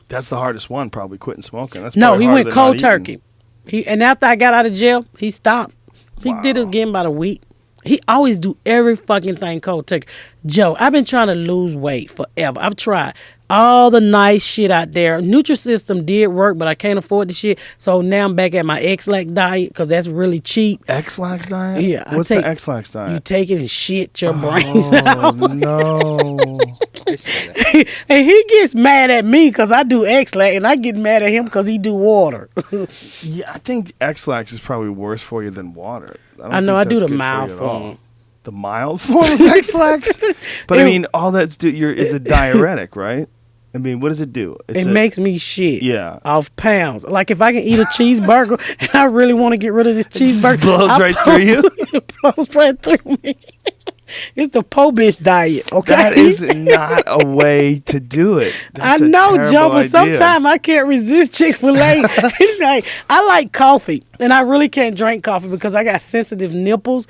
A: That's the hardest one, probably quitting smoking. That's
C: No,
A: probably
C: he
A: harder
C: went
A: than
C: cold
A: not
C: turkey.
A: eating.
C: And after I got out of jail, he stopped. He did it
A: Wow.
C: again about a week. He always do every fucking thing cold turkey. Joe, I've been trying to lose weight forever. I've tried all the nice shit out there. Nutrisystem did work, but I can't afford the shit. So now I'm back at my X-Lax diet because that's really cheap.
A: X-Lax diet?
C: Yeah, I
A: What's
C: take-
A: the X-Lax diet?
C: You take it and shit your brains
A: Oh,
C: out.
A: no.
C: And he gets mad at me because I do X-Lax, and I get mad at him because he do water.
A: Yeah, I think X-Lax is probably worse for you than water.
C: I know, I
A: think
C: do
A: that's
C: the
A: good for
C: mild
A: you at all.
C: form.
A: The mild form of X-Lax? But I mean, all that's it's a diuretic, right? I mean, what does it do?
C: It makes me shit.
A: Yeah.
C: Off pounds. Like if I can eat a cheeseburger and I really want to get rid of this cheeseburger,
A: blows
C: I
A: right through you?
C: It blows right through me. It's the po bitch diet, okay?
A: That is not a way to do it. That's
C: I
A: a
C: know,
A: terrible
C: Joe, but
A: idea.
C: sometimes I can't resist Chick-fil-A. Like, I like coffee, and I really can't drink coffee because I got sensitive nipples.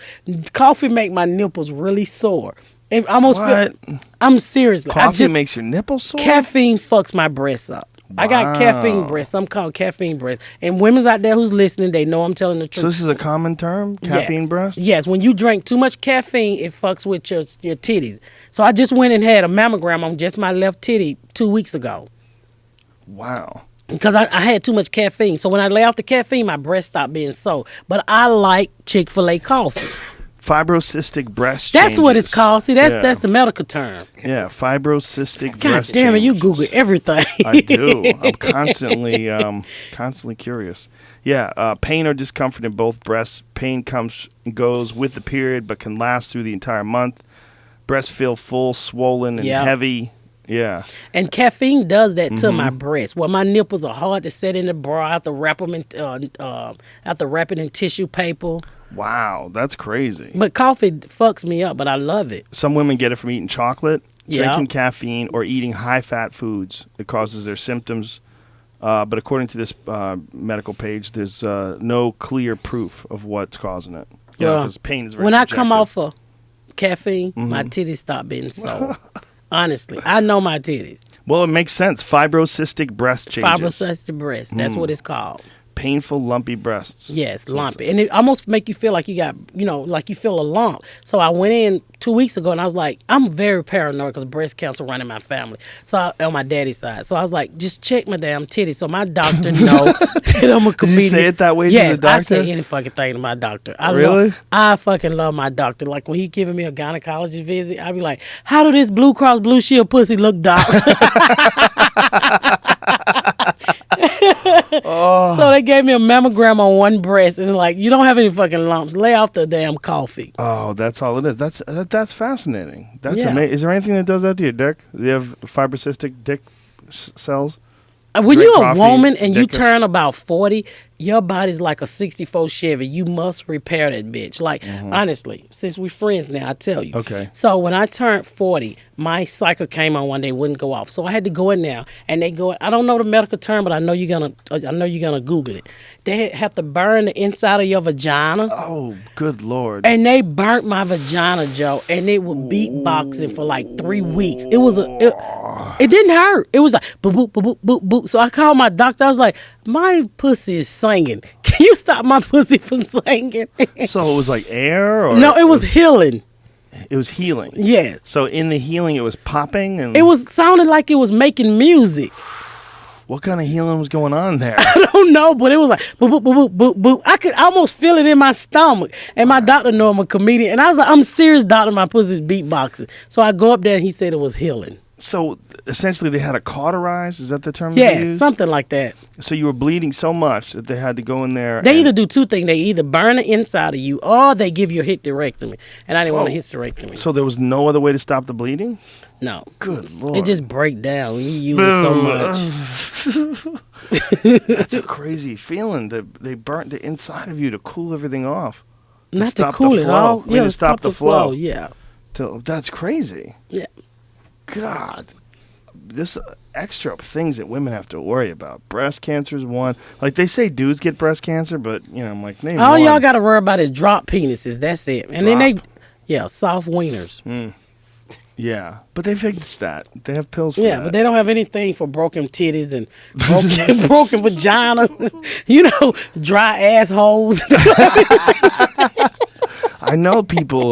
C: Coffee make my nipples really sore. It almost
A: What?
C: I'm serious.
A: Coffee makes your nipples sore?
C: Caffeine fucks my breasts up. I got
A: Wow.
C: caffeine breasts. I'm called caffeine breasts. And women's out there who's listening, they know I'm telling the truth.
A: So this is a common term? Caffeine
C: Yes.
A: breast?
C: Yes, when you drink too much caffeine, it fucks with your titties. So I just went and had a mammogram on just my left titty 2 weeks ago
A: Wow.
C: because I had too much caffeine. So when I lay off the caffeine, my breast stopped being sore. But I like Chick-fil-A coffee.
A: Fibrocystic breast
C: That's what it's
A: changes.
C: called. See,
A: Yeah.
C: that's the medical term.
A: Yeah, fibrocystic
C: God
A: breast
C: damn it, you
A: changes.
C: Google everything.
A: I do. I'm constantly curious. Yeah, pain or discomfort in both breasts. Pain comes and goes with the period, but can last through the entire month. Breasts feel full, swollen, and
C: Yeah.
A: heavy. Yeah.
C: And caffeine does that to
A: Mm-hmm.
C: my breasts. Well, my nipples are hard to set in the bra. I have to wrap them in tissue paper.
A: Wow, that's crazy.
C: But coffee fucks me up, but I love it.
A: Some women get it from eating chocolate,
C: Yeah.
A: drinking caffeine, or eating high-fat foods. It causes their symptoms. But according to this medical page, there's no clear proof of what's causing it. You know,
C: Well,
A: 'cause pain is very
C: when I come
A: subjective.
C: off of caffeine, my titties stop being sore. Honestly, I know my titties.
A: Well, it makes sense. Fibrocystic breast changes.
C: Fibrocystic breast. That's what it's called.
A: Painful, lumpy breasts.
C: Yes, lumpy. And it almost make you feel like you got, like you feel a lump. So I went in 2 weeks ago and I was like, I'm very paranoid because breast cancer running my family. So on my daddy's side. So I was like, just check my damn titties. So my doctor know that I'm a comedian.
A: you say it that way to
C: yes,
A: the doctor?
C: I say any fucking thing to my doctor.
A: Really?
C: I fucking love my doctor. Like when he giving me a gynecologist visit, I be like, how do this Blue Cross Blue Shield pussy look, doc? So they gave me a mammogram on one breast, and like, you don't have any fucking lumps. Lay off the damn coffee.
A: Oh, that's all it is. That's fascinating. That's
C: Yeah.
A: amazing. Is there anything that does that to your dick? Do you have fibrocystic dick cells?
C: When
A: Drink
C: you're a
A: coffee,
C: woman and you
A: dickus?
C: turn about 40, your body's like a 64 Chevy. You must repair that bitch. Like, honestly, since we're friends now, I tell you.
A: Okay.
C: So when I turned 40, my cycle came on one day, wouldn't go off. So I had to go in there, and they go. I don't know the medical term, but I know you're gonna Google it. They have to burn the inside of your vagina.
A: Oh, good Lord.
C: And they burnt my vagina, Joe, and it was beatboxing for like 3 weeks. It was it didn't hurt. It was like boop boop boop boop boop boop. So I called my doctor. I was like, my pussy is singing. Can you stop my pussy from singing?
A: So it was like air, or
C: No, it was healing.
A: it was healing.
C: Yes,
A: So in the healing, it was popping, and
C: it was sounding like it was making music.
A: what kind of healing was going on there?
C: I don't know, but it was like boop boop boop boop boop boop. I could almost feel it in my stomach. And my doctor know I'm a comedian, and I was like, I'm serious, doctor. My pussy's beatboxing. So I go up there, and he said it was healing.
A: So essentially, they had to cauterize. Is that the term? They
C: Yeah,
A: use?
C: something like that.
A: So you were bleeding so much that they had to go in there.
C: They
A: and-
C: either do two things. They either burn the inside of you, or they give you a hysterectomy. And I didn't want a hysterectomy.
A: So there was no other way to stop the bleeding.
C: No.
A: Good Lord.
C: It just break down when you use it so much.
A: That's a crazy feeling that they burnt the inside of you to cool everything off.
C: Not to
A: stop
C: cool
A: the
C: it
A: flow.
C: all.
A: I mean,
C: Yeah,
A: to stop the flow.
C: Yeah.
A: That's crazy.
C: Yeah.
A: God. This extra things that women have to worry about. Breast cancer is one. Like they say dudes get breast cancer, but I'm like, name
C: All
A: one.
C: y'all got to worry about is drop penises. That's it. And then
A: Drop.
C: soft wieners.
A: Yeah, but they fixed that. They have pills for
C: Yeah,
A: that.
C: but they don't have anything for broken titties and broken vaginas. Dry assholes.
A: I know people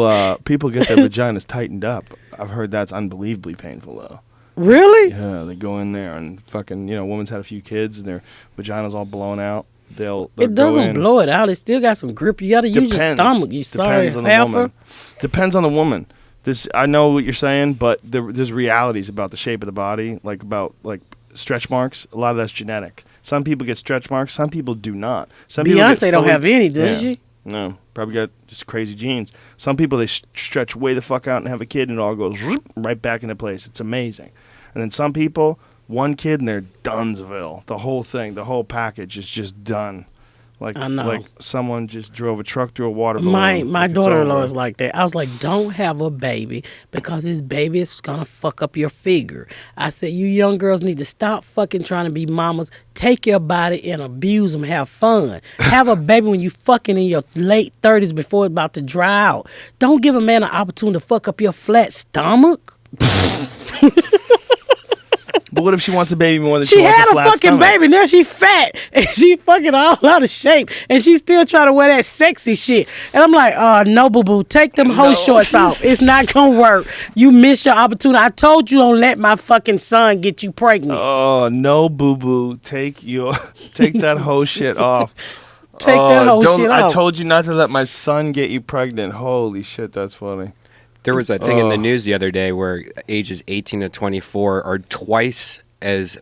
A: get their vaginas tightened up. I've heard that's unbelievably painful though.
C: Really?
A: Yeah, they go in there and fucking, woman's had a few kids and their vagina's all blown out. They'll
C: It
A: go
C: doesn't
A: in.
C: blow it out. It still got some grip. You got to use your stomach. You sorry,
A: Depends on the
C: heifer.
A: woman. Depends on the woman. I know what you're saying, but there's realities about the shape of the body, about stretch marks. A lot of that's genetic. Some people get stretch marks. Some people do not. Some people
C: Beyonce
A: get
C: don't
A: fully-
C: have any, does
A: Yeah.
C: she?
A: No, probably got just crazy genes. Some people, they stretch way the fuck out and have a kid, and it all goes right back into place. It's amazing. And then some people, one kid, and they're donesville. The whole thing, the whole package is just done.
C: I know.
A: Like someone just drove a truck through a water balloon.
C: My
A: it's
C: daughter-in-law
A: over.
C: is like that. I was like, don't have a baby because this baby is gonna fuck up your figure. I said, you young girls need to stop fucking trying to be mamas. Take your body and abuse them. Have fun. Have a baby when you fucking in your late 30s before it's about to dry out. Don't give a man an opportunity to fuck up your flat stomach.
A: But what if she wants a baby more than
C: She
A: wants
C: had
A: a
C: a
A: flat
C: fucking
A: stomach?
C: baby. Now she fat and she fucking all out of shape and she still trying to wear that sexy shit. And I'm like, no, boo boo, take them hoe shorts off. It's not gonna work. You missed your opportunity. I told you don't let my fucking son get you pregnant.
A: Oh no, boo boo! Take that whole shit off.
C: Take that whole
A: don't-
C: shit
A: I
C: off.
A: told you not to let my son get you pregnant. Holy shit, that's funny.
B: There was a thing in the news the other day where ages 18 to 24 are twice as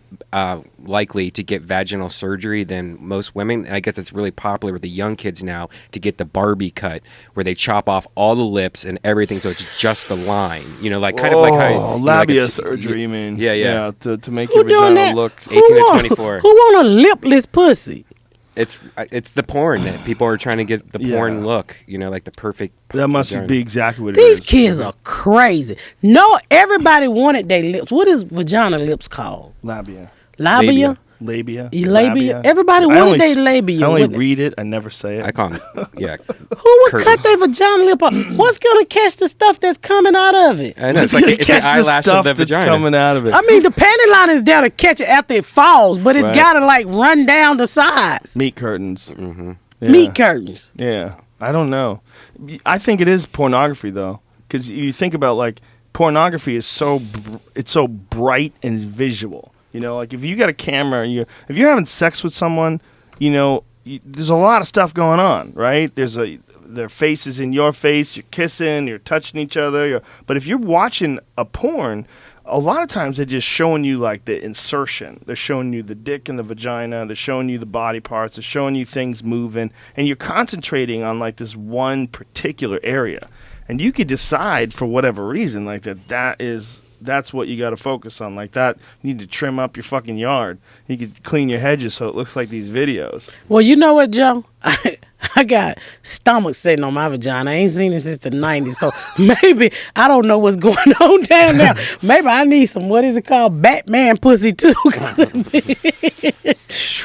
B: likely to get vaginal surgery than most women. And I guess it's really popular with the young kids now to get the Barbie cut, where they chop off all the lips and everything, so it's just the line. Kind of like how
A: labia surgery. You mean?
B: Yeah.
A: To make
C: Who
A: your
C: doing
A: vagina
C: that?
A: look.
B: 18 to
C: want-
B: 24.
C: Who want a lipless pussy?
B: It's the porn that people are trying to get the porn
A: Yeah.
B: look. Like the perfect.
A: That must
B: vagina.
A: be exactly what it
C: These
A: is.
C: kids are crazy. No, everybody wanted their lips. What is vagina lips called?
A: Labia.
C: Labia?
A: Labia.
C: Labia. Everybody
A: I
C: wanted
A: only
C: their
A: s-
C: labia,
A: I only
C: wouldn't it?
A: read it. I never say it.
B: I call them, yeah.
C: Who would
B: Curtains.
C: cut their vagina lip off? What's gonna catch the stuff that's coming out of it?
B: I know, it's like it's the
A: Catch
B: eyelash
A: stuff
B: of the
A: that's
B: vagina.
A: coming out of it.
C: I mean, the panty line is there to catch it after it falls, but it's
A: Right.
C: gotta like run down the sides.
A: Meat curtains. Mm-hmm.
C: Meat curtains.
A: Yeah, I don't know. I think it is pornography though, because you think about pornography is it's so bright and visual. Like if you got a camera, if you're having sex with someone, there's a lot of stuff going on, right? Their face is in your face, you're kissing, you're touching each other. But if you're watching a porn, a lot of times they're just showing you like the insertion. They're showing you the dick and the vagina. They're showing you the body parts. They're showing you things moving, and you're concentrating on like this one particular area. And you could decide for whatever reason like that's what you got to focus on. Like that, you need to trim up your fucking yard. You could clean your hedges so it looks like these videos.
C: Well, you know what, Joe? I got stomach sitting on my vagina. I ain't seen it since the 90s. So maybe I don't know what's going on down there. Maybe I need some, what is it called? Batman pussy too.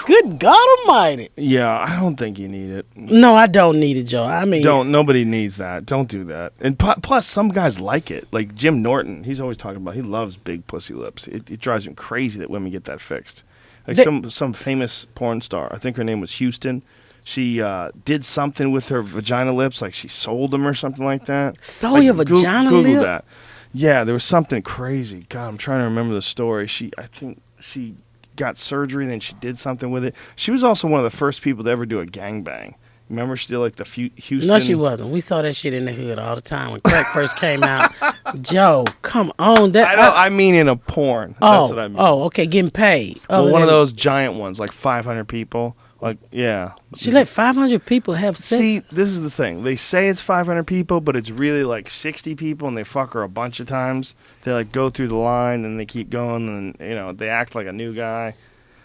C: Good God Almighty.
A: Yeah, I don't think you need it.
C: No, I don't need it, Joe. I mean,
A: nobody needs that. Don't do that. And plus, some guys like it. Like Jim Norton, he's always talking about. He loves big pussy lips. It drives him crazy that women get that fixed. Like some famous porn star. I think her name was Houston. She did something with her vagina lips, like she sold them or something like that.
C: Sold your vagina
A: Google
C: lip?
A: that. Yeah, there was something crazy. God, I'm trying to remember the story. I think she got surgery, and then she did something with it. She was also one of the first people to ever do a gangbang. Remember, she did like the Houston.
C: No, she wasn't. We saw that shit in the hood all the time when crack first came out. Joe, come on.
A: I mean in a porn. That's what I mean.
C: Oh, okay, getting paid.
A: Well, one of those giant ones, like 500 people. Like, yeah.
C: She let 500 people have sex?
A: See, this is the thing. They say it's 500 people, but it's really like 60 people, and they fuck her a bunch of times. They like go through the line, and they keep going, and they act like a new guy.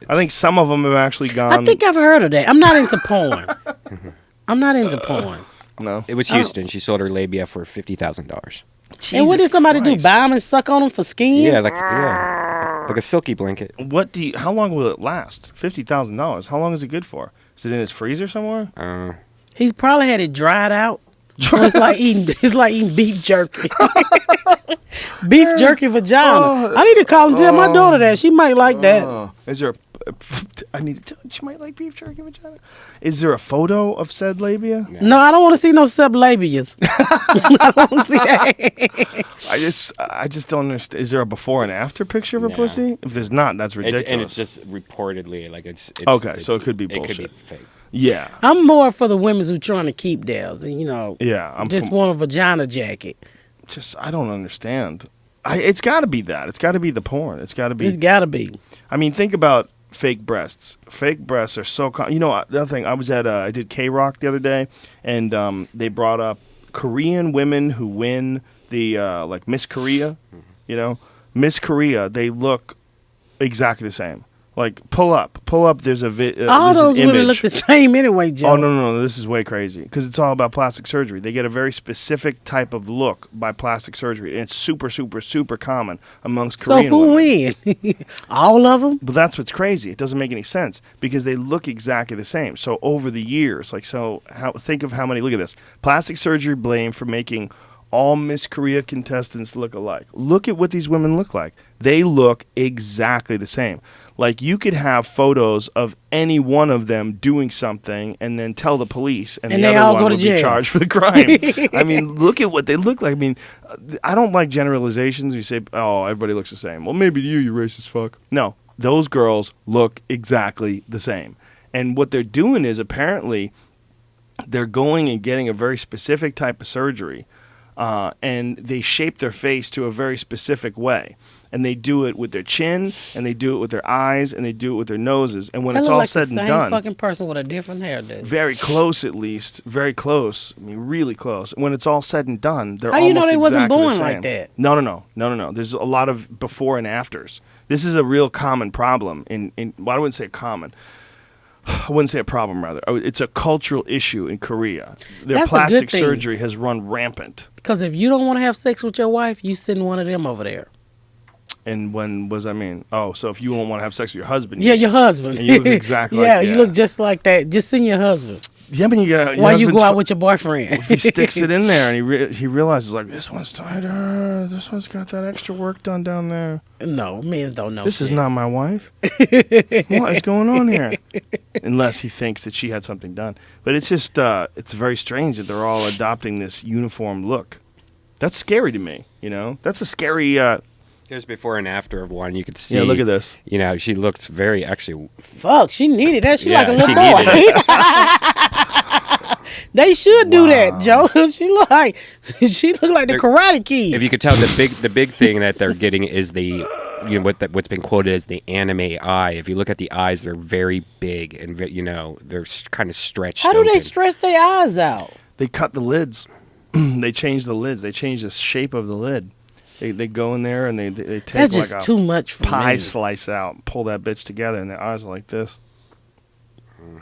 A: I think some of them have actually gone.
C: I think I've heard of that. I'm not into porn. I'm not into porn.
A: No.
B: It was Houston. She sold her labia for $50,000.
C: And what did somebody do? Buy them and suck on them for skin?
B: Yeah, like a silky blanket.
A: How long will it last? $50,000. How long is it good for? Is it in his freezer somewhere?
C: He's probably had it dried out. So it's like eating beef jerky. Beef jerky vagina. I need to call and tell my daughter that. She might like that.
A: Is there she might like beef jerky vagina. Is there a photo of said labia?
C: No, I don't want to see no sublabias. I don't want to see that.
A: I just don't understand. Is there a before and after picture of her pussy? If there's not, that's ridiculous.
B: And it's just reportedly like it's
A: okay, so it could be bullshit.
B: It could be fake.
A: Yeah.
C: I'm more for the women who trying to keep theirs, and
A: Yeah, I'm
C: just want a vagina jacket.
A: I don't understand. It's got to be that. It's got to be the porn. It's got to be.
C: It's got to be.
A: I mean, think about fake breasts. Fake breasts are so common. The other thing, I did K-Rock the other day, and they brought up Korean women who win the like Miss Korea. Miss Korea, they look exactly the same. Like pull up. There's a
C: all those
A: an
C: women
A: image.
C: look the same anyway, Joe.
A: Oh no, this is way crazy because it's all about plastic surgery. They get a very specific type of look by plastic surgery, and it's super, super, super common amongst Korean women.
C: So who win? All of them?
A: But that's what's crazy. It doesn't make any sense because they look exactly the same. So over the years, think of how many. Look at this: plastic surgery blamed for making all Miss Korea contestants look alike. Look at what these women look like. They look exactly the same. Like, you could have photos of any one of them doing something and then tell the police, and the other one would be charged for the crime. I mean, look at what they look like. I mean, I don't like generalizations. You say, oh, everybody looks the same. Well, maybe you racist fuck. No, those girls look exactly the same. And what they're doing is apparently they're going and getting a very specific type of surgery, and they shape their face to a very specific way. And they do it with their chin, and they do it with their eyes, and they do it with their noses. And when it's all said and done,
C: the same fucking person with a different hairdo.
A: Very close, at least. Very close. I mean, really close. When it's all said and done, they're
C: How
A: almost
C: you know they wasn't
A: exactly
C: born
A: the same.
C: like that?
A: No. There's a lot of before and afters. This is a real common problem. Well, I wouldn't say common. I wouldn't say a problem, rather. It's a cultural issue in Korea. Their plastic surgery has run rampant.
C: Because if you don't want to have sex with your wife, you send one of them over there.
A: And when was I mean? Oh, so if you don't want to have sex with your husband.
C: Yeah, your husband.
A: And you look exactly like that.
C: You look just like that. Just send your husband.
A: Yeah, but
C: why you go out with your boyfriend?
A: If he sticks it in there and he realizes, like, this one's tighter. This one's got that extra work done down there.
C: No, men don't know.
A: This is not my wife. What is going on here? Unless he thinks that she had something done. But it's just, it's very strange that they're all adopting this uniform look. That's scary to me, That's a scary...
B: There's before and after of one. You could see.
A: Yeah, look at this.
B: She looks very actually.
C: Fuck, she needed that. She like a little boy. They should do that, Joe. She look like the Karate Kid.
B: If you could tell, the big thing that they're getting is what's been quoted as the anime eye. If you look at the eyes, they're very big and they're kind of stretched.
C: How do they
B: open.
C: stretch their eyes out?
A: They cut the lids. They change the lids. They change the shape of the lid. They go in there and they take
C: That's
A: like
C: just
A: a
C: too much for
A: pie
C: me.
A: slice out, and pull that bitch together, and their eyes are like this.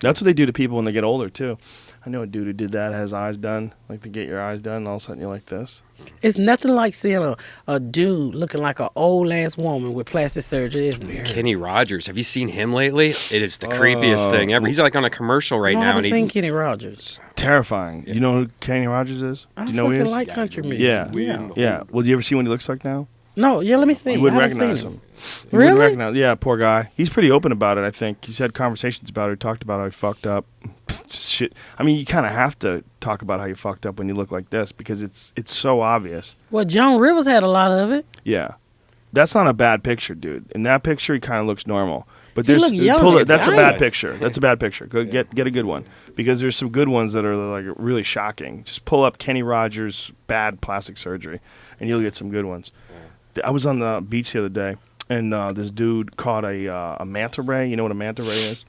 A: That's what they do to people when they get older too. I know a dude who did that, had his eyes done, like to get your eyes done, and all of a sudden you're like this.
C: It's nothing like seeing a dude looking like an old ass woman with plastic surgery, isn't it?
B: Kenny Rogers, have you seen him lately? It is the creepiest thing ever. He's like on a commercial right
C: I
B: now.
C: haven't
B: And
C: seen Kenny Rogers.
A: Terrifying. You know who Kenny Rogers is?
C: I
A: Do you know who he
C: fucking
A: is?
C: like country music.
A: Yeah. Well, do you ever see what he looks like now?
C: No, let me see.
A: You wouldn't
C: I haven't
A: recognize
C: seen
A: him. You
C: Really?
A: wouldn't recognize. Yeah, poor guy. He's pretty open about it. I think he's had conversations about it. He talked about how he fucked up. Shit. I mean, you kind of have to talk about how you fucked up when you look like this because it's so obvious.
C: Well, Joan Rivers had a lot of it.
A: Yeah, that's not a bad picture, dude. In that picture, he kind of looks normal. But
C: He
A: there's
C: look young
A: that's a
C: at
A: bad
C: times.
A: picture. That's a bad picture. Go get a good one because there's some good ones that are like really shocking. Just pull up Kenny Rogers bad plastic surgery, and you'll get some good ones. I was on the beach the other day, and this dude caught a manta ray. You know what a manta ray is?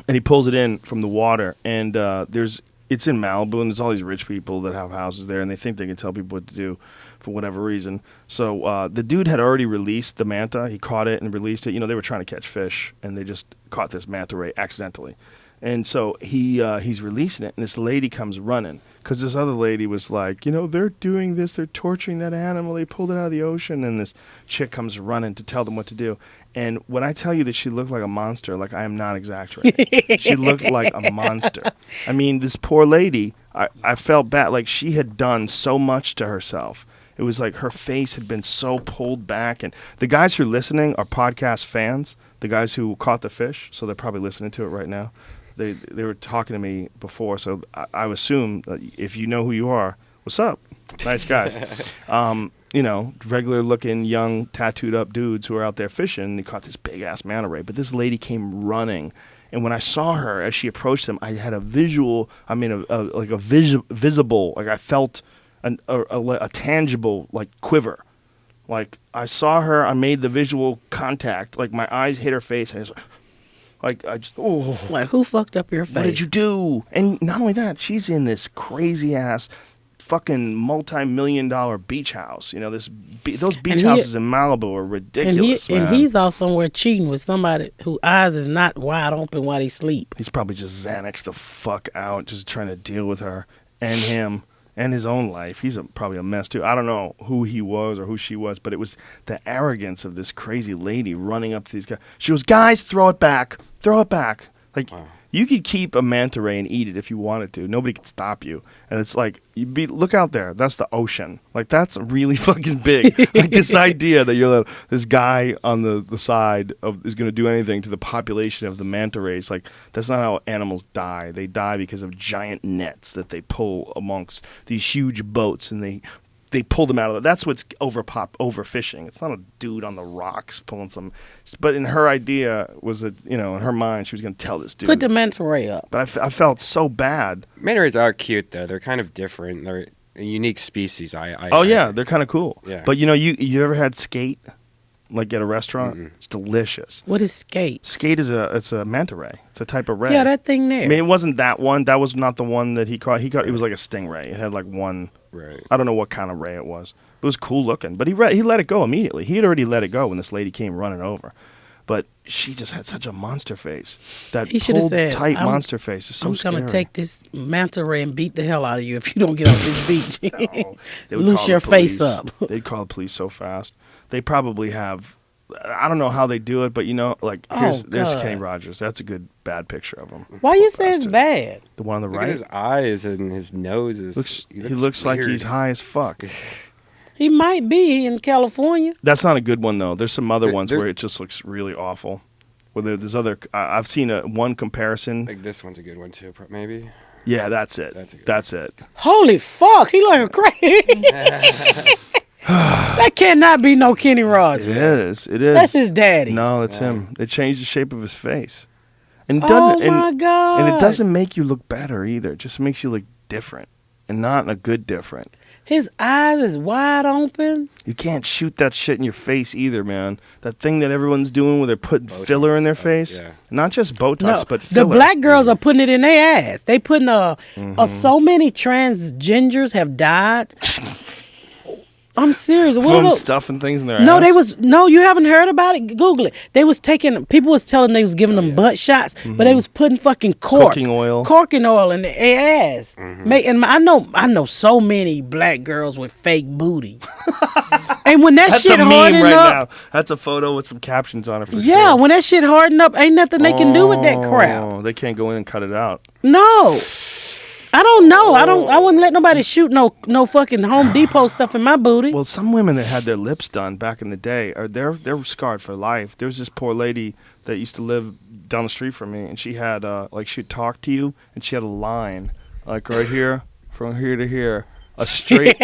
A: And he pulls it in from the water, and it's in Malibu, and there's all these rich people that have houses there, and they think they can tell people what to do for whatever reason. So the dude had already released the manta. He caught it and released it. You know, they were trying to catch fish, and they just caught this manta ray accidentally. And so he's releasing it, and this lady comes running because this other lady was like, they're doing this. They're torturing that animal. They pulled it out of the ocean, and this chick comes running to tell them what to do. And when I tell you that she looked like a monster, like I am not exaggerating. She looked like a monster. I mean, this poor lady, I felt bad. Like she had done so much to herself. It was like her face had been so pulled back. And the guys who are listening are podcast fans, the guys who caught the fish, so they're probably listening to it right now. They were talking to me before, so I assume that if you know who you are, what's up? Nice guys. Regular looking, young, tattooed up dudes who are out there fishing, and they caught this big ass manta ray. But this lady came running, and when I saw her as she approached them, I had a visual. I mean, visible. Like I felt a tangible like quiver. Like I saw her, I made the visual contact. Like my eyes hit her face, and I was
C: Like, who fucked up your face?
A: what did you do? And not only that, she's in this crazy ass fucking multi-million-dollar beach house. Those beach houses in Malibu are ridiculous, man.
C: And he's off somewhere cheating with somebody whose eyes is not wide open while he sleep.
A: He's probably just Xanaxed the fuck out, just trying to deal with her and him and his own life. He's probably a mess too. I don't know who he was or who she was, but it was the arrogance of this crazy lady running up to these guys. She goes, "Guys, throw it back. Throw it back." Like, you could keep a manta ray and eat it if you wanted to. Nobody could stop you. And it's like, look out there. That's the ocean. Like, that's really fucking big. Like, this idea that this guy on the side is going to do anything to the population of the manta rays. Like, that's not how animals die. They die because of giant nets that they pull amongst these huge boats, and they pull them out of it. That's what's overfishing. It's not a dude on the rocks pulling some. But in her idea was that, in her mind, she was going to tell this dude.
C: Put the manta ray up.
A: But I felt so bad.
B: Manta rays are cute though. They're kind of different. They're a unique species.
A: They're kind of cool.
B: Yeah.
A: But you ever had skate, like at a restaurant?
B: Mm-mm.
A: It's delicious.
C: What is skate?
A: Skate is a manta ray. It's a type of ray.
C: Yeah, that thing there.
A: I mean, it wasn't that one. That was not the one that he caught. It was like a stingray. It had like one.
B: Right.
A: I don't know what kind of ray it was. It was cool looking, but he let it go immediately. He had already let it go when this lady came running over. But she just had such a monster face. That
C: He should have
A: pulled,
C: said,
A: tight monster face is so
C: I'm
A: scary.
C: going to take this manta ray and beat the hell out of you if you don't get off this beach.
A: No, they would
C: Loose
A: call
C: your
A: the
C: face
A: police.
C: up.
A: They'd call the police so fast. They probably have. I don't know how they do it, but there's
C: God.
A: Kenny Rogers. That's a good bad picture of him.
C: Why you say it's bad?
A: The one on the
B: Look at
A: right.
B: his eyes and his nose
A: He looks like
B: weird.
A: he's high as fuck.
C: He might be in California.
A: That's not a good one though. There's some other ones
B: There-
A: where it just looks really awful. Where there's other. I've seen one comparison.
B: Like this one's a good one too, maybe.
A: Yeah, that's it.
B: That's a good
A: That's it.
C: Holy fuck, he like crazy. That cannot be no Kenny Rogers.
A: It is. It is.
C: That's his daddy.
A: No, that's him. They changed the shape of his face. And it
C: Oh
A: doesn't,
C: my God.
A: and it doesn't make you look better either. It just makes you look different, and not a good different.
C: His eyes is wide open.
A: You can't shoot that shit in your face either, man. That thing that everyone's doing where they're putting filler in their face.
B: yeah.
A: Not just Botox,
C: No,
A: but filler.
C: the black girls are putting it in their ass. They putting so many transgenders have died. I'm serious. What are
A: From
C: those-
A: stuffing things in their
C: No,
A: ass.
C: you haven't heard about it. Google it. They was taking people was telling they was giving them butt shots, but they was putting fucking
A: Cooking oil.
C: corking oil in their ass. And I know so many black girls with fake booties. And when that
A: That's
C: shit
A: a meme
C: hardened
A: right
C: up,
A: now. That's a photo with some captions on it for
C: yeah,
A: sure.
C: when that shit hardened up, ain't nothing they can do with that crap.
A: Oh, they can't go in and cut it out.
C: No. I don't know. I wouldn't let nobody shoot no fucking Home Depot stuff in my booty.
A: Well, some women that had their lips done back in the day they're scarred for life. There was this poor lady that used to live down the street from me, and she had she'd talk to you, and she had a line like right here, from here to here, a straight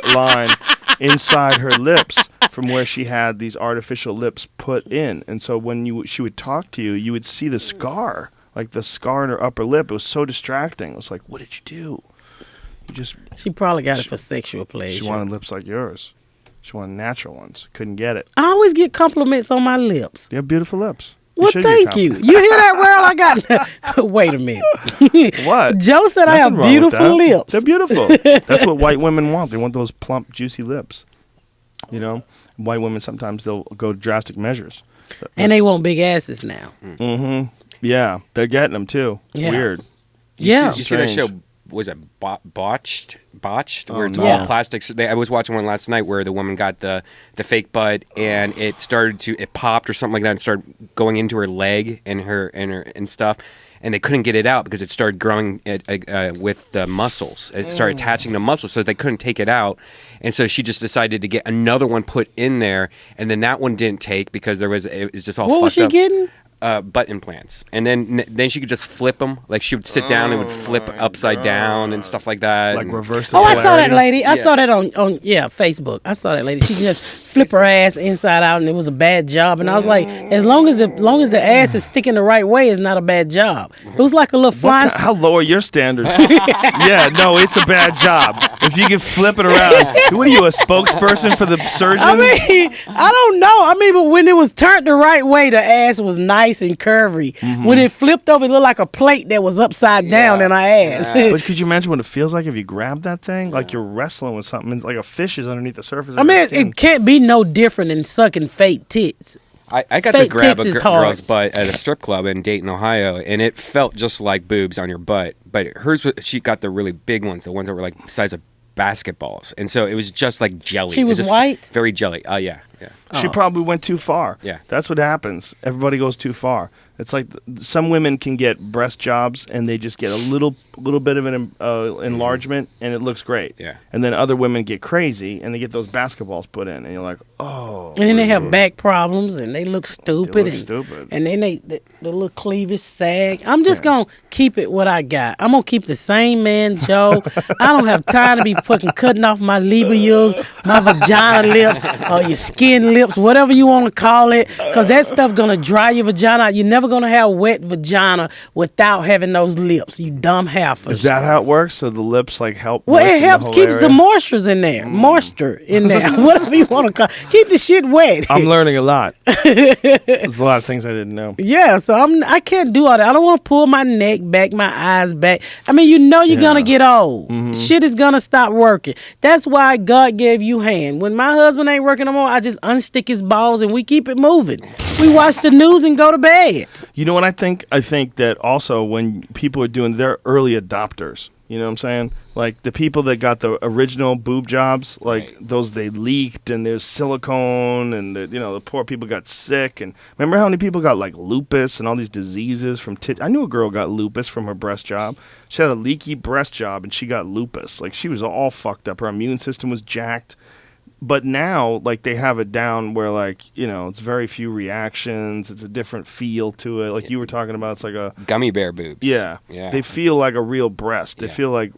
A: line inside her lips from where she had these artificial lips put in, and so when she would talk to you, you would see the scar. Like the scar in her upper lip. It was so distracting. It was like, what did you do?
C: She probably got it for sexual pleasure.
A: She wanted lips like yours. She wanted natural ones. Couldn't get it.
C: I always get compliments on my lips.
A: You have beautiful lips.
C: Well,
A: should get
C: thank you.
A: compliments.
C: You hear that, World? I got. Wait a minute.
A: What?
C: Joe said I have
A: Nothing wrong with
C: beautiful
A: that.
C: lips.
A: They're beautiful. That's what white women want. They want those plump, juicy lips. You know, white women sometimes they'll go to drastic measures.
C: And they want big asses now.
A: Mm-hmm. Yeah, they're getting them too.
C: Yeah.
A: Weird.
C: Yeah.
B: You see that
A: Strange.
B: show? Was it botched? Where it's
A: no.
B: all
C: Yeah.
B: plastics. I was watching one last night where the woman got the fake butt and it popped or something like that and started going into her leg and her and stuff. And they couldn't get it out because it started growing with the muscles. It started attaching to muscles, so they couldn't take it out. And so she just decided to get another one put in there, and then that one didn't take because it was just all
C: What
B: fucked
C: was she
B: up.
C: getting?
B: Butt implants, and then she could just flip them. Like she would sit down and would flip upside down and stuff like that.
A: Like
B: and-
A: reverse.
C: Oh, I saw that
A: polarity.
C: lady. I
B: Yeah.
C: saw that on Facebook. I saw that lady. She just flip her ass inside out, and it was a bad job. And I was like, as long as the ass is sticking the right way, it's not a bad job. It was like a little flying.
A: How low are your standards? Yeah, no, it's a bad job. If you can flip it around, what are you, a spokesperson for the surgeon?
C: I mean, I don't know. I mean, but when it was turned the right way, the ass was nice and curvy. When it flipped over, it looked like a plate that was upside down in her ass.
A: But could you imagine what it feels like if you grab that thing? Like you're wrestling with something. It's like a fish is underneath the surface of
C: I mean,
A: your skin.
C: it can't be no different than sucking fake tits.
B: I got to
C: Fake
B: grab a
C: tits is
B: girl's
C: hard.
B: butt at a strip club in Dayton, Ohio, and it felt just like boobs on your butt. But hers, she got the really big ones, the ones that were like the size of basketballs, and so it was just like jelly.
C: She
B: It
C: was
B: just
C: white?
B: very jelly. Yeah.
A: She probably went too far.
B: Yeah.
A: That's what happens. Everybody goes too far. It's like some women can get breast jobs and they just get a little bit of an enlargement and it looks great.
B: Yeah.
A: And then other women get crazy and they get those basketballs put in and you're like, oh.
C: And then they have back problems and they look stupid.
A: look
C: and,
A: stupid.
C: And then the little cleavage sag. I'm just going to keep it what I got. I'm going to keep the same man, Joe. I don't have time to be fucking cutting off my labials, my vagina lips, or your skin lips, whatever you want to call it, because that stuff going to dry your vagina out. You're never going to have wet vagina without having those lips, you dumb heifers.
A: Is that how it works? So the lips like help?
C: Well,
A: moisten
C: it
A: the
C: helps
A: whole
C: keeps the
A: area?
C: moisture in there. Moisture in there. Whatever you want to call. Keep the shit wet.
A: I'm learning a lot. There's a lot of things I didn't know.
C: Yeah, so I can't do all that. I don't want to pull my neck back, my eyes back. I mean, you're gonna get old. Shit is gonna stop working. That's why God gave you hand. When my husband ain't working no more, I just unstick his balls and we keep it moving. We watch the news and go to bed.
A: You know what I think? I think that also when people are doing, they're early adopters. You know what I'm saying? Like the people that got the original boob jobs, like those they leaked and there's silicone and the poor people got sick. And remember how many people got like lupus and all these diseases from I knew a girl got lupus from her breast job. She had a leaky breast job and she got lupus. Like she was all fucked up. Her immune system was jacked. But now, like, they have it down where, like, it's very few reactions. It's a different feel to it. Like you were talking about, it's like a...
B: Gummy bear boobs.
A: Yeah.
B: Yeah.
A: They feel like a real breast. They
B: Yeah.
A: feel like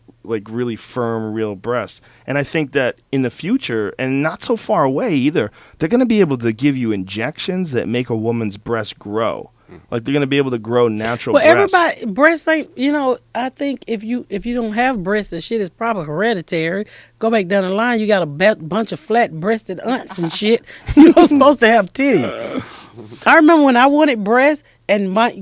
A: really firm, real breasts. And I think that in the future, and not so far away either, they're going to be able to give you injections that make a woman's breast grow. Like they're going to be able to grow natural
C: Well,
A: breasts.
C: everybody breasts ain't. I think if you don't have breasts, the shit is probably hereditary. Go back down the line, you got a bunch of flat-breasted aunts and shit. You're not supposed to have titties. I remember when I wanted breasts, and I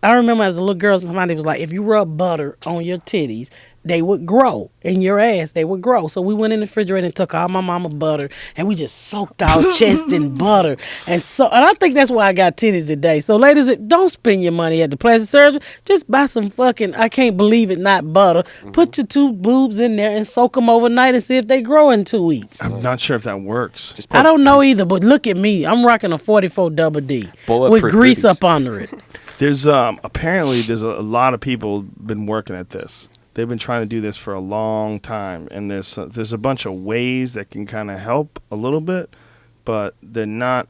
C: remember as a little girl, somebody was like, if you rub butter on your titties, they would grow. In your ass, they would grow. So we went in the refrigerator and took all my mama butter, and we just soaked our chest in butter. And I think that's why I got titties today. So ladies, don't spend your money at the plastic surgery. Just buy some fucking, I can't believe it, not butter. Put your 2 boobs in there and soak them overnight and see if they grow in 2 weeks.
A: I'm not sure if that works.
C: I don't know either, but look at me. I'm rocking a 44 double D with
B: Bulletproof
C: grease
B: booties.
C: up under it.
A: There's apparently there's a lot of people been working at this. They've been trying to do this for a long time, and there's a bunch of ways that can kind of help a little bit, but they're not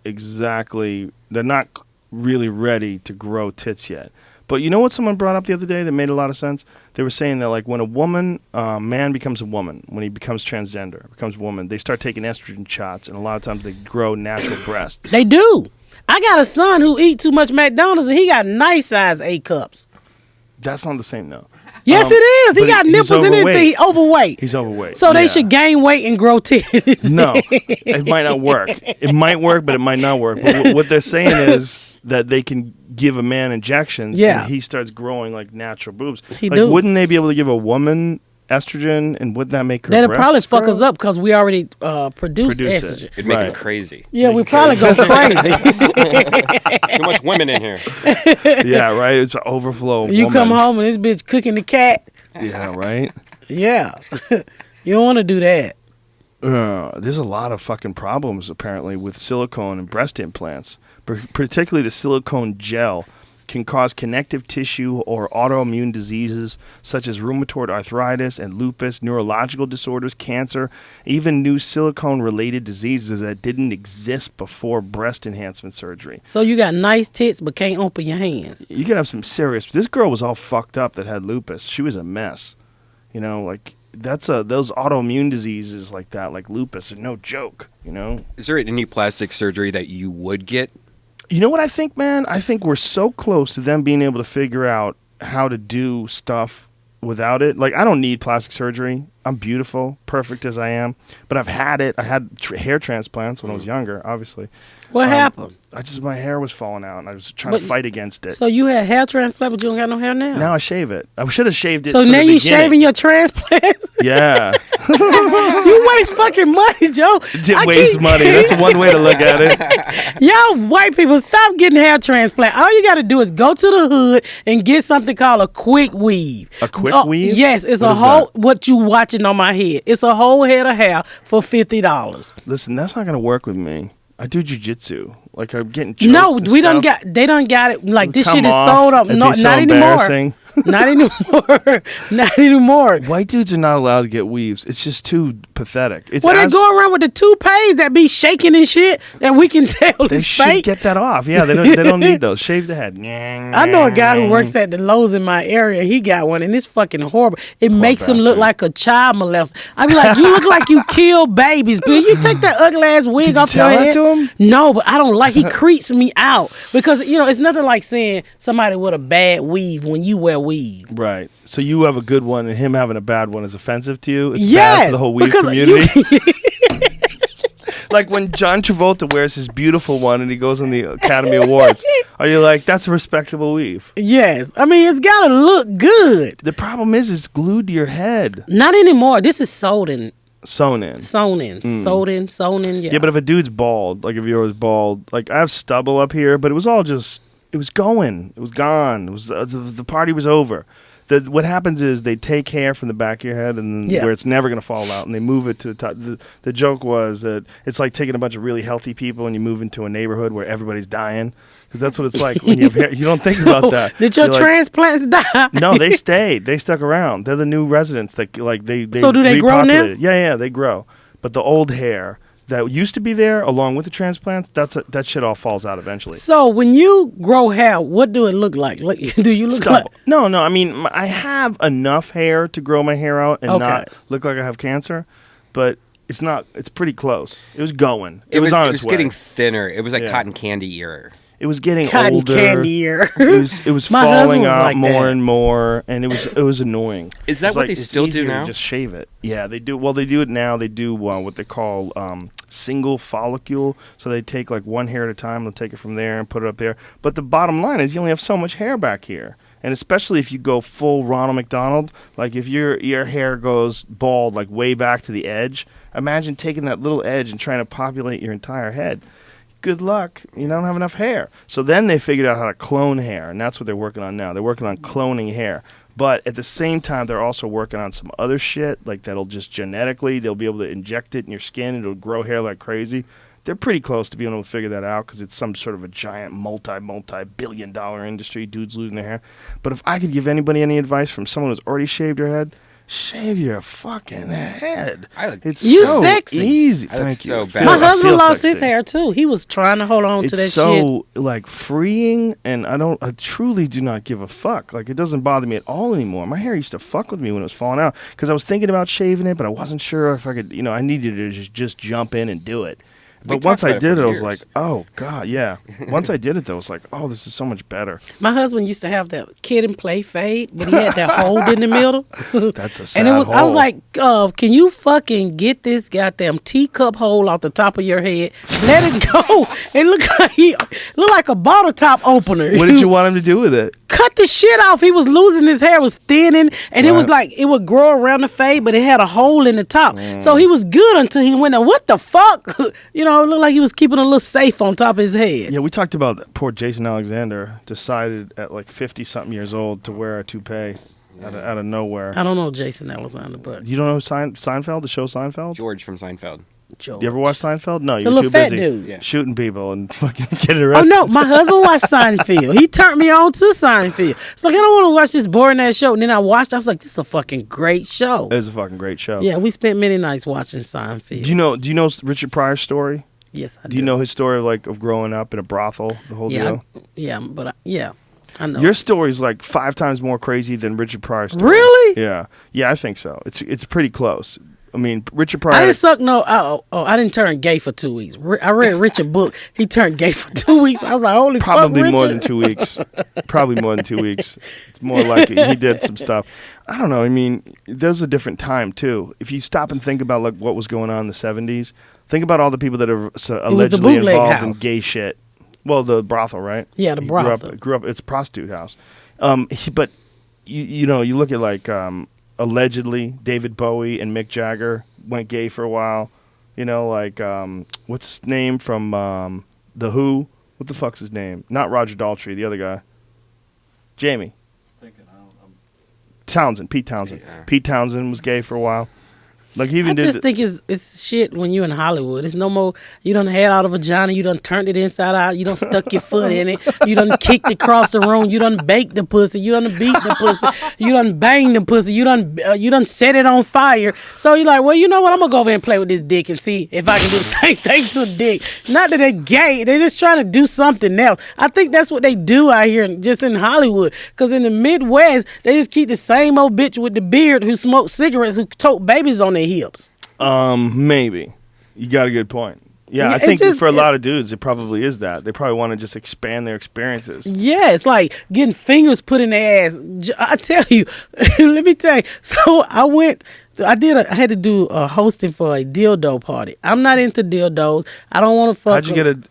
A: really ready to grow tits yet. But you know what someone brought up the other day that made a lot of sense? They were saying that like when a man becomes a woman, when he becomes transgender, becomes a woman, they start taking estrogen shots, and a lot of times they grow natural breasts.
C: They do. I got a son who eat too much McDonald's, and he got nice size A cups.
A: That's not the same though.
C: Yes, it is. He
A: but
C: got
A: he's
C: nipples and everything. He overweight.
A: He's overweight.
C: So they
A: Yeah.
C: should gain weight and grow titties.
A: No, it might not work. It might work, but it might not work. But what they're saying is that they can give a man injections,
C: Yeah.
A: and he starts growing like natural boobs.
C: He
A: like,
C: do.
A: Wouldn't they be able to give a woman estrogen, and would that make her
C: That'll
A: breasts
C: probably fuck
A: grow?
C: us up because we already produce
A: Produce
C: estrogen.
A: it.
B: It makes
A: Right.
B: it crazy.
C: Yeah, we probably go crazy.
B: Too much women in here.
A: Yeah, right. It's an overflow. Of
C: You come
A: woman.
C: home and this bitch cooking the cat.
A: Yeah, right.
C: Yeah. You don't want to do that.
A: There's a lot of fucking problems apparently with silicone and breast implants, particularly the silicone gel. Can cause connective tissue or autoimmune diseases such as rheumatoid arthritis and lupus, neurological disorders, cancer, even new silicone-related diseases that didn't exist before breast enhancement surgery.
C: So you got nice tits but can't open your hands.
A: You can have some serious... This girl was all fucked up that had lupus. She was a mess. You know, like... those autoimmune diseases like that, like lupus, are no joke, you know?
B: Is there any plastic surgery that you would get?
A: You know what I think, man? I think we're so close to them being able to figure out how to do stuff without it. Like, I don't need plastic surgery. I'm beautiful, perfect as I am. But I've had it. I had hair transplants when I was younger, obviously.
C: What happened?
A: My hair was falling out, and I was trying to fight against it.
C: So you had hair transplant, but you don't got no hair now.
A: Now I shave it. I should have shaved it.
C: So
A: from
C: now
A: the
C: you
A: beginning.
C: shaving your transplants?
A: Yeah.
C: You waste fucking money, Joe.
A: Waste money. That's one way to look at it.
C: Y'all white people, stop getting hair transplant. All you got to do is go to the hood and get something called a quick weave.
A: A quick weave?
C: Yes, it's
A: What
C: a
A: is
C: whole,
A: that?
C: what you watching on my head. It's a whole head of hair for $50.
A: Listen, that's not going to work with me. I do jujitsu. Like, I'm getting choked
C: No,
A: and
C: we done
A: stuff.
C: they done got it. Like, this
A: Come
C: shit is
A: off.
C: sold up.
A: It'd
C: No,
A: be so
C: not anymore.
A: embarrassing.
C: Not anymore. Not anymore.
A: White dudes are not allowed to get weaves. It's just too pathetic. It's
C: Well, they
A: as-
C: go around with the toupees that be shaking and shit, and we can tell
A: They
C: it's
A: should
C: fake.
A: get that off. Yeah, they don't need those. Shave the head.
C: I know a guy who works at the Lowe's in my area. He got one, and it's fucking horrible. It makes him look
A: bastard.
C: like a child molester. I be like, you look like you kill babies. But you take that ugly ass wig
A: Did you
C: off
A: tell
C: your
A: that
C: head.
A: to him?
C: No, but I don't like. He creeps me out because it's nothing like seeing somebody with a bad weave when you wear weave.
A: Right. So you have a good one, and him having a bad one is offensive to you? It's bad
C: Yes,
A: for the whole weave
C: because
A: community? Like when John Travolta wears his beautiful one and he goes on the Academy Awards, are you like, that's a respectable weave?
C: Yes, I mean it's gotta look good.
A: The problem is it's glued to your head.
C: Not anymore. This is sewn in.
A: Sewn in.
C: Sewn in. Sewn in. Yeah.
A: Yeah, but if a dude's bald, like if yours bald, like I have stubble up here, but it was all just, it was going. It was gone. It was the party was over. What happens is they take hair from the back of your head and
C: Yeah.
A: where it's never going to fall out, and they move it to the top. The joke was that it's like taking a bunch of really healthy people and you move into a neighborhood where everybody's dying, because that's what it's like when you have hair. You don't think about that.
C: Did your
A: You're like,
C: transplants die?
A: no, they stayed. They stuck around. They're the new residents. That like they
C: So do they grow now?
A: repopulated. Yeah, they grow. But the old hair that used to be there, along with the transplants, that shit all falls out eventually.
C: So when you grow hair, what do it look like? Do you look
A: Stubble.
C: like?
A: No. I mean, I have enough hair to grow my hair out and
C: Okay.
A: not look like I have cancer, but it's not. It's pretty close. It was going. It was on
B: It
A: its
B: was
A: way.
B: getting thinner. It was like
A: Yeah.
B: cotton candy era.
A: It was getting
C: Cotton
A: older.
C: candy ear.
A: It was
C: My husband
A: falling
C: was
A: out
C: like
A: more
C: that.
A: and more, and it was annoying.
B: Is that
A: It's
B: what
A: like,
B: they
A: it's
B: still do
A: easier to
B: now?
A: just shave it. Yeah, they do. Well, they do it now. They do what they call single follicle. So they take like one hair at a time. They'll take it from there and put it up there. But the bottom line is you only have so much hair back here. And especially if you go full Ronald McDonald, like if your hair goes bald like way back to the edge, imagine taking that little edge and trying to populate your entire head. Good luck. You don't have enough hair. So then they figured out how to clone hair, and that's what they're working on now. They're working on cloning hair. But at the same time, they're also working on some other shit, like that'll just genetically, they'll be able to inject it in your skin, and it'll grow hair like crazy. They're pretty close to being able to figure that out because it's some sort of a giant multi-billion-dollar industry. Dudes losing their hair. But if I could give anybody any advice from someone who's already shaved their head, shave your fucking head. It's
C: You
A: so
C: sexy.
A: easy.
B: I look
A: Thank you.
B: so
A: I
B: bad.
A: feel-
C: My
A: I
C: husband
A: feel
C: lost
A: sexy.
C: his hair too. He was trying to hold on to that
A: It's
C: shit.
A: so like freeing, and I truly do not give a fuck. Like it doesn't bother me at all anymore. My hair used to fuck with me when it was falling out because I was thinking about shaving it, but I wasn't sure if I could. I needed to just jump in and do it. But once I
B: talked about it
A: did
B: for
A: it, I was
B: years.
A: like, oh god, yeah. Once I did it, though, I was like, oh, this is so much better.
C: My husband used to have that kid and play fade, but he had that hole in the middle.
A: That's a sad
C: And I was
A: hole.
C: like, can you fucking get this goddamn teacup hole off the top of your head? Let it go. It looked like a bottle top opener.
A: What did you want him to do with it?
C: Cut the shit off. He was losing his hair, was thinning, and it was
A: Right.
C: like it would grow around the fade, but it had a hole in the top. So he was good until he went, what the fuck? It looked like he was keeping a little safe on top of his head.
A: Yeah, we talked about poor Jason Alexander decided at like 50-something years old to wear a toupee out of nowhere.
C: I don't know Jason Alexander, but
A: You don't know Seinfeld, the show Seinfeld?
B: George from Seinfeld.
C: George.
A: You ever watch Seinfeld? No,
C: The
A: you're
C: little
A: too
C: fat
A: busy
C: dude.
B: Yeah.
A: shooting people and fucking getting
C: Oh
A: arrested.
C: no, my husband watched Seinfeld. He turned me on to Seinfeld. It's like I don't want to watch this boring ass show. And then I watched. I was like, this is a fucking great show.
A: It's a fucking great show.
C: Yeah, we spent many nights watching Seinfeld.
A: Do you know Richard Pryor's story?
C: Yes, I do.
A: Do you know his story of growing up in a brothel, the whole deal?
C: I know.
A: Your story's like 5 times more crazy than Richard Pryor's story.
C: Really?
A: Yeah, I think so. It's pretty close. I mean, Richard
C: I
A: Pryor.
C: didn't suck no. I didn't turn gay for 2 weeks. I read Richard book. He turned gay for 2 weeks. I was like, holy
A: Probably
C: fuck,
A: more
C: Richard.
A: than 2 weeks. Probably more than 2 weeks. It's more likely he did some stuff. I don't know. I mean, there's a different time too. If you stop and think about like what was going on in the 70s, think about all the people that are allegedly
C: bootleg
A: involved in
C: house.
A: gay shit. Well, the brothel, right?
C: Yeah, the
A: He
C: brothel.
A: Grew up. It's a prostitute house. But you look at like allegedly David Bowie and Mick Jagger went gay for a while. What's his name from The Who? What the fuck's his name? Not Roger Daltrey, the other guy. Jamie. Townsend, Pete Townsend.
B: Yeah.
A: Pete Townsend was gay for a while. Like he
C: I
A: even did.
C: just think it's shit when you in Hollywood. It's no more. You done had out a vagina. You done turned it inside out. You done stuck your foot in it. You done kicked it across the room. You done baked the pussy. You done beat the pussy. You done banged the pussy. You done set it on fire. So you're like, well, you know what? I'm gonna go over and play with this dick and see if I can do the same thing to a dick. Not that they're gay. They're just trying to do something else. I think that's what they do out here, just in Hollywood. Because in the Midwest, they just keep the same old bitch with the beard who smoked cigarettes, who tote babies on their hips.
A: Maybe. You got a good point. Yeah,
C: Yeah,
A: I
C: it
A: think
C: just-
A: for a lot of dudes, it probably is that. They probably want to just expand their experiences.
C: Yeah, it's like getting fingers put in their ass. I tell you, let me tell you. So I had to do a hosting for a dildo party. I'm not into dildos. I don't want to fuck.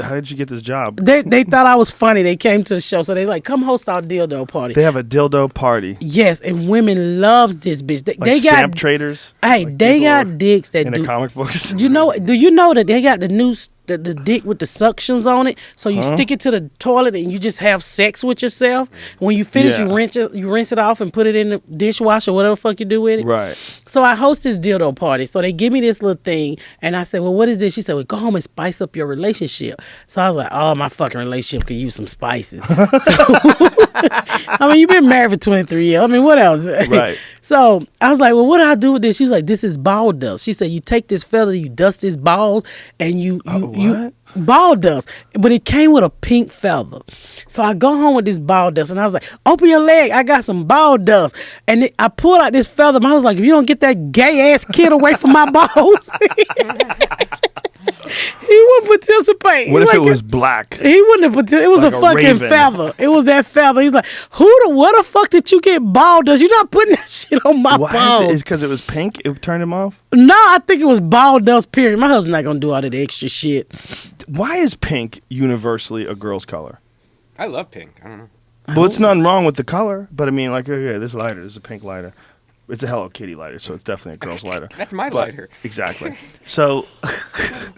A: How did you get this job?
C: They thought I was funny. They came to the show, so they like, come host our dildo party.
A: They have a dildo party.
C: Yes, and women loves this bitch. They
A: Like
C: got
A: stamp traders.
C: Hey,
A: Like
C: they
A: people
C: got dicks that
A: in
C: do.
A: the comic books.
C: Do you know that they got the new the dick with the suctions on it? So you stick it to the toilet and you just have sex with yourself. When you finish,
A: Yeah.
C: you rinse it off and put it in the dishwasher, whatever the fuck you do with it.
A: Right.
C: So I host this dildo party. So they give me this little thing, and I said, "Well, what is this?" She said, "Well, go home and spice up your relationship." So I was like, "Oh, my fucking relationship could use some spices." So, I mean, you've been married for 23 years. I mean, what else?
A: Right.
C: So I was like, "Well, what do I do with this?" She was like, "This is ball dust." She said, "You take this feather, you dust his balls, and you
A: what?
C: ball dust." But it came with a pink feather. So I go home with this ball dust, and I was like, "Open your leg, I got some ball dust." And I pulled out this feather, and I was like, "If you don't get that gay ass kid away from my balls." He wouldn't participate.
A: What
C: He's
A: if
C: like,
A: it was black?
C: He wouldn't have participate. It was
A: Like
C: a
A: a
C: fucking
A: raven.
C: feather. It was that feather. He's like, what the fuck did you get bald dust? You're not putting that shit on my
A: Why is
C: balls.
A: it? Is because it was pink? It turned him off.
C: No, I think it was bald dust, period. My husband's not going to do all that extra shit.
A: Why is pink universally a girl's color?
B: I love pink. I don't know.
A: Well, it's nothing wrong with the color, but I mean, like, okay, this lighter is a pink lighter. It's a Hello Kitty lighter, so it's definitely a girl's lighter.
B: That's my
A: But-
B: lighter.
A: Exactly. So,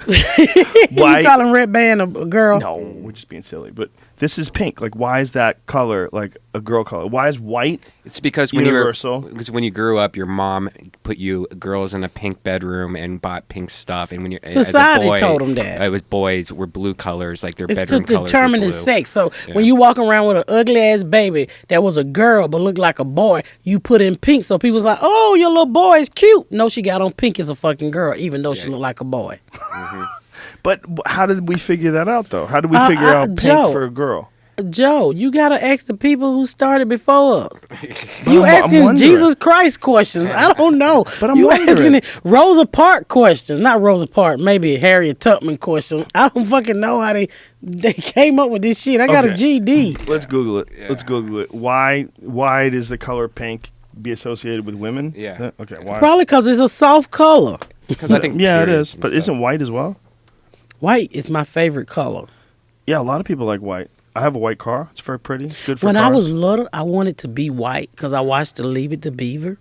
C: You
A: why?
C: calling Red Band a girl?
A: No, we're just being silly. But this is pink. Like, why is that color like a girl color? Why is white?
B: It's because
A: Universal.
B: when you grew up, your mom put you girls in a pink bedroom and bought pink stuff, and when you
C: Society
B: as a boy,
C: told 'em that.
B: It was boys were blue colors, like their
C: It's to
B: bedroom colors.
C: determine
B: were
C: the
B: blue.
C: sex. So
B: Yeah.
C: when you walk around with an ugly ass baby that was a girl but looked like a boy, you put in pink. So people's like, oh, your little boy is cute. No, she got on pink as a fucking girl, even though she looked like a boy.
A: But how did we figure that out, though? How did we figure out pink
C: Joe.
A: for a girl?
C: Joe, you gotta ask the people who started before us.
A: But
C: You
A: I'm
C: asking
A: wondering.
C: Jesus Christ questions. I don't know.
A: But I'm
C: you
A: wondering.
C: asking it Rosa Parks questions. Not Rosa Parks, maybe Harriet Tubman questions. I don't fucking know how they came up with this shit. I got a
A: Okay.
C: GD.
A: Let's Google it. Let's Google it. Why does the color pink be associated with women?
B: Yeah.
A: Okay. Why?
C: Probably because it's a soft color.
B: Because I think
A: Yeah, it
B: periods
A: is.
B: and
A: But
B: stuff.
A: isn't white as well?
C: White is my favorite color.
A: Yeah, a lot of people like white. I have a white car. It's very pretty. It's good for
C: When
A: cars.
C: I was little, I wanted to be white because I watched the Leave It to Beaver.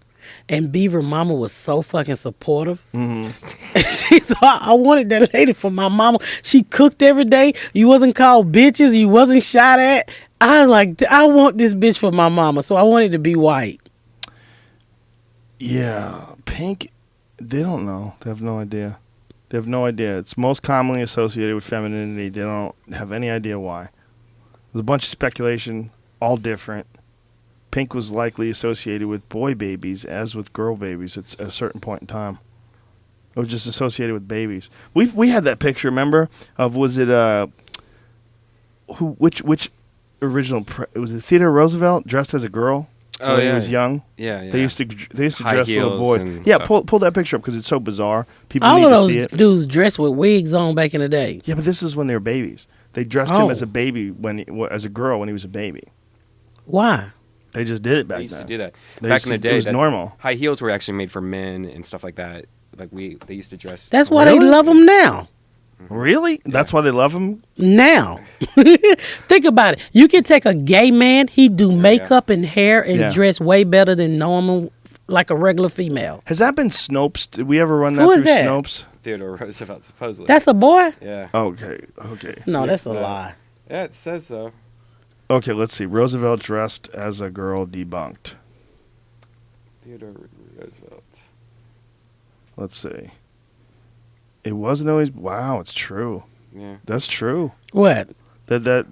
C: And Beaver mama was so fucking supportive. Mm-hmm. She's I wanted that lady for my mama. She cooked every day. You wasn't called bitches. You wasn't shot at. I was like, I want this bitch for my mama. So I wanted to be white.
A: Yeah, pink. They don't know. They have no idea. They have no idea. It's most commonly associated with femininity. They don't have any idea why. There's a bunch of speculation, all different. Pink was likely associated with boy babies as with girl babies at a certain point in time. It was just associated with babies. We had that picture, remember? Of was it which original was it Theodore Roosevelt dressed as a girl
B: Oh,
A: when
B: yeah.
A: he was young?
B: Yeah, yeah.
A: They used to
B: High
A: dress little
B: heels
A: boys.
B: and
A: Yeah,
B: stuff.
A: pull that picture up because it's so bizarre. People
C: All
A: need
C: of
A: to see
C: those
A: it.
C: dudes dressed with wigs on back in the day.
A: Yeah, but this is when they were babies. They dressed him
C: Oh.
A: as a baby as a girl when he was a baby.
C: Why?
A: They just did it back
B: They used
A: then.
B: to do that
A: They
B: back
A: used
B: in the
A: to- it
B: day.
A: was
B: that
A: normal.
B: High heels were actually made for men and stuff like that. Like they used to dress.
C: That's why
A: Really?
C: they love them now.
A: Really? That's why they love him.
C: Now, think about it. You can take a gay man, he do makeup and hair and
A: Yeah.
C: dress way better than normal, like a regular female.
A: Has that been Snopes? Did we ever run that
C: Who
A: through
C: is that?
A: Snopes?
B: Theodore Roosevelt supposedly.
C: That's a boy?
B: yeah.
A: Okay.
C: No, that's a
B: Yeah.
C: lie.
B: Yeah, it says so.
A: Okay, let's see. Roosevelt dressed as a girl debunked.
B: Theodore Roosevelt.
A: Let's see. It wasn't always. Wow, it's true.
B: Yeah.
A: That's true.
C: What?
A: That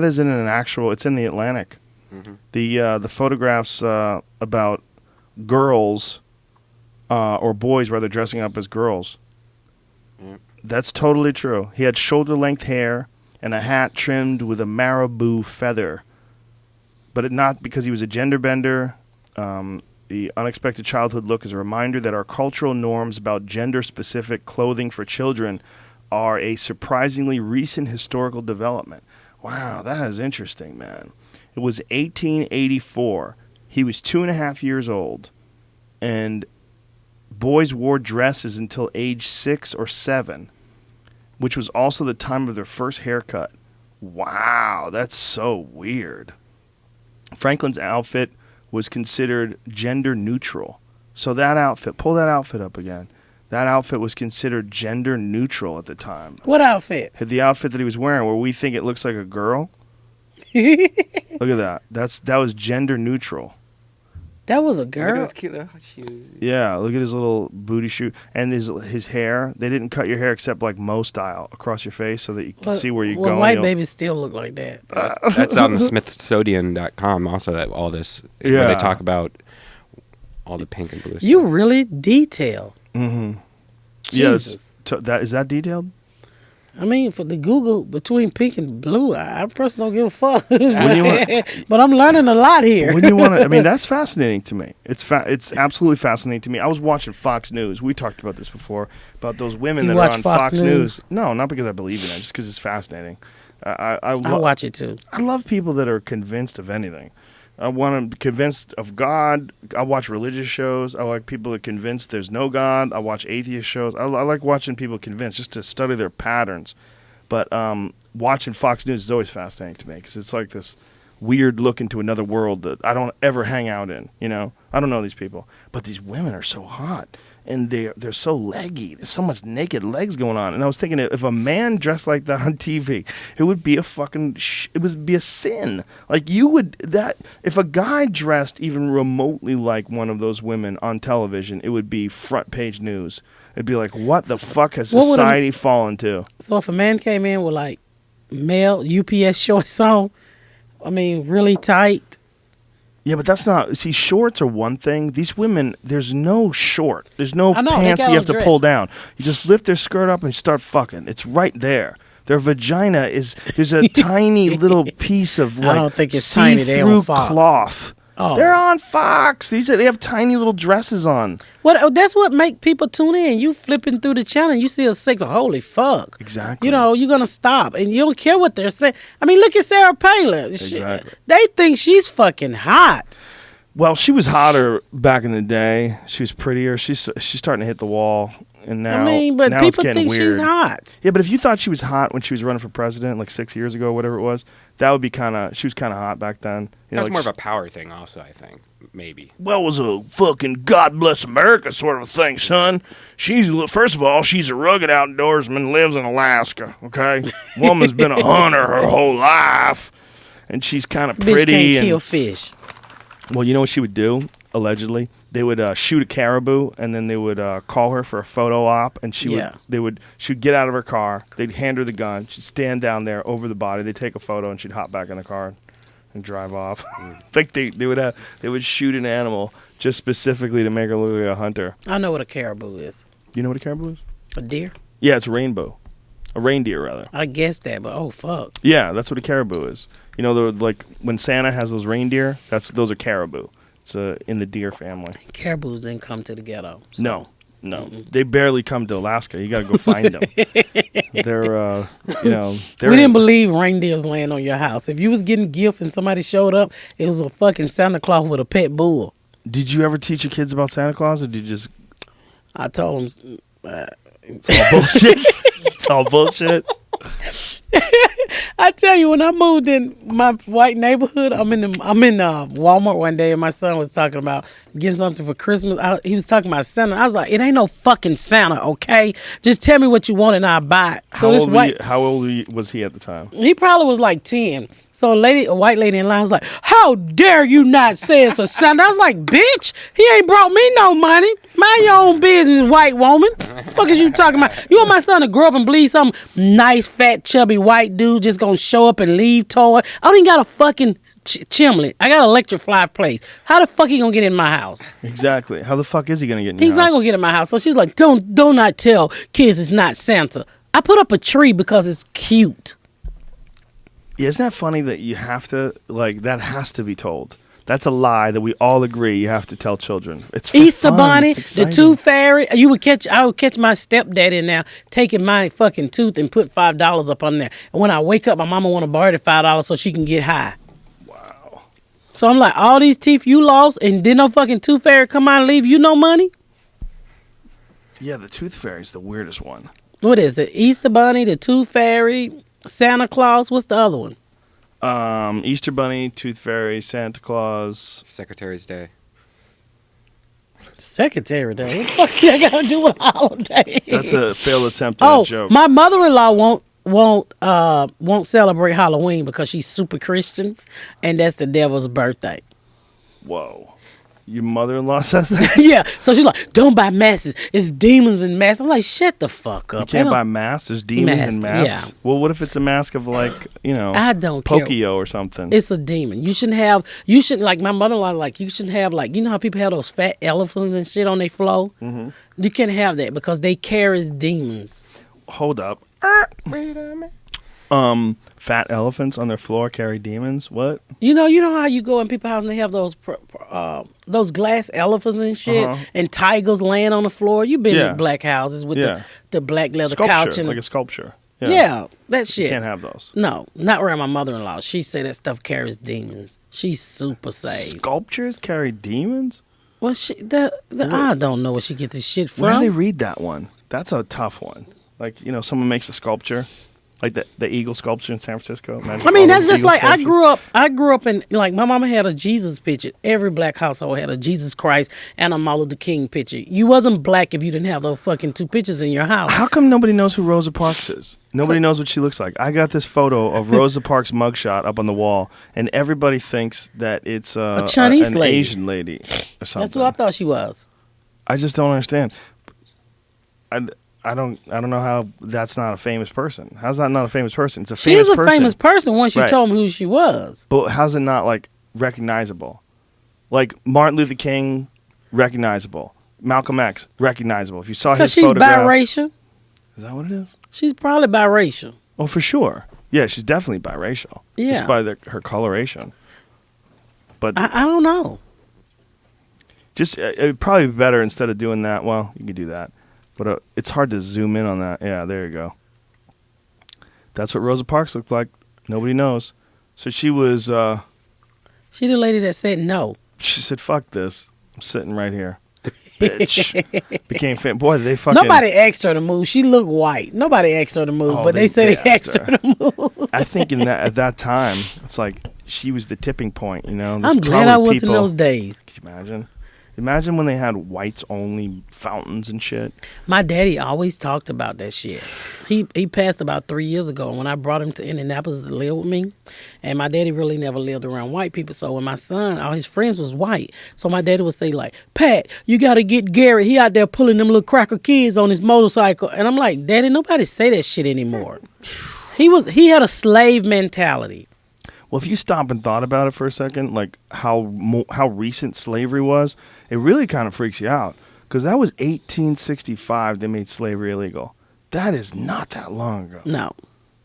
A: is in an actual. It's in the Atlantic.
B: Mm-hmm.
A: The photographs about girls or boys rather dressing up as girls.
B: Yep.
A: That's totally true. He had shoulder length hair and a hat trimmed with a marabou feather, but not because he was a gender bender. The unexpected childhood look is a reminder that our cultural norms about gender-specific clothing for children are a surprisingly recent historical development. Wow, that is interesting, man. It was 1884. He was 2.5 years old, and boys wore dresses until age 6 or 7, which was also the time of their first haircut. Wow, that's so weird. Franklin's outfit was considered gender neutral. So that outfit, pull that outfit up again. That outfit was considered gender neutral at the time.
C: What outfit?
A: The outfit that he was wearing, where we think it looks like a girl. Look at that. That was gender neutral.
C: That was a
B: Look at
C: girl.
B: those cute little shoes.
A: Yeah, look at his little booty shoot and his hair. They didn't cut your hair except like Mo style across your face so that you can see where you're going.
C: White
A: You know.
C: babies still look like that.
B: That's on the Smithsonian.com. Also, that all this. Where
A: Yeah.
B: they talk about all the pink and blue.
C: You
B: stuff.
C: really detail.
A: Mm-hmm.
C: Jesus.
A: Yes. Is that detailed?
C: I mean, for the Google between pink and blue, I personally don't give a fuck.
A: When
C: But I'm learning a lot here.
A: when you want to, I mean, that's fascinating to me. It's absolutely fascinating to me. I was watching Fox News. We talked about this before about those women
C: You
A: that are
C: watch
A: on
C: Fox
A: Fox
C: News?
A: News. No, not because I believe in it, just because it's fascinating. I
C: watch it too.
A: I love people that are convinced of anything. I want to be convinced of God. I watch religious shows. I like people that are convinced there's no God. I watch atheist shows. I like watching people convinced just to study their patterns. But watching Fox News is always fascinating to me because it's like this weird look into another world that I don't ever hang out in. You know, I don't know these people, but these women are so hot. And they're so leggy. There's so much naked legs going on. And I was thinking, if a man dressed like that on TV, it would be a fucking, it would be a sin. Like if a guy dressed even remotely like one of those women on television, it would be front page news. It'd be like, what the fuck has society fallen to?
C: So if a man came in with like male UPS shorts on, I mean, really tight.
A: Yeah, but that's not. See, shorts are one thing. These women, there's no short. There's no
C: I know,
A: pants
C: they got
A: you have
C: on
A: to pull
C: dress.
A: down. You just lift their skirt up and start fucking. It's right there. Their vagina there's a tiny little piece of
C: I
A: like
C: don't think it's tiny. They on
A: see-through
C: Fox.
A: cloth.
C: Oh.
A: They're on Fox. They have tiny little dresses on.
C: That's what make people tune in. You flipping through the channel, you see a sex. Holy fuck!
A: Exactly.
C: You know you're gonna stop, and you don't care what they're saying. I mean, look at Sarah Palin.
A: Exactly.
C: They think she's fucking hot.
A: Well, she was hotter back in the day. She was prettier. She's starting to hit the wall. And now,
C: I mean, but
A: now it's
C: people
A: getting
C: think
A: weird.
C: she's hot.
A: Yeah, but if you thought she was hot when she was running for president, like 6 years ago, whatever it was, that would be she was kind of hot back then. You
B: That
A: know,
B: was
A: like
B: more of a power thing, also. I think maybe.
A: well, it was a fucking God bless America sort of a thing, son. First of all, she's a rugged outdoorsman, lives in Alaska, okay? Woman's been a hunter her whole life, and she's kind of
C: Bitch
A: pretty.
C: can't kill
A: And,
C: fish.
A: well, you know what she would do, allegedly? They would shoot a caribou, and then they would call her for a photo op, and she'd get out of her car. They'd hand her the gun. She'd stand down there over the body. They'd take a photo, and she'd hop back in the car and drive off. Like they would shoot an animal just specifically to make her look like a hunter.
C: I know what a caribou is.
A: You know what a caribou is?
C: A deer.
A: Yeah, it's a reindeer rather.
C: I guess that, but oh fuck.
A: Yeah, that's what a caribou is. You know, like when Santa has those reindeer, those are caribou. It's in the deer family.
C: Caribous didn't come to the ghetto. So.
A: No. They barely come to Alaska. You got to go find them. They're,
C: We didn't believe reindeers land on your house. If you was getting gifts and somebody showed up, it was a fucking Santa Claus with a pet bull.
A: Did you ever teach your kids about Santa Claus, or did you just?
C: I told them.
A: It's all bullshit. It's all bullshit.
C: I tell you, when I moved in my white neighborhood, I'm in Walmart one day, and my son was talking about getting something for Christmas. He was talking about Santa. I was like, it ain't no fucking Santa, okay? Just tell me what you want and I'll buy it. So
A: How old was he at the time?
C: He probably was like 10. So a white lady in line was like, how dare you not say it's a Santa? I was like, bitch, he ain't brought me no money. Mind your own business, white woman. What the fuck is you talking about? You want my son to grow up and believe some nice, fat, chubby white dude just gonna show up and leave toy? I don't even got a fucking chimney. I got an electric fireplace. How the fuck he gonna get in my house?
A: Exactly. How the fuck is he gonna get in your
C: He's
A: house?
C: not gonna get in my house. So she's like, do not tell kids it's not Santa. I put up a tree because it's cute.
A: Yeah, isn't that funny that you have to, that has to be told? That's a lie that we all agree you have to tell children. It's for
C: Easter
A: fun.
C: Bunny,
A: It's
C: the
A: exciting.
C: tooth fairy. I would catch my stepdaddy now taking my fucking tooth and put $5 up on there. And when I wake up, my mama want to borrow the $5 so she can get high.
A: Wow.
C: So I'm like, all these teeth you lost, and then no fucking tooth fairy come out and leave you no money?
A: Yeah, the tooth fairy's the weirdest one.
C: What is it? Easter Bunny, the tooth fairy, Santa Claus. What's the other one?
A: Easter Bunny, Tooth Fairy, Santa Claus.
B: Secretary's Day.
C: Secretary Day. What the fuck I gotta do with a holiday?
A: That's a failed attempt at a joke.
C: My mother-in-law won't celebrate Halloween because she's super Christian, and that's the devil's birthday.
A: Whoa. Your mother-in-law says that?
C: Yeah, so she's like, don't buy masks. It's demons and masks. I'm like, shut the fuck up.
A: You can't buy masks? There's demons
C: Mask,
A: and masks?
C: yeah.
A: Well, what if it's a mask of
C: I don't care.
A: Pokio or something?
C: It's a demon. You shouldn't like my mother-in-law, you shouldn't have you know how people have those fat elephants and shit on their floor? Mm-hmm. You can't have that because they carry demons.
A: Hold up. Fat elephants on their floor carry demons. What?
C: You know how you go in people's house and they have those glass elephants and shit, and tigers laying on the floor. You've been in black houses with the black leather couch and
A: like a sculpture.
C: Yeah, that shit.
A: You can't have those.
C: No, not around my mother-in-law. She said that stuff carries demons. She's super saved.
A: Sculptures carry demons?
C: Well, I don't know where she gets this shit from.
A: Where do they read that one? That's a tough one. Like, someone makes a sculpture, like the eagle sculpture in San Francisco.
C: I mean, that's just like I grew up in, like, my mama had a Jesus picture. Every black household had a Jesus Christ and a Martin Luther King picture. You wasn't black if you didn't have those fucking two pictures in your house.
A: How come nobody knows who Rosa Parks is? Nobody knows what she looks like. I got this photo of Rosa Parks' mugshot up on the wall, and everybody thinks that it's
C: a Chinese lady.
A: Asian lady or something.
C: That's what I thought she was.
A: I just don't understand. I don't know how that's not a famous person. How's that not a famous person? It's a famous person.
C: She is a famous person once you told me who she was.
A: But how's it not, like, recognizable? Like, Martin Luther King, recognizable. Malcolm X, recognizable. If you saw his photograph.
C: Because she's biracial.
A: Is that what it is?
C: She's probably biracial.
A: Oh, for sure. Yeah, she's definitely biracial.
C: Yeah.
A: Just by her coloration. But
C: I don't know.
A: Just, it'd probably be better instead of doing that. Well, you could do that. But it's hard to zoom in on that. Yeah, there you go. That's what Rosa Parks looked like. Nobody knows. So she was...
C: she the lady that said no.
A: She said, fuck this. I'm sitting right here. Bitch. Became fan. Boy, they fucking...
C: Nobody asked her to move. She looked white. Nobody asked her to move, but they said they asked her to move.
A: I think at that time, it's like she was the tipping point, There's
C: I'm glad I was in those days.
A: Can you imagine? Imagine when they had whites-only fountains and shit.
C: My daddy always talked about that shit. He passed about 3 years ago, and when I brought him to Indianapolis to live with me, and my daddy really never lived around white people. So when my son, all his friends was white. So my daddy would say, like, Pat, you got to get Gary. He out there pulling them little cracker kids on his motorcycle. And I'm like, Daddy, nobody say that shit anymore. He had a slave mentality.
A: Well, if you stop and thought about it for a second, like how recent slavery was, it really kind of freaks you out. Because that was 1865 they made slavery illegal. That is not that long ago.
C: No.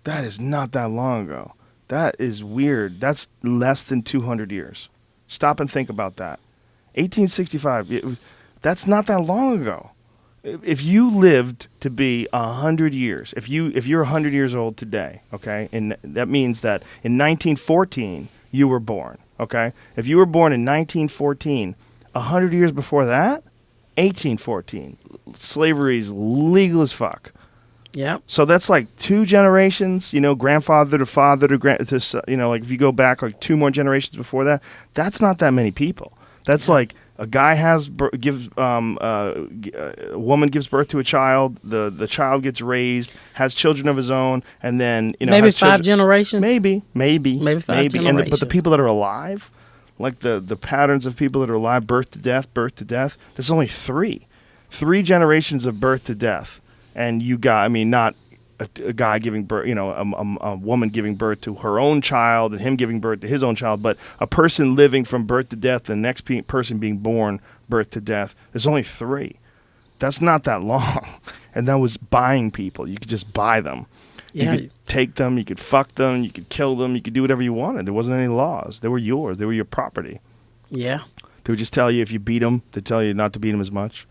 A: That is not that long ago. That is weird. That's less than 200 years. Stop and think about that. 1865, that's not that long ago. If you lived to be 100 years, if you're 100 years old today, okay, and that means that in 1914 you were born, okay? If you were born in 1914, 100 years before that, 1814, slavery is legal as fuck.
C: Yeah.
A: So that's like two generations, grandfather to father to like if you go back like two more generations before that, that's not that many people. That's like a guy a woman gives birth to a child, the child gets raised, has children of his own, and then
C: maybe five generations.
A: Maybe
C: five generations.
A: But the people that are alive, like the patterns of people that are alive, birth to death, there's only three generations of birth to death. And you got, not a guy giving birth, a woman giving birth to her own child and him giving birth to his own child, but a person living from birth to death, the next person being born birth to death. There's only three. That's not that long. And that was buying people. You could just buy them.
C: Yeah.
A: You could take them, you could fuck them, you could kill them, you could do whatever you wanted. There wasn't any laws. They were yours. They were your property.
C: Yeah.
A: They would just tell you if you beat them, they'd tell you not to beat them as much.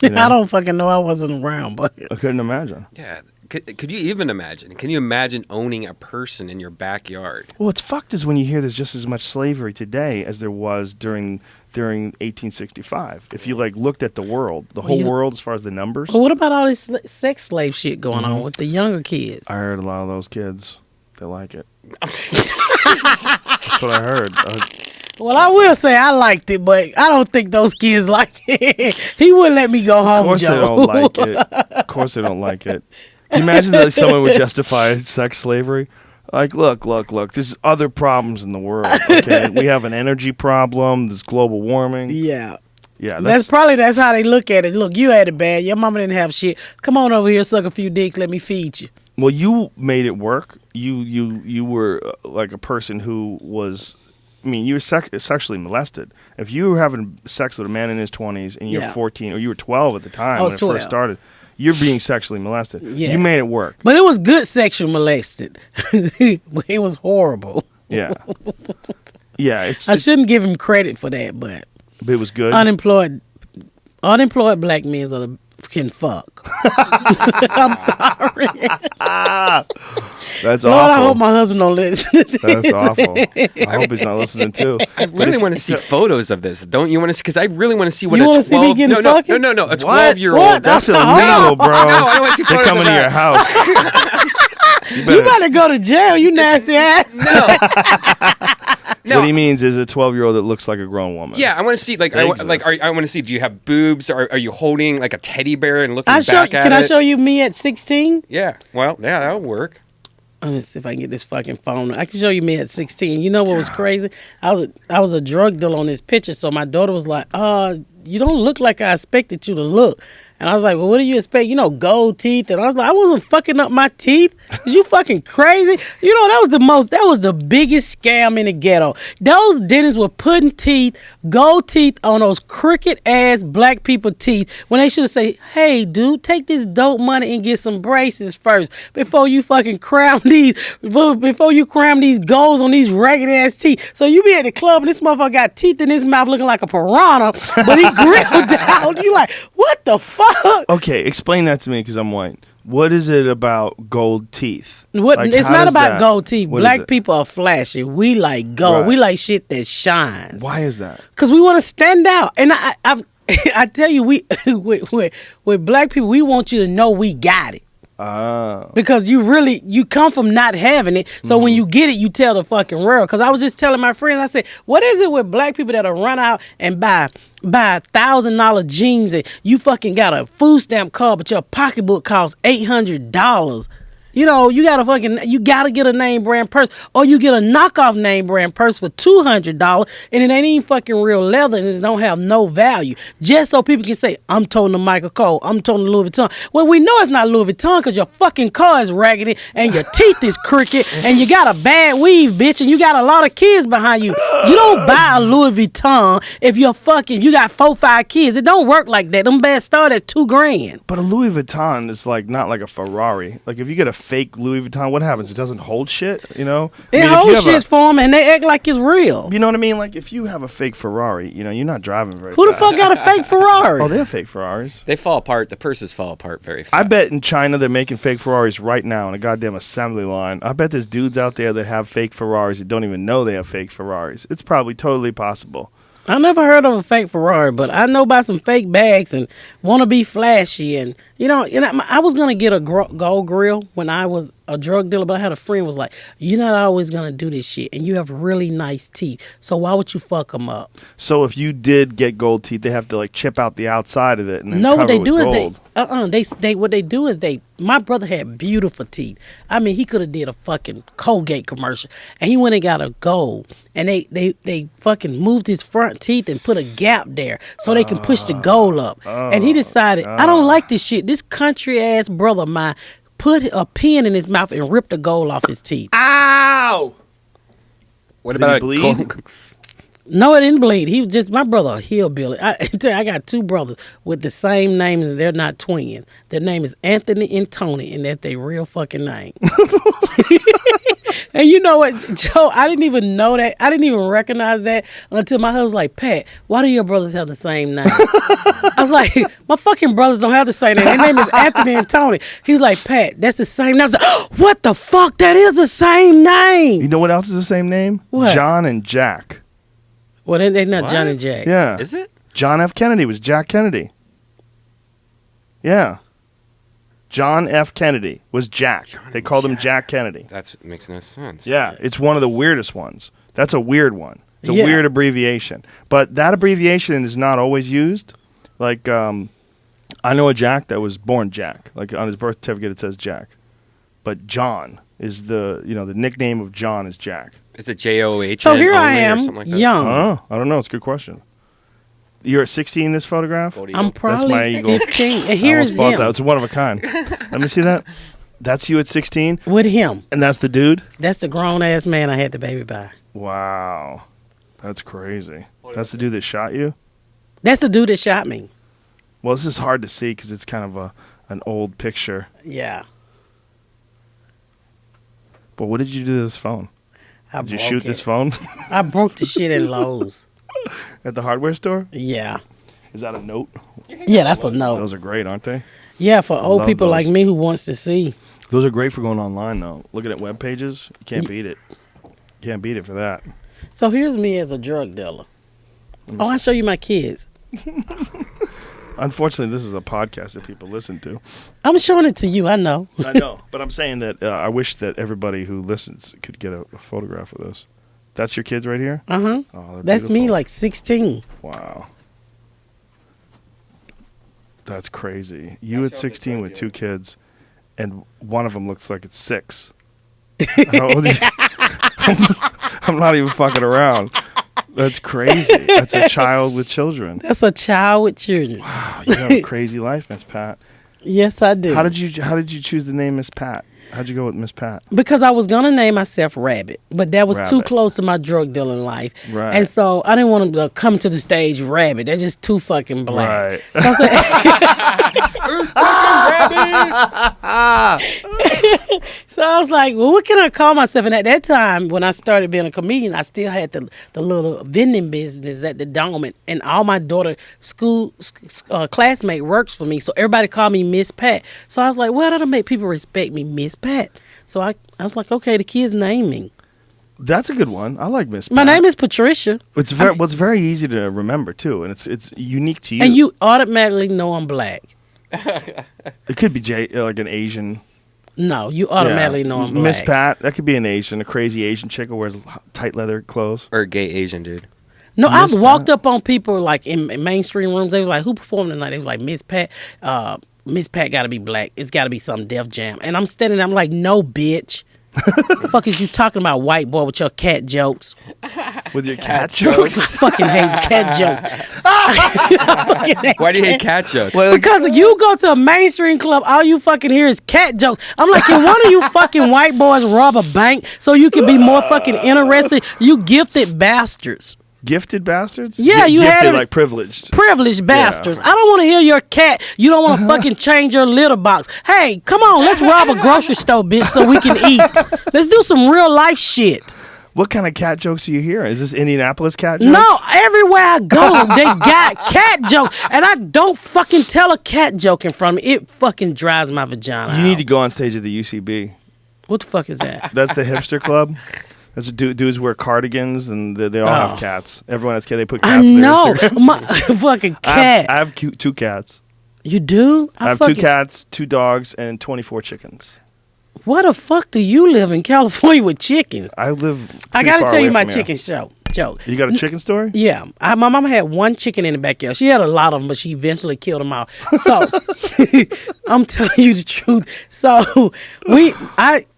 C: I don't fucking know. I wasn't around, but
A: I couldn't imagine.
B: Yeah. Could you even imagine? Can you imagine owning a person in your backyard?
A: Well, what's fucked is when you hear there's just as much slavery today as there was during 1865. If you looked at the world, the whole world as far as the numbers.
C: But what about all this sex slave shit going on with the younger kids?
A: I heard a lot of those kids, they like it. That's what I heard.
C: Well, I will say I liked it, but I don't think those kids like it. He wouldn't let me go home,
A: Of course
C: Joe.
A: they don't like it. Of course they don't like it. Can you imagine that someone would justify sex slavery? Like, look. There's other problems in the world, okay? We have an energy problem. There's global warming.
C: Yeah.
A: Yeah,
C: that's how they look at it. Look, you had it bad. Your mama didn't have shit. Come on over here, suck a few dicks. Let me feed you.
A: Well, you made it work. You were like a person who was... you were sexually molested. If you were having sex with a man in his 20s and you're 14, or you were 12 at the time when it first started, You're being sexually molested.
C: Yeah.
A: You made it work.
C: But it was good sexual molested. It was horrible.
A: Yeah. Yeah.
C: I shouldn't give him credit for that, but
A: it was good.
C: unemployed black men can fuck. I'm sorry.
A: That's
C: Lord,
A: awful.
C: I hope my husband don't listen to this.
A: That's awful. I hope he's not listening too.
B: I really want to see photos of this. Don't you want to? Because I really want to see what
C: You
B: a
C: wanna see me
B: 12.
C: getting
B: No,
C: fucking?
B: a
C: What?
B: 12-year-old.
A: That's
C: Hold
A: illegal, bro.
B: No, I want to see
A: They're
B: photos
A: coming
B: of
A: to your
B: that.
A: house.
C: You better go to jail, you nasty ass.
B: No.
A: What he means is a 12-year-old that looks like a grown woman.
B: Yeah, I want to see. Like, I want to see. Do you have boobs? Are you holding like a teddy bear and looking back at it?
C: Can I show you me at 16?
B: Yeah. Well, yeah, that'll work.
C: Let me see if I can get this fucking phone. I can show you me at 16. You know what was crazy? I was a drug dealer on this picture, so my daughter was like, you don't look like I expected you to look. And I was like, well, what do you expect? You know, gold teeth. And I was like, I wasn't fucking up my teeth. Is you fucking crazy? You know, that was the biggest scam in the ghetto. Those dentists were putting gold teeth on those crooked ass black people teeth when they should say, hey, dude, take this dope money and get some braces first before you fucking cram these golds on these ragged ass teeth. So you be at the club and this motherfucker got teeth in his mouth looking like a piranha, but he grilled out. You like, what the fuck?
A: Okay, explain that to me because I'm white. What is it about gold teeth?
C: It's not about gold teeth.
A: What
C: Black people are flashy. We like gold.
A: Right.
C: We like shit that shines.
A: Why is that?
C: Because we want to stand out. And I tell you, with black people, we want you to know we got it. Because you come from not having it, so when you get it, you tell the fucking world. Because I was just telling my friends, I said, what is it with black people that'll run out and buy $1,000 jeans and you fucking got a food stamp card, but your pocketbook costs $800? You know, you gotta get a name brand purse, or you get a knockoff name brand purse for $200, and it ain't even fucking real leather, and it don't have no value, just so people can say, I'm toting the Michael Kors, I'm toting the Louis Vuitton. Well, we know it's not Louis Vuitton because your fucking car is raggedy, and your teeth is crooked, and you got a bad weave, bitch, and you got a lot of kids behind you. You don't buy a Louis Vuitton if you got 4-5 kids. It don't work like that. Them bags start at $2,000.
A: But a Louis Vuitton is like not like a Ferrari. Like if you get a fake Louis Vuitton, what happens? It doesn't hold shit, you know?
C: It holds shit for them, and they act like it's real.
A: You know what I mean? Like if you have a fake Ferrari, you know, you're not driving very
C: Who
A: fast.
C: the fuck got a fake Ferrari?
A: Oh, they have fake Ferraris.
B: They fall apart. The purses fall apart very fast.
A: I bet in China they're making fake Ferraris right now in a goddamn assembly line. I bet there's dudes out there that have fake Ferraris that don't even know they have fake Ferraris. It's probably totally possible.
C: I never heard of a fake Ferrari, but I know about some fake bags and want to be flashy. And, I was going to get a gold grill when I was a drug dealer, but I had a friend was like, you're not always going to do this shit, and you have really nice teeth, so why would you fuck them up?
A: So if you did get gold teeth, they have to like chip out the outside of it and then
C: No,
A: cover
C: what they
A: it with
C: do
A: gold.
C: is my brother had beautiful teeth. I mean, he could have did a fucking Colgate commercial, and he went and got a gold, and they fucking moved his front teeth and put a gap there so they can push the gold up. And he decided, I don't like this shit. This country ass brother of mine put a pin in his mouth and ripped the gold off his teeth.
A: Ow!
B: What
A: Did
B: about
A: he bleed?
C: No, it didn't bleed. He was just my brother, a hillbilly. I got two brothers with the same name, and they're not twins. Their name is Anthony and Tony, and that's their real fucking name. And you know what, Joe? I didn't even know that. I didn't even recognize that until my husband was like, Pat, why do your brothers have the same name? I was like, my fucking brothers don't have the same name. Their name is Anthony and Tony. He was like, Pat, that's the same name. I was like, what the fuck? That is the same name.
A: You know what else is the same name?
C: What?
A: John and Jack.
C: Well, they're not
B: What?
C: John and Jack.
A: Yeah.
B: Is it?
A: John F. Kennedy was Jack Kennedy. Yeah. John F. Kennedy was Jack. They called him Jack Kennedy.
B: That makes no sense.
A: Yeah, it's one of the weirdest ones. That's a weird one. It's a
C: Yeah.
A: weird abbreviation. But that abbreviation is not always used. Like, I know a Jack that was born Jack. Like, on his birth certificate it says Jack. But John is the nickname of John is Jack.
B: Is it J-O-H-N
C: So here I
B: only or
C: am,
B: something like that?
C: young.
A: Oh, I don't know. It's a good question. You're at 16 in this photograph?
C: I'm probably
A: my eagle.
C: 15. And
A: I
C: here's
A: almost bought
C: him
A: that. It's one of a kind. Let me see that. That's you at 16?
C: with him.
A: And that's the dude?
C: That's the grown ass man I had the baby by.
A: Wow. That's crazy. That's the dude that shot you?
C: That's the dude that shot me.
A: Well, this is hard to see because it's kind of an old picture.
C: Yeah.
A: But what did you do to this phone? Did you shoot this phone
C: I broke the shit in Lowe's.
A: at the hardware store?
C: Yeah.
A: Is that a note?
C: Yeah, that's a note.
A: Those are great, aren't they?
C: Yeah, for old
A: love
C: people like
A: those.
C: me who wants to see.
A: Those are great for going online, though. Looking at web pages, you can't beat it. Can't beat it for that.
C: So here's me as a drug dealer. Oh, I'll show you my kids.
A: Unfortunately, this is a podcast that people listen to.
C: I'm showing it to you. I know.
A: I know, but I'm saying that I wish that everybody who listens could get a photograph of this. That's your kids right here?
C: Uh-huh.
A: Oh, they're
C: That's me,
A: beautiful.
C: like 16.
A: Wow. That's crazy. You at 16 with 2 kids, and one of them looks like it's 6. How old are you? I'm not even fucking around. That's crazy. That's a child with children.
C: That's a child with children.
A: Wow, you have a crazy life, Miss Pat.
C: Yes, I do.
A: How did you choose the name Miss Pat? How'd you go with Miss Pat?
C: Because I was gonna name myself Rabbit, but that was too
A: Rabbit.
C: close to my drug dealing life,
A: Right.
C: and so I didn't want to come to the stage Rabbit. That's just too fucking black.
A: Right.
C: So I said, so I was like, well, what can I call myself? And at that time, when I started being a comedian, I still had the little vending business at the Dome, and all my daughter school classmate works for me, so everybody called me Miss Pat. So I was like, well, that'll make people respect me, Miss Pat. So I was like, okay, the kids name me.
A: That's a good one. I like Miss Pat.
C: My name is Patricia.
A: It's very easy to remember too, and it's unique to you.
C: And you automatically know I'm black.
A: It could be like an Asian.
C: No, you automatically know I'm black.
A: Miss Pat. That could be an Asian, a crazy Asian chick who wears tight leather clothes.
B: Or a gay Asian dude.
C: No,
A: Miss
C: I've walked
A: Pat.
C: up on people like in mainstream rooms. They was like, "Who performed tonight?" They was like, "Miss Pat." Miss Pat got to be black. It's got to be some Def Jam. And I'm standing there, I'm like, no, bitch. The fuck is you talking about, white boy, with your cat jokes?
A: With your cat jokes.
C: I fucking hate cat jokes.
B: Why do you hate cat jokes?
C: Because you go to a mainstream club, all you fucking hear is cat jokes. I'm like, can one of you fucking white boys rob a bank so you can be more fucking interested? You gifted bastards.
A: Gifted bastards?
C: Yeah, you
A: gifted,
C: had it-
A: like priprivileged.
C: Privileged bastards. I don't want to hear your cat. You don't want to fucking change your litter box. Hey, come on, let's rob a grocery store, bitch, so we can eat. Let's do some real life shit.
A: What kind of cat jokes are you hearing? Is this Indianapolis cat jokes?
C: No, everywhere I go, they got cat jokes. And I don't fucking tell a cat joke in front of me. It fucking drives my vagina
A: You need
C: out.
A: to go on stage at the UCB.
C: What the fuck is that?
A: That's the hipster club. That's dudes wear cardigans and they all have cats. Everyone has cats. They put
C: I
A: cats in their
C: know.
A: Instagrams.
C: My fucking cat.
A: I have 2 cats.
C: You do?
A: I have 2 cats, 2 dogs, and 24 chickens.
C: Why the fuck do you live in California with chickens?
A: I live.
C: I
A: pretty
C: got to
A: far
C: tell you
A: away
C: my
A: from here.
C: chicken joke.
A: You got a chicken story?
C: Yeah, my mama had 1 chicken in the backyard. She had a lot of them, but she eventually killed them all. So I'm telling you the truth. So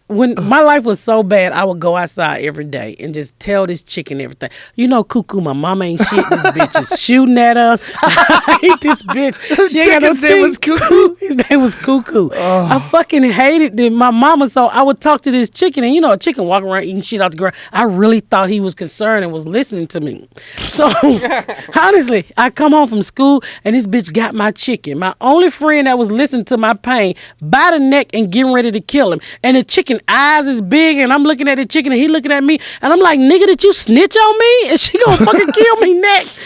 C: when my life was so bad, I would go outside every day and just tell this chicken everything. You know, Cuckoo, my mama ain't shit. This bitch is shooting at us. I hate this bitch. She ain't got no
A: Chicken's name was
C: teeth.
A: Cuckoo?
C: His name was Cuckoo. I fucking hated my mama, so I would talk to this chicken, and you know, a chicken walking around eating shit out the ground. I really thought he was concerned and was listening to me. So honestly, I come home from school and this bitch got my chicken. My only friend that was listening to my pain by the neck and getting ready to kill him. And the chicken eyes is big, and I'm looking at the chicken and he looking at me, and I'm like, nigga, did you snitch on me? And she gonna fucking kill me next.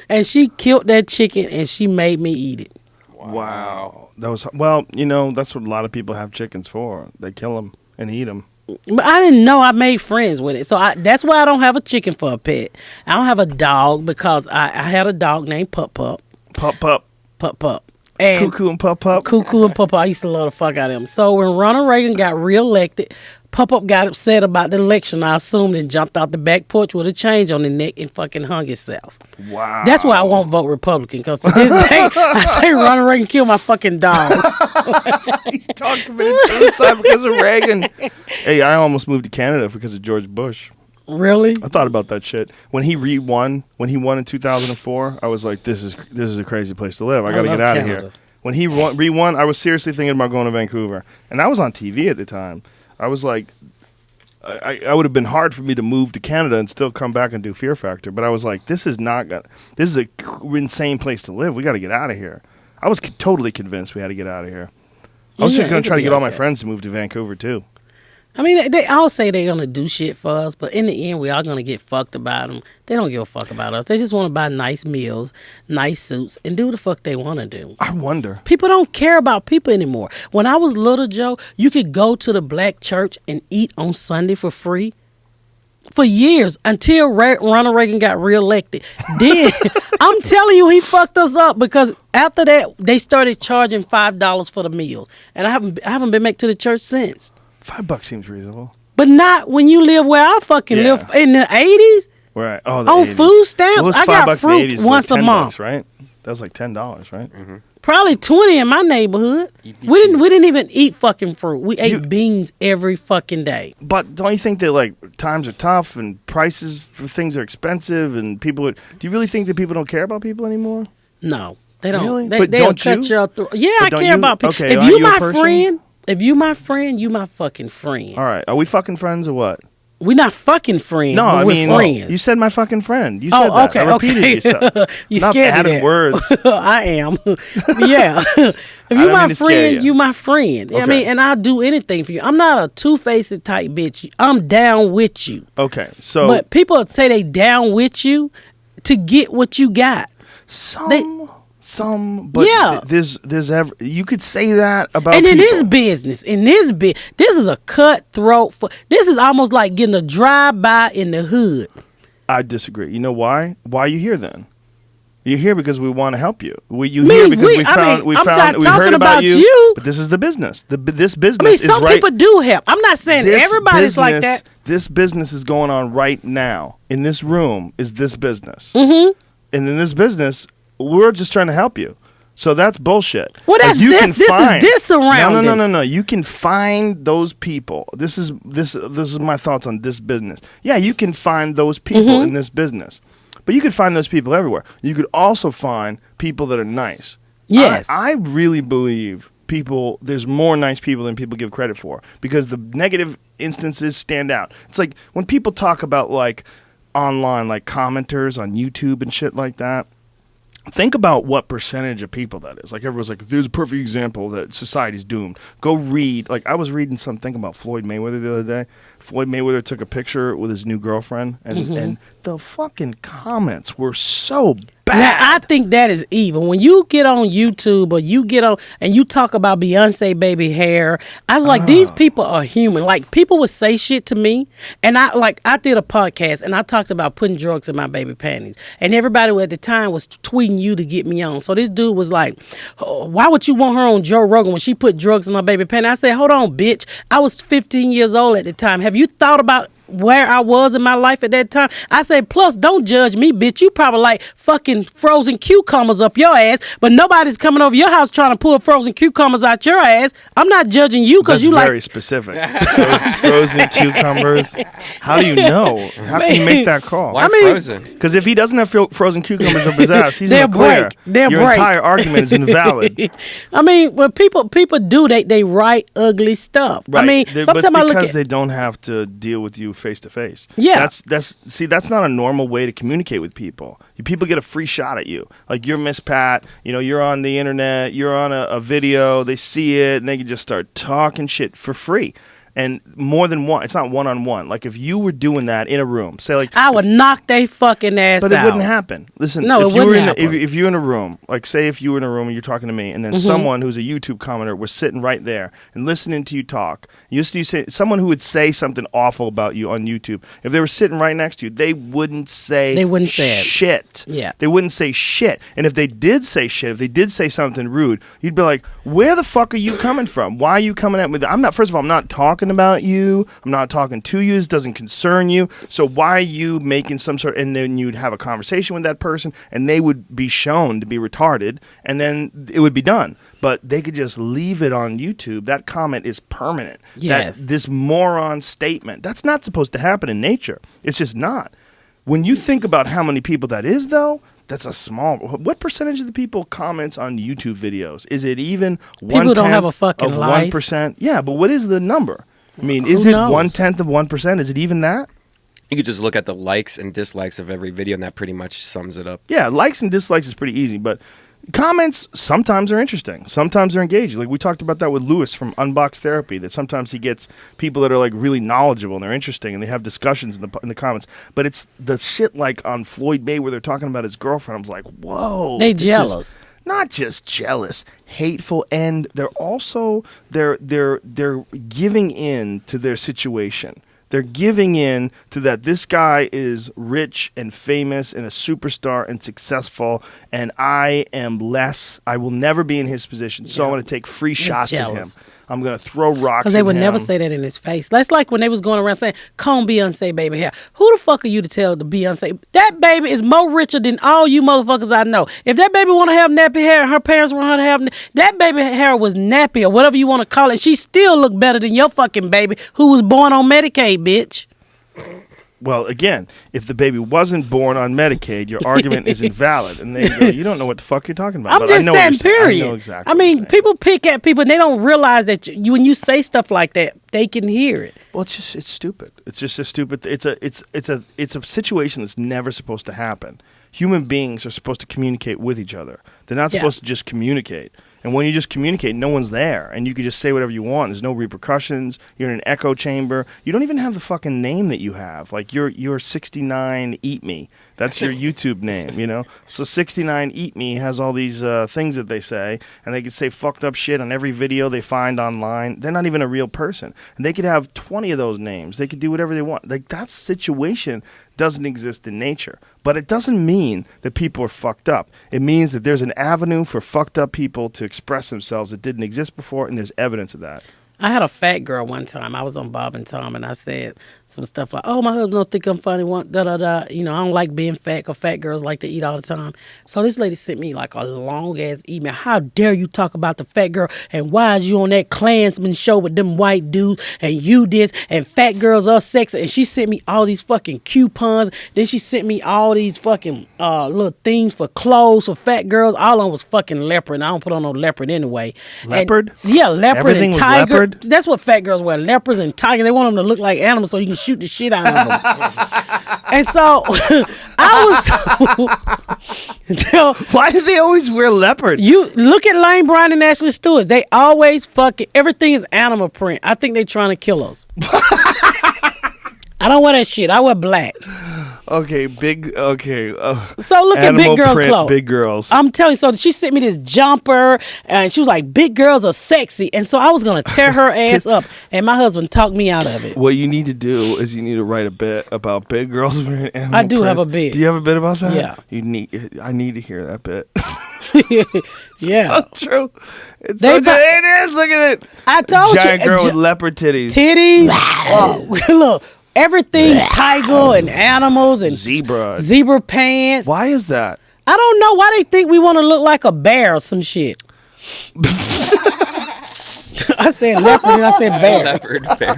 C: And she killed that chicken and she made me eat it.
A: Wow. That was that's what a lot of people have chickens for. They kill them and eat them.
C: But I didn't know I made friends with it. So that's why I don't have a chicken for a pet. I don't have a dog because I had a dog named Pup Pup.
A: Pup Pup.
C: Pup Pup. And
A: Cuckoo and Pup Pup.
C: Cuckoo and Pup Pup. I used to love the fuck out of them. So when Ronald Reagan got reelected, Pup Pup got upset about the election, I assumed, and jumped out the back porch with a change on the neck and fucking hung himself.
A: Wow.
C: That's why I won't vote Republican, because to this day, I say Ronald Reagan killed my fucking dog.
A: Dog committed suicide because of Reagan. Hey, I almost moved to Canada because of George Bush.
C: Really?
A: I thought about that shit. When he won in 2004, I was like, this is a crazy place to live. I got to
C: love
A: get out of
C: Canada.
A: here. When he re-won, I was seriously thinking about going to Vancouver. And I was on TV at the time. I was like, I would have been hard for me to move to Canada and still come back and do Fear Factor. But I was like, this is an insane place to live. We got to get out of here. I was totally convinced we had to get out of here. I was going to try to get all my friends to move to Vancouver too.
C: I mean, they all say they're going to do shit for us, but in the end, we are going to get fucked about them. They don't give a fuck about us. They just want to buy nice meals, nice suits, and do the fuck they want to do.
A: I wonder.
C: People don't care about people anymore. When I was little, Joe, you could go to the black church and eat on Sunday for free for years until Ronald Reagan got reelected. Then, I'm telling you, he fucked us up because after that, they started charging $5 for the meals. And I haven't been back to the church since.
A: $5 seems reasonable.
C: But not when you live where I fucking live in the 80s.
A: Right. Oh, the
C: on
A: 80s.
C: food stamps.
A: Well,
C: I got fruit once a month.
A: Right? That was like $10, right?
B: Mm-hmm.
C: Probably 20 in my neighborhood. We didn't even eat fucking fruit. We ate beans every fucking day.
A: But don't you think that like times are tough and prices for things are expensive and people do you really think that people don't care about people anymore?
C: No, they don't.
A: Really?
C: They'll cut your throat. Yeah,
A: but
C: I care about people.
A: Okay,
C: if you my friend, you my fucking friend.
A: All right. Are we fucking friends or what?
C: We not fucking friends.
A: No,
C: but
A: I mean,
C: we're friends.
A: you said my fucking friend. You said that.
C: Okay,
A: I repeated yourself.
C: You
A: not
C: scared
A: adding
C: me there.
A: words.
C: I am. Yeah. If you my friend, you my friend.
A: Okay.
C: I mean, and I'll do anything for you. I'm not a two-faced type bitch. I'm down with you.
A: Okay, so
C: But people say they down with you to get what you got.
A: Some, but
C: Yeah.
A: there's you could say that about
C: And in
A: people.
C: this business, this is a cutthroat. This is almost like getting a drive-by in the hood.
A: I disagree. You know why? Why are you here then? You're here because we want to help you. Here because we heard about you. But this is the business. This business is
C: some people do help. I'm not saying everybody's like that.
A: This business is going on right now. In this room is this business. Mm-hmm. And in this business, we're just trying to help you. So that's bullshit.
C: Well, that's
A: this
C: is dissurrounding.
A: No. You can find those people. This is my thoughts on this business. Yeah, you can find those people in this business. But you could find those people everywhere. You could also find people that are nice.
C: Yes.
A: I really believe there's more nice people than people give credit for because the negative instances stand out. It's like when people talk about like online, like commenters on YouTube and shit like that. Think about what percentage of people that is. Like everyone's like, there's a perfect example that society's doomed. Go read. Like I was reading something about Floyd Mayweather the other day. Floyd Mayweather took a picture with his new girlfriend, and the fucking comments were so bad.
C: Now, I think that is evil. When you get on YouTube or you get on and you talk about Beyonce baby hair, I was like, these people are human. Like people would say shit to me, and I did a podcast and I talked about putting drugs in my baby panties, and everybody at the time was tweeting you to get me on. So this dude was like, oh, why would you want her on Joe Rogan when she put drugs in her baby panties? I said, hold on, bitch. I was 15 years old at the time. Have you thought about where I was in my life at that time? I say, plus, don't judge me, bitch. You probably like fucking frozen cucumbers up your ass, but nobody's coming over your house trying to pull frozen cucumbers out your ass. I'm not judging you because you like...
A: That's very specific. Frozen cucumbers. How do you know? How can you make that call?
B: Why frozen?
A: Because if he doesn't have frozen cucumbers up his ass, he's in the clear.
C: Your
A: entire argument is invalid.
C: I mean, when people do, they write ugly stuff.
A: Right.
C: I mean, sometimes I look at...
A: they don't have to deal with you face to face.
C: Yeah.
A: That's not a normal way to communicate with people. People get a free shot at you. Like you're Miss Pat, you're on the internet, you're on a video, they see it, and they can just start talking shit for free. And more than one, it's not one-on-one. Like if you were doing that in a room, say like
C: I would knock they fucking ass out.
A: But it wouldn't happen. Listen,
C: no, it wouldn't happen.
A: If you're in a room, like say if you were in a room and you're talking to me, and then someone who's a YouTube commenter was sitting right there and listening to you talk, you say someone who would say something awful about you on YouTube, if they were sitting right next to you, they wouldn't say shit.
C: Yeah.
A: They wouldn't say shit. And if they did say shit, if they did say something rude, you'd be like, where the fuck are you coming from? Why are you coming at me? First of all, I'm not talking about you. I'm not talking to you. This doesn't concern you. So why are you making some sort? And then you'd have a conversation with that person, and they would be shown to be retarded, and then it would be done. But they could just leave it on YouTube. That comment is permanent.
C: Yes.
A: This moron statement. That's not supposed to happen in nature. It's just not. When you think about how many people that is, though, that's a small. What percentage of the people comments on YouTube videos? Is it even 1/10
C: people don't have a fucking
A: of
C: life.
A: 1%? Yeah, but what is the number? I mean, is it 1/10 of 1%? Is it even that?
B: You could just look at the likes and dislikes of every video, and that pretty much sums it up.
A: Yeah, likes and dislikes is pretty easy, but Comments sometimes are interesting. Sometimes they're engaging. Like we talked about that with Lewis from Unbox Therapy, that sometimes he gets people that are like really knowledgeable and they're interesting and they have discussions in the comments. But it's the shit like on Floyd Mayweather talking about his girlfriend. I was like, whoa.
C: They jealous.
A: Not just jealous, hateful, and they're also they're giving in to their situation. They're giving in to that this guy is rich and famous and a superstar and successful, and I am less. I will never be in his position, so I'm going to take free shots at him. I'm going to throw rocks
C: because they would never say that in his face. That's like when they was going around saying, comb Beyonce baby hair. Who the fuck are you to tell the Beyonce? That baby is more richer than all you motherfuckers I know. If that baby want to have nappy hair and her parents want her to have, that baby hair was nappy or whatever you want to call it. She still look better than your fucking baby who was born on Medicaid, bitch.
A: Well, again, if the baby wasn't born on Medicaid, your argument is invalid. And there you go. You don't know what the fuck you're talking about.
C: I'm just saying, period.
A: I know exactly.
C: I mean, people pick at people and they don't realize that when you say stuff like that, they can hear it.
A: Well, it's stupid. It's just a stupid. It's a situation that's never supposed to happen. Human beings are supposed to communicate with each other. They're not supposed to just communicate. And when you just communicate, no one's there. And you can just say whatever you want. There's no repercussions. You're in an echo chamber. You don't even have the fucking name that you have. Like, you're 69 Eat Me. That's your YouTube name, you know? So 69 Eat Me has all these things that they say. And they can say fucked up shit on every video they find online. They're not even a real person. And they could have 20 of those names. They could do whatever they want. Like, that situation doesn't exist in nature. But it doesn't mean that people are fucked up. It means that there's an avenue for fucked up people to express themselves that didn't exist before, and there's evidence of that.
C: I had a fat girl one time. I was on Bob and Tom, and I said some stuff like, "Oh, my husband don't think I'm funny." Da da da. You know, I don't like being fat because fat girls like to eat all the time. So this lady sent me like a long ass email. How dare you talk about the fat girl? And why is you on that Klansman show with them white dudes? And you this and fat girls are sexy. And she sent me all these fucking coupons. Then she sent me all these fucking little things for clothes for fat girls. All of them was fucking leopard. And I don't put on no leopard anyway.
A: Leopard?
C: And, yeah, leopard.
A: Everything
C: and
A: was
C: tiger.
A: leopard?
C: That's what fat girls wear. Leopards and tigers. They want them to look like animals so you can shoot the shit out of them. And so I was
A: why do they always wear leopard?
C: You look at Lane Bryant and Ashley Stewart. They always fucking everything is animal print. I think they trying to kill us. I don't wear that shit. I wear black.
A: Okay, big. Okay.
C: So look at big girls' clothes.
A: Big girls.
C: I'm telling you. So she sent me this jumper, and she was like, "Big girls are sexy," and so I was gonna tear her ass up, and my husband talked me out of it.
A: What you need to do is you need to write a bit about big girls wearing animal
C: I do
A: prints.
C: have a bit.
A: Do you have a bit about that?
C: Yeah.
A: I need to hear that bit.
C: Yeah.
A: So true. It's so true. It is. Look at it.
C: I told
A: Giant
C: you.
A: girl with leopard titties.
C: Look. Everything tiger and animals and zebra pants.
A: Why is that?
C: I don't know why they think we want to look like a bear or some shit. I said leopard and I said bear.
B: Leopard, bear.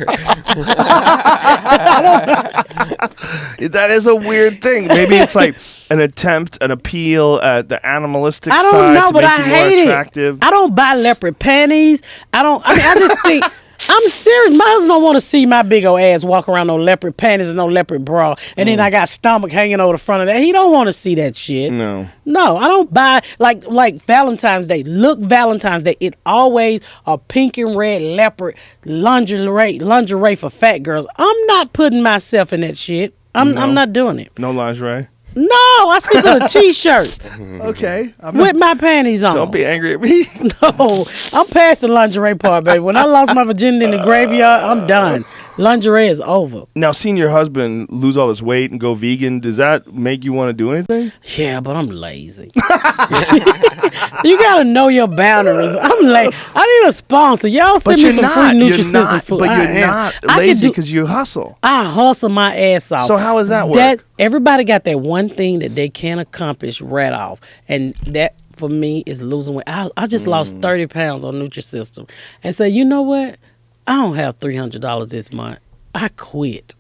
A: That is a weird thing. Maybe it's like an appeal at the animalistic side.
C: I don't know,
A: to
C: but
A: make
C: I
A: you more
C: hate
A: attractive.
C: it. I don't buy leopard panties. I just think. I'm serious. My husband don't want to see my big old ass walk around no leopard panties and no leopard bra. And then I got stomach hanging over the front of that. He don't want to see that shit.
A: No,
C: I don't buy like Valentine's Day. Look, Valentine's Day. It always a pink and red leopard lingerie for fat girls. I'm not putting myself in that shit. I'm not doing it.
A: No lingerie.
C: No, I sleep in a t-shirt.
A: Okay.
C: With my panties on.
A: Don't be angry at me.
C: No, I'm past the lingerie part, baby. When I lost my virginity in the graveyard, I'm done. Lingerie is over.
A: Now, seeing your husband lose all his weight and go vegan, does that make you want to do anything?
C: Yeah, but I'm lazy. You got to know your boundaries. I'm lazy. I need a sponsor. Y'all send me some free Nutrisystem food.
A: But you're not lazy because you hustle.
C: I hustle my ass off.
A: So how does that work?
C: Everybody got that one thing that they can't accomplish right off. And that, for me, is losing weight. I just lost 30 pounds on Nutrisystem. And so, you know what? I don't have $300 this month. I quit.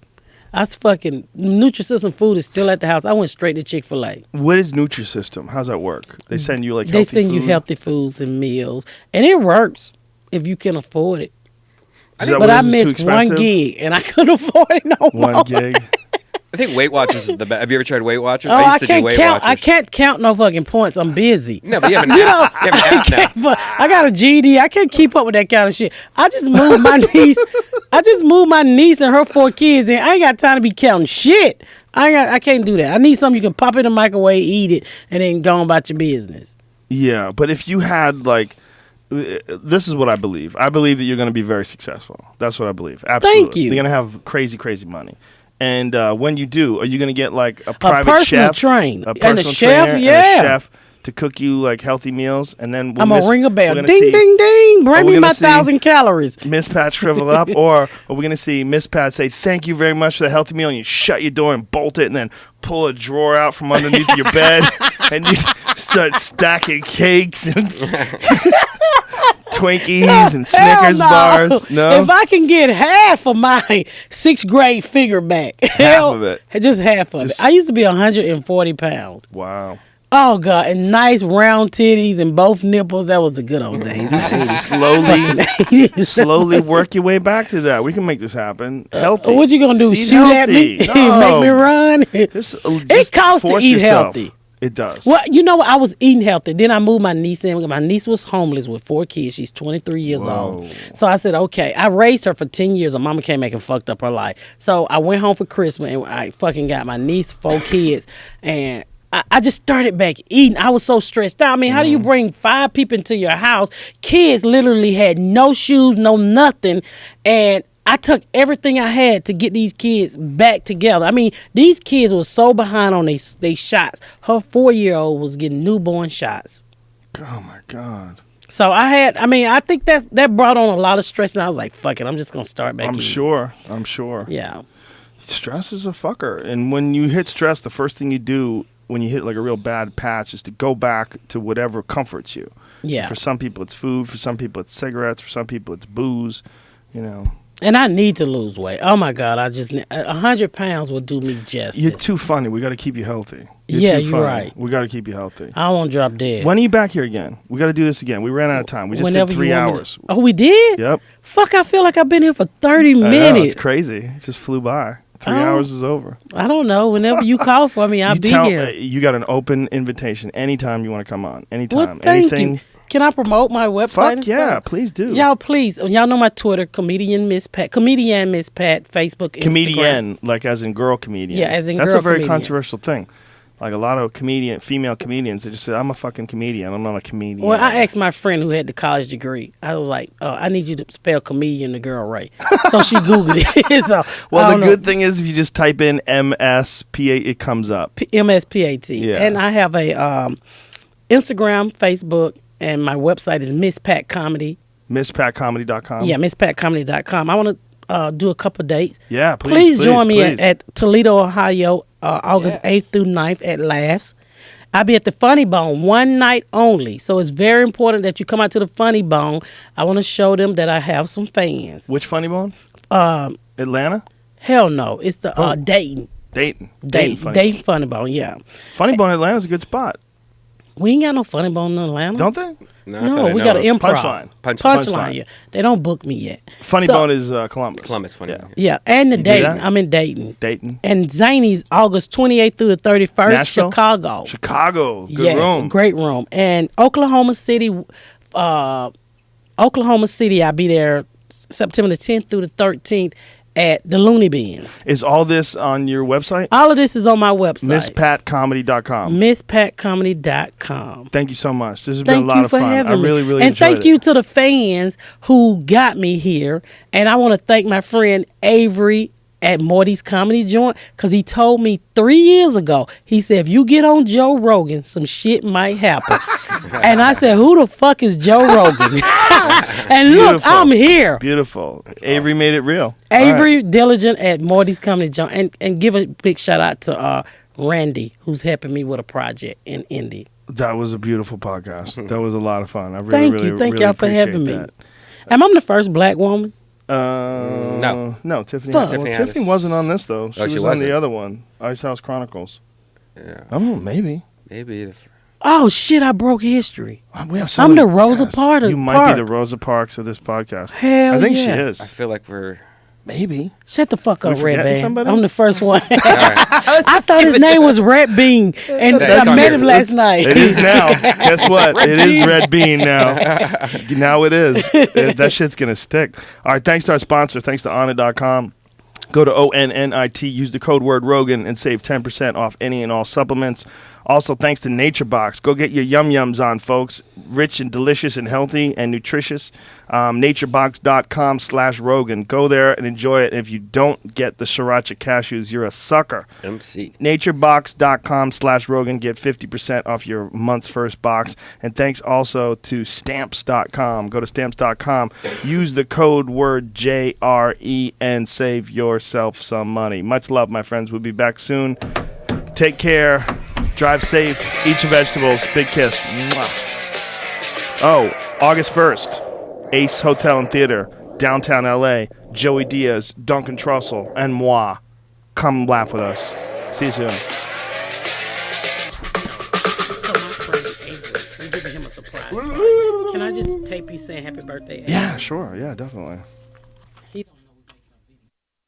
C: Nutrisystem food is still at the house. I went straight to Chick-fil-A.
A: What is Nutrisystem? How's that work? They send you like healthy
C: They send
A: food?
C: you healthy foods and meals. And it works if you can afford it. But I missed one gig and I couldn't afford it no more.
A: One gig.
B: I think Weight Watchers is the best. Have you ever tried Weight Watchers?
C: Oh,
B: I
C: I
B: used to do
C: can't
B: Weight
C: count.
B: Watchers.
C: I can't count no fucking points. I'm busy.
B: No, but you have an app. You have an app now.
C: I got a GD. I can't keep up with that kind of shit. I just moved my niece. I just moved my niece and her 4 kids in. I ain't got time to be counting shit. I can't do that. I need something you can pop in the microwave, eat it, and then go on about your business.
A: Yeah, but if you had like, this is what I believe. I believe that you're going to be very successful. That's what I believe. Absolutely.
C: Thank you.
A: You're going to have crazy, crazy money. And when you do, are you going to get like a
C: personal
A: private chef,
C: train.
A: a
C: And
A: personal
C: a chef,
A: trainer,
C: yeah.
A: and a chef to cook you like healthy meals? And then
C: I'm gonna ring a bell. Ding,
A: see,
C: ding, ding. Bring
A: we're
C: me my
A: gonna see
C: 1,000 calories.
A: Miss Pat shrivel up, or are we going to see Miss Pat say, "Thank you very much for the healthy meal," and you shut your door and bolt it, and then pull a drawer out from underneath your bed, and you start stacking cakes and Twinkies and Snickers
C: no.
A: bars? No,
C: If I can get half of my 6th grade figure back,
A: of it.
C: just half of it. I used to be 140 pounds.
A: Wow.
C: Oh God, and nice round titties and both nipples. That was the good old days.
A: Slowly work your way back to that. We can make this happen. Healthy.
C: What you gonna do?
A: Eat
C: Shoot at me?
A: healthy. No.
C: Make me run?
A: It
C: costs to eat healthy.
A: It does.
C: Well, you know what? I was eating healthy. Then I moved my niece in. My niece was homeless with 4 kids. She's 23 years old. So I said, okay. I raised her for 10 years. Her mama came back and fucked up her life. So I went home for Christmas and I fucking got my niece 4 kids. And I just started back eating. I was so stressed out. I mean, how do you bring 5 people into your house? Kids literally had no shoes, no nothing. And I took everything I had to get these kids back together. I mean, these kids were so behind on they shots. Her 4-year-old was getting newborn shots.
A: Oh, my God.
C: So I think that brought on a lot of stress. And I was like, fuck it, I'm just going to start back
A: I'm
C: eating.
A: sure.
C: Yeah.
A: Stress is a fucker. And when you hit stress, the first thing you do when you hit like a real bad patch is to go back to whatever comforts you.
C: Yeah.
A: For some people, it's food. For some people, it's cigarettes. For some people, it's booze. You know.
C: And I need to lose weight. Oh my God, 100 pounds will do me justice.
A: You're too funny. We got to keep you healthy.
C: You're
A: too funny.
C: right.
A: We got to keep you healthy.
C: I don't want to drop dead.
A: When are you back here again? We got to do this again. We ran out of time. We just
C: Whenever
A: did 3
C: you want me
A: hours.
C: Oh, we did?
A: Yep.
C: Fuck, I feel like I've been here for 30
A: I know,
C: minutes.
A: it's crazy. It just flew by. 3
C: Oh.
A: hours is over.
C: I don't know. Whenever you call for me, I'll be here.
A: You got an open invitation anytime you want to come on. Anytime.
C: Well, thank
A: Anything.
C: you. Can I promote my website?
A: Fuck
C: and
A: yeah,
C: stuff?
A: please do.
C: Y'all, please. Y'all know my Twitter, comedian Miss Pat, Facebook, Instagram.
A: Comedienne, like as in girl comedian.
C: Yeah, as in
A: That's
C: girl
A: a very
C: comedian.
A: controversial thing. Like a lot of female comedians, they just say, "I'm a fucking comedian. I'm not a comedian."
C: Well, I asked my friend who had the college degree. I was like, I need you to spell comedian the girl right. So she Googled it. So,
A: well, the good thing is if you just type in MSPA, it comes up.
C: MSPAT.
A: Yeah.
C: And I have a Instagram, Facebook, and my website is Miss Pat Comedy.
A: MissPatComedy.com.
C: Yeah, MissPatComedy.com. I want to do a couple dates.
A: Yeah,
C: Please join me
A: please.
C: at Toledo, Ohio, August 8th through 9th at Laughs. I'll be at the Funny Bone one night only. So it's very important that you come out to the Funny Bone. I want to show them that I have some fans.
A: Which Funny Bone? Atlanta?
C: Hell no. It's the Dayton.
A: Dayton.
C: Dayton Funny Bone, yeah.
A: Funny Bone Atlanta's a good spot.
C: We ain't got no Funny Bone in Atlanta.
A: Don't they?
C: No, we got an improv.
A: Punchline.
C: Punchline, yeah. They don't book me yet.
A: Funny Bone is Columbus.
B: Columbus Funny.
A: Yeah.
C: Yeah, and the
A: do
C: Dayton.
A: that?
C: I'm in Dayton.
A: Dayton.
C: And Zany's August 28th through the 31st,
A: Nashville?
C: Chicago.
A: Chicago. Good
C: Yes,
A: room.
C: great room. And Oklahoma City, I'll be there September the 10th through the 13th at the Looney Bins.
A: Is all this on your website?
C: All of this is on my website.
A: MissPatComedy.com.
C: MissPatComedy.com.
A: Thank you so much. This has been
C: Thank
A: a lot
C: you
A: of
C: for
A: fun.
C: having
A: I
C: me.
A: really, really
C: and
A: enjoyed
C: thank
A: it.
C: you to the fans who got me here. And I want to thank my friend Avery at Morty's Comedy Joint because he told me 3 years ago, he said, if you get on Joe Rogan, some shit might happen. And I said, who the fuck is Joe Rogan? And look,
A: Beautiful.
C: I'm here.
A: Beautiful. Avery made it real.
C: Avery Diligent at Morty's Comedy Joint. And give a big shout out to Randy, who's helping me with a project in Indy.
A: That was a beautiful podcast. That was a lot of fun. I really,
C: Thank
A: really,
C: you. Thank
A: really
C: y'all for
A: appreciate
C: having me.
A: that.
C: Am I the first black woman?
A: No, Tiffany.
C: Fuck.
A: Well,
B: Tiffany
A: Tiffany
B: Haddish.
A: wasn't on this though. She
B: Oh,
A: was
B: she
A: on
B: wasn't?
A: the other one, Ice House Chronicles.
B: Yeah.
A: I don't know, maybe.
B: Maybe.
C: Oh shit! I broke history.
A: We have so
C: I'm
A: many
C: the Rosa
A: guests.
C: Parks.
A: You might be the Rosa Parks of this podcast.
C: Hell
A: I think she
C: yeah.
A: is.
B: I feel like we're
A: Maybe.
C: Shut the fuck up,
A: We
C: Red
A: forgetting
C: Bean.
A: somebody?
C: I'm the first one. I thought his name was Red Bean, and
B: That's
C: I met
B: okay.
C: him last night.
A: It is now. Guess what? It is Red Bean now. Now it is. That shit's going to stick. All right, thanks to our sponsor. Thanks to Onnit.com. Go to ONNIT, use the code word Rogan, and save 10% off any and all supplements. Also, thanks to Nature Box. Go get your Yum Yums on, folks. Rich and delicious and healthy and nutritious. Naturebox.com/Rogan. Go there and enjoy it. And if you don't get the Sriracha cashews, you're a sucker.
B: MC.
A: Naturebox.com/Rogan. Get 50% off your month's first box. And thanks also to Stamps.com. Go to Stamps.com. Use the code word JRE and save yourself some money. Much love, my friends. We'll be back soon. Take care. Drive safe. Eat your vegetables. Big kiss. Mwah. Oh, August 1st. Ace Hotel and Theater, downtown LA. Joey Diaz, Duncan Trussell, and moi. Come laugh with us. See you soon.
C: So my friend Avery, we're giving him a surprise party. Can I just tape you saying happy birthday? Avery?
A: Yeah, sure. Yeah, definitely.